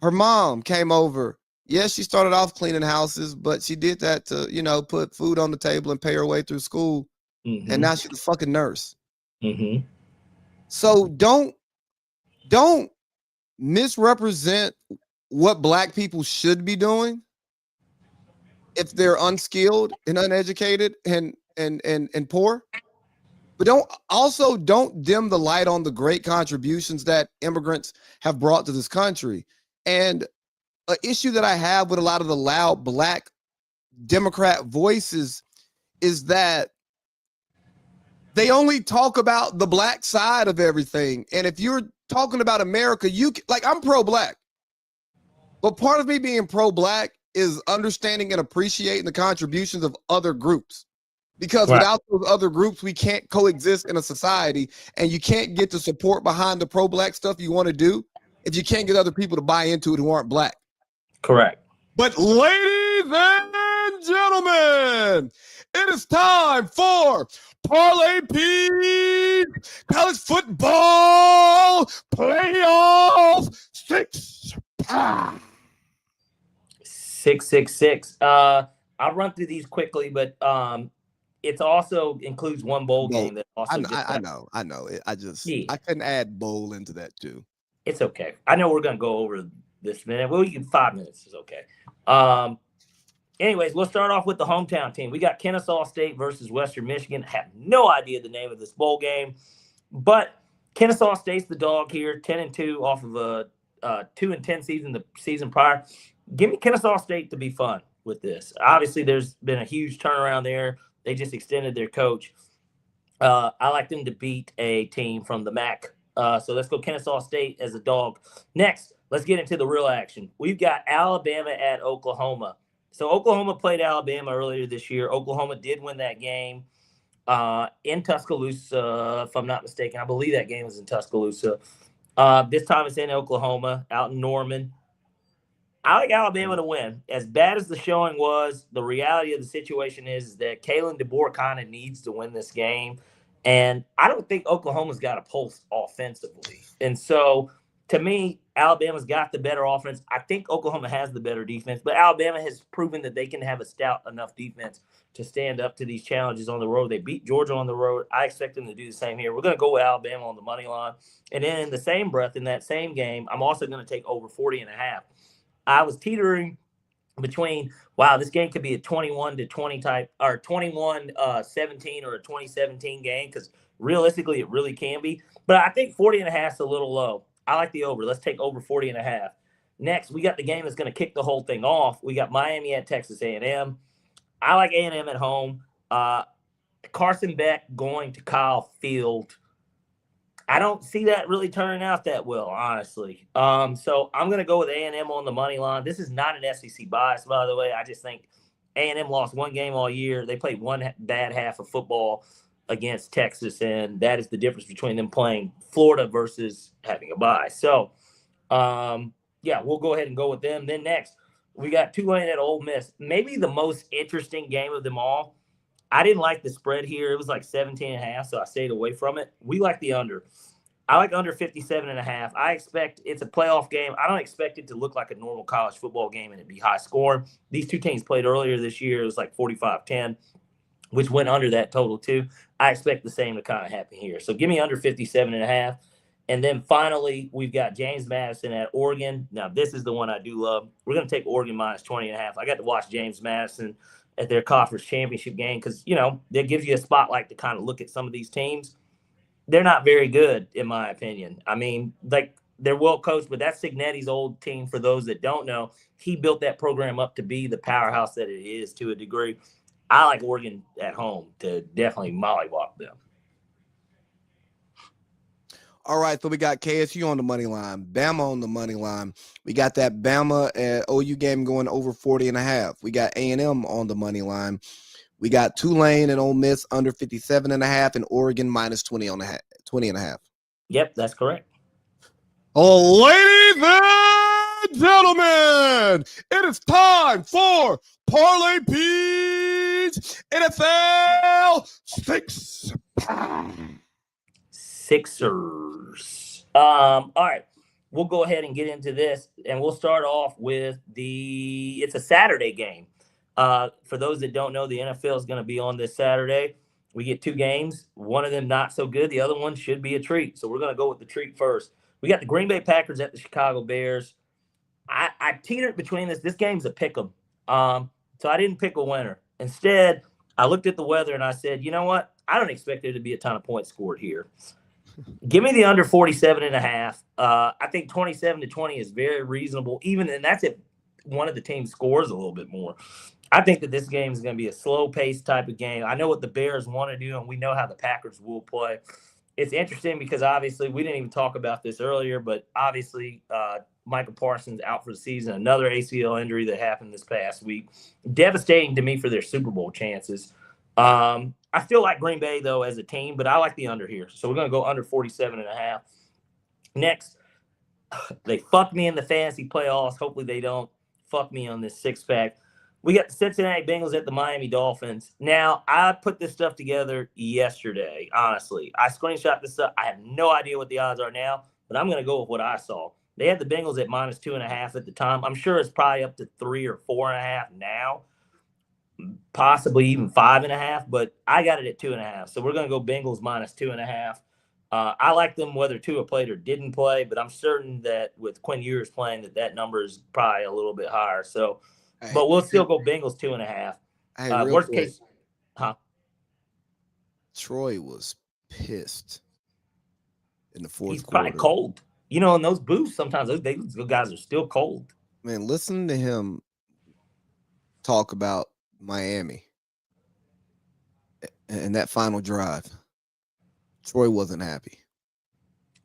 S2: Her mom came over. Yes, she started off cleaning houses, but she did that to, put food on the table and pay her way through school. Mm-hmm. And now she's a fucking nurse.
S1: Mm-hmm.
S2: So don't misrepresent what black people should be doing if they're unskilled and uneducated and poor. But don't dim the light on the great contributions that immigrants have brought to this country. And an issue that I have with a lot of the loud black Democrat voices is that they only talk about the black side of everything. And if you're talking about America, I'm pro-black. But part of me being pro-black is understanding and appreciating the contributions of other groups. Because without those other groups, we can't coexist in a society, and you can't get the support behind the pro-black stuff you want to do if you can't get other people to buy into it who aren't black.
S1: Correct.
S2: But ladies and gentlemen, it is time for Parlay P's College Football Playoff 6-pack.
S1: 666. I'll run through these quickly, but it also includes one bowl game that also.
S2: I know. I couldn't add bowl into that too.
S1: It's okay. I know we're gonna go over this minute. Well, you can 5 minutes is okay. Anyways, we'll start off with the hometown team. We got Kennesaw State versus Western Michigan. I have no idea the name of this bowl game, but Kennesaw State's the dog here, 10-2 off of a 2-10 season the season prior. Give me Kennesaw State to be fun with this. Obviously, there's been a huge turnaround there. They just extended their coach. I like them to beat a team from the MAC. So let's go Kennesaw State as a dog. Next, let's get into the real action. We've got Alabama at Oklahoma. So Oklahoma played Alabama earlier this year. Oklahoma did win that game in Tuscaloosa, if I'm not mistaken. I believe that game was in Tuscaloosa. This time it's in Oklahoma, out in Norman. I like Alabama to win. As bad as the showing was, the reality of the situation is that Kalen DeBoer kind of needs to win this game. And I don't think Oklahoma's got a pulse offensively. And so, to me, Alabama's got the better offense. I think Oklahoma has the better defense, but Alabama has proven that they can have a stout enough defense to stand up to these challenges on the road. They beat Georgia on the road. I expect them to do the same here. We're going to go with Alabama on the money line. And then in the same breath, in that same game, I'm also going to take over 40.5. I was teetering between, wow, this game could be a 21-20 type, or 21-17 or a 2017 game, because realistically it really can be. But I think 40.5 is a little low. I like the over. Let's take over 40.5. Next, we got the game that's going to kick the whole thing off. We got Miami at Texas A&M. I like A&M at home. Carson Beck going to Kyle Field. I don't see that really turning out that well, honestly. So I'm going to go with A&M on the money line. This is not an SEC bias, by the way. I just think A&M lost one game all year. They played one bad half of football against Texas, and that is the difference between them playing Florida versus having a bye. So, yeah, we'll go ahead and go with them. Then next, we got Tulane at Ole Miss. Maybe the most interesting game of them all. I didn't like the spread here. It was like 17.5, so I stayed away from it. We like the under. I like under 57.5. I expect it's a playoff game. I don't expect it to look like a normal college football game and it be high scoring. These two teams played earlier this year. It was like 45-10, which went under that total too. I expect the same to kind of happen here. So give me under 57.5. And then finally, we've got James Madison at Oregon. Now, this is the one I do love. We're going to take Oregon minus 20.5. I got to watch James Madison at their conference championship game because, you know, that gives you a spotlight to kind of look at some of these teams. They're not very good, in my opinion. I mean, like, they're well coached, but that's Signetti's old team. For those that don't know, he built that program up to be the powerhouse that it is to a degree. I like Oregon at home to definitely mollywop them.
S2: All right, so we got KSU on the money line, Bama on the money line. We got that Bama and OU game going over 40.5. We got A&M on the money line. We got Tulane and Ole Miss under 57.5 and Oregon minus 20.5.
S1: Yep, that's correct.
S2: Oh, ladies and gentlemen, it is time for Parlay P's NFL
S1: Sixers. All right, we'll go ahead and get into this, and we'll start off with it's a Saturday game. For those that don't know, the NFL is going to be on this Saturday. We get two games, one of them not so good. The other one should be a treat. So we're going to go with the treat first. We got the Green Bay Packers at the Chicago Bears. I teetered between this. This game's a pick 'em. So I didn't pick a winner. Instead, I looked at the weather and I said, you know what? I don't expect there to be a ton of points scored here. Give me the under 47.5. I think 27-20 is very reasonable, and that's if one of the teams scores a little bit more. I think that this game is going to be a slow-paced type of game. I know what the Bears want to do, and we know how the Packers will play. It's interesting because, obviously, we didn't even talk about this earlier, but obviously Michael Parsons out for the season, another ACL injury that happened this past week. Devastating to me for their Super Bowl chances. I still like Green Bay, though, as a team, but I like the under here. So we're going to go under 47.5. Next, they fucked me in the fantasy playoffs. Hopefully they don't fuck me on this six-pack. We got the Cincinnati Bengals at the Miami Dolphins. Now, I put this stuff together yesterday, honestly. I screenshot this stuff. I have no idea what the odds are now, but I'm going to go with what I saw. They had the Bengals at minus 2.5 at the time. I'm sure it's probably up to 3 or 4.5 now. Possibly even 5.5, but I got it at 2.5. So we're going to go Bengals minus 2.5. I like them whether Tua played or didn't play, but I'm certain that with Quinn Ewers playing, that number is probably a little bit higher. So, but we'll still go Bengals 2.5.
S2: Hey,
S1: worst case, huh?
S2: Troy was pissed in the fourth
S1: He's
S2: quarter.
S1: probably cold. You know, in those booths, sometimes those guys are still cold.
S2: Man, listen to him talk about Miami and that final drive. Troy wasn't happy.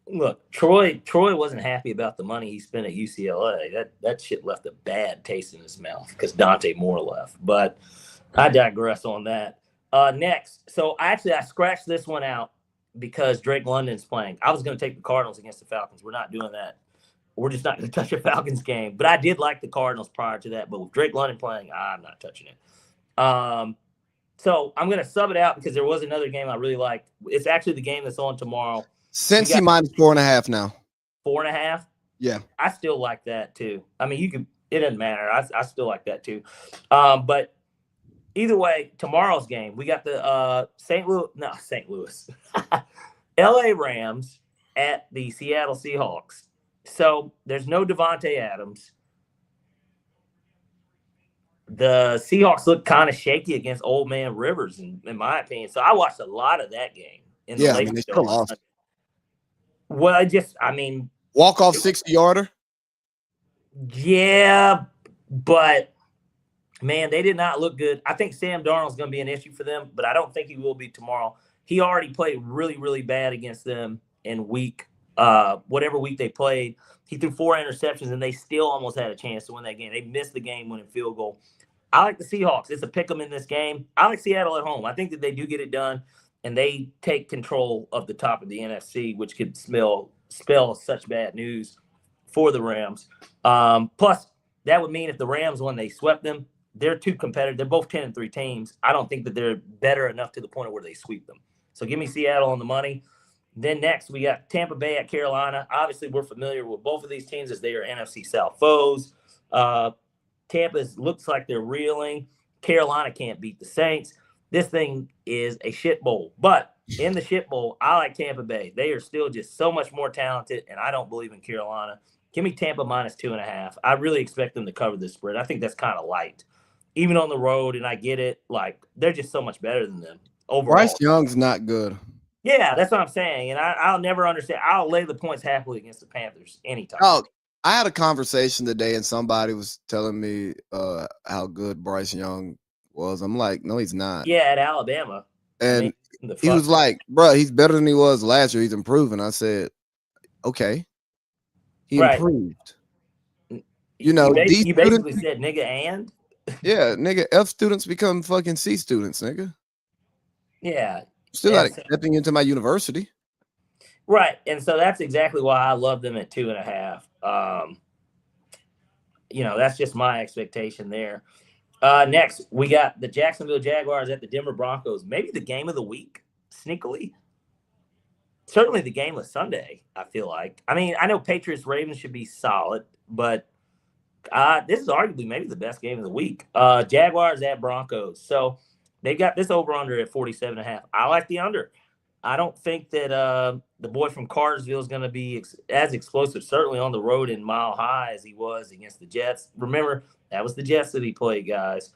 S1: Look, Troy wasn't happy about the money he spent at UCLA. That shit left a bad taste in his mouth because Dante Moore left. But I digress on that. Next, so I scratched this one out because Drake London's playing. I was going to take the Cardinals against the Falcons. We're not doing that. We're just not going to touch a Falcons game. But I did like the Cardinals prior to that. But with Drake London playing, I'm not touching it. So I'm going to sub it out because there was another game I really liked. It's actually the game that's on tomorrow.
S2: Cincy minus 4.5 now.
S1: 4.5?
S2: Yeah.
S1: I still like that too. I mean, it doesn't matter. I still like that too. But either way, tomorrow's game, we got the St. Louis, LA Rams at the Seattle Seahawks. So there's no Devontae Adams. The Seahawks look kind of shaky against Old Man Rivers, in my opinion. So I watched a lot of that game.
S2: They still lost.
S1: Well,
S2: walk off 60-yarder.
S1: Yeah, but man, they did not look good. I think Sam Darnold's going to be an issue for them, but I don't think he will be tomorrow. He already played really, really bad against them in whatever week they played. He threw 4 interceptions, and they still almost had a chance to win that game. They missed the game-winning field goal. I like the Seahawks. It's a pick 'em in this game. I like Seattle at home. I think that they do get it done, and they take control of the top of the NFC, which could spell such bad news for the Rams. Plus, that would mean if the Rams won, they swept them. They're too competitive. They're both 10-3 teams. I don't think that they're better enough to the point where they sweep them. So give me Seattle on the money. Then next, we got Tampa Bay at Carolina. Obviously, we're familiar with both of these teams as they are NFC South foes. Tampa looks like they're reeling. Carolina can't beat the Saints. This thing is a shit bowl. But in the shit bowl, I like Tampa Bay. They are still just so much more talented, and I don't believe in Carolina. Give me Tampa minus 2.5. I really expect them to cover this spread. I think that's kind of light. Even on the road, and I get it. Like, they're just so much better than them overall.
S2: Bryce Young's not good.
S1: Yeah, that's what I'm saying. And I'll never understand. I'll lay the points happily against the Panthers anytime.
S2: Oh, I had a conversation today, and somebody was telling me how good Bryce Young was. I'm like, no, he's not.
S1: Yeah, at Alabama.
S2: And he was like, bro, he's better than he was last year. He's improving. I said, okay. He improved. You
S1: basically said, nigga, and?
S2: Yeah, nigga, F students become fucking C students, nigga.
S1: Yeah.
S2: Still not accepting into my university.
S1: Right. And so that's exactly why I love them at 2.5. That's just my expectation there. Next, we got the Jacksonville Jaguars at the Denver Broncos. Maybe the game of the week, sneakily. Certainly the game of Sunday, I feel like. I mean, I know Patriots-Ravens should be solid, but this is arguably maybe the best game of the week. Jaguars at Broncos. So they got this over-under at 47.5. I like the under. I don't think that the boy from Cartersville is going to be as explosive, certainly on the road in Mile High as he was against the Jets. Remember, that was the Jets that he played, guys.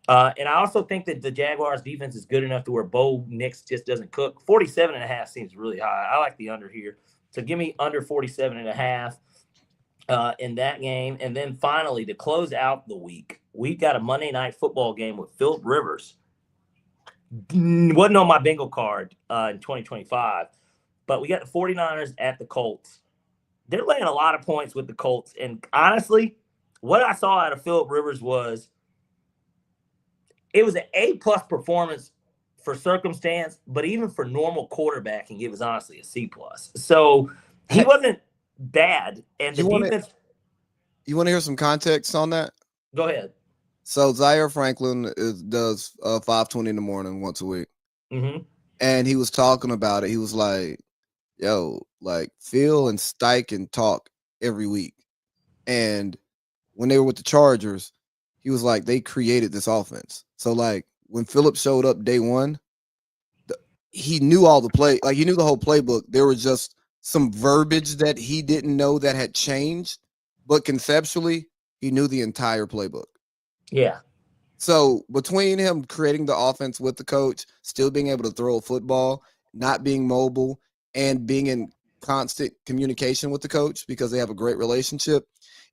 S1: And I also think that the Jaguars' defense is good enough to where Bo Nix just doesn't cook. 47.5 seems really high. I like the under here. So give me under 47.5 in that game. And then finally, to close out the week, we've got a Monday Night Football game with Phillip Rivers. Wasn't on my bingo card in 2025, but we got the 49ers at the Colts. They're laying a lot of points with the Colts. And honestly, what I saw out of Phillip Rivers was it was an A-plus performance for circumstance, but even for normal quarterbacking, it was honestly a C+. So he wasn't bad. And the defense.
S2: You want to hear some context on that?
S1: Go ahead.
S2: So Zaire Franklin does 5:20 in the morning once a week.
S1: Mm-hmm.
S2: And he was talking about it. He was like, yo, like Phil and Steichen talk every week. And when they were with the Chargers, he was like, they created this offense. So like when Phillip showed up day one, he knew all the play, like he knew the whole playbook. There was just some verbiage that he didn't know that had changed, but conceptually, he knew the entire playbook.
S1: Yeah.
S2: So between him creating the offense with the coach, still being able to throw a football, not being mobile, and being in constant communication with the coach because they have a great relationship,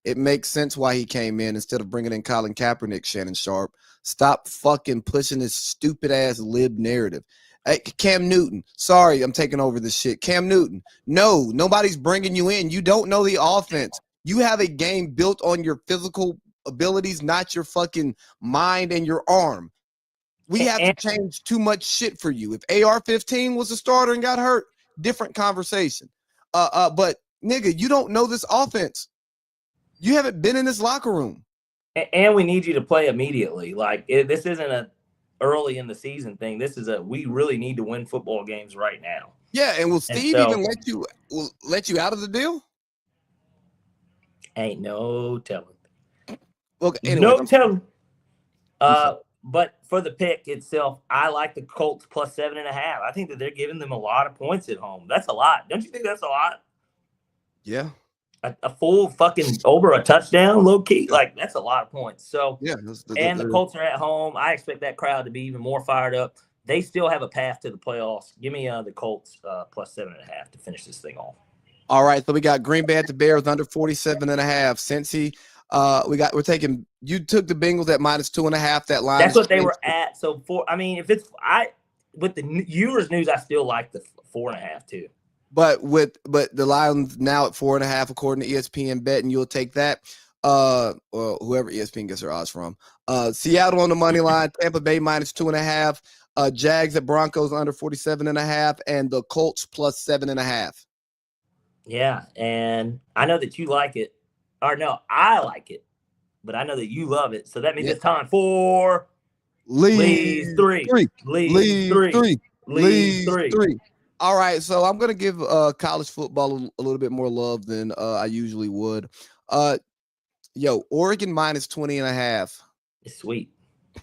S2: It makes sense why he came in instead of bringing in Colin Kaepernick, Shannon Sharp. Stop fucking pushing this stupid ass lib narrative. Hey, Cam Newton, sorry, I'm taking over this shit. Cam Newton, no, nobody's bringing you in. You don't know the offense. You have a game built on your physical abilities, not your fucking mind and your arm. We have to change too much shit for you. If AR-15 was a starter and got hurt, different conversation. But nigga, you don't know this offense. You haven't been in this locker room.
S1: And we need you to play immediately. Like this isn't a early in the season thing. This is we really need to win football games right now.
S2: Yeah, and will Steve even let you out of the deal?
S1: Ain't no telling.
S2: Well, anyway,
S1: no telling. But for the pick itself, I like the Colts plus 7.5. I think that they're giving them a lot of points at home. That's a lot. Don't you think that's a lot?
S2: Yeah.
S1: A full fucking over a touchdown, low key. Like, that's a lot of points. So,
S2: yeah.
S1: The Colts are at home. I expect that crowd to be even more fired up. They still have a path to the playoffs. Give me the Colts plus 7.5 to finish this thing off.
S2: All right. So we got Green Bay at the Bears under 47.5. Cincy. We're taking. You took the Bengals at minus 2.5. That line.
S1: That's what they were at. So if it's with the Ewers news, I still like the 4.5 too.
S2: But the Lions now at 4.5 according to ESPN bet, and you'll take that. Or whoever ESPN gets their odds from. Seattle on the money line. Tampa Bay minus 2.5. Jags at Broncos under 47.5, and the Colts plus 7.5.
S1: Yeah, and I know that you like it. Or no, I like it, but I know that you love it. So that means it's time for Lee's 3. Lee's 3. Lee's 3.
S2: All right, so I'm gonna give college football a little bit more love than I usually would. Oregon minus 20.5.
S1: It's sweet.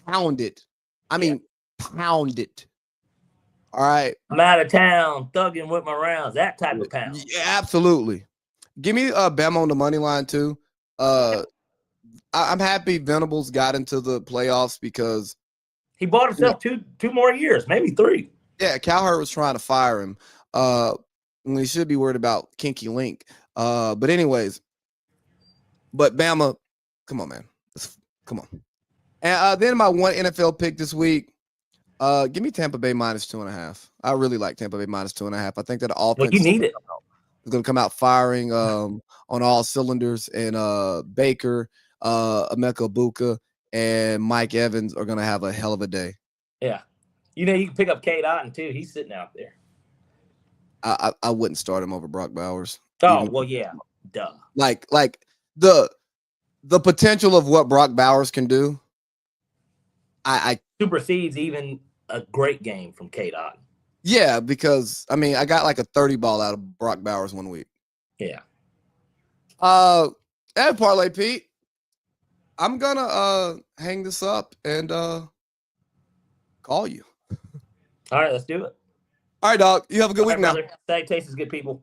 S2: Pound it. I mean, pound it. All right.
S1: I'm out of town, thugging with my rounds. That type of pound.
S2: Yeah, absolutely. Give me Bama on the money line too. I'm happy Venables got into the playoffs because
S1: he bought himself two more years, maybe 3.
S2: Yeah, Cowherd was trying to fire him. When he should be worried about Kinky Link. But anyways, Bama, come on, man. Come on. And then my one NFL pick this week. Give me Tampa Bay minus 2.5. I really like Tampa Bay minus 2.5. I think that offense.
S1: Well, you need it.
S2: Is going to come out firing on all cylinders, and Baker, Emeka Buka, and Mike Evans are going to have a hell of a day.
S1: Yeah. You can pick up Cade Otton, too. He's sitting out there.
S2: I wouldn't start him over Brock Bowers.
S1: Oh, well, yeah. Duh.
S2: Like the potential of what Brock Bowers can do, I
S1: supersedes even a great game from Cade Otton.
S2: Yeah, because I got like a 30 ball out of Brock Bowers one week.
S1: Yeah.
S2: And Parlay Pete, I'm gonna hang this up and call you.
S1: All right, let's do it.
S2: All right, dog. You have a good week now.
S1: Stay tastes good, people.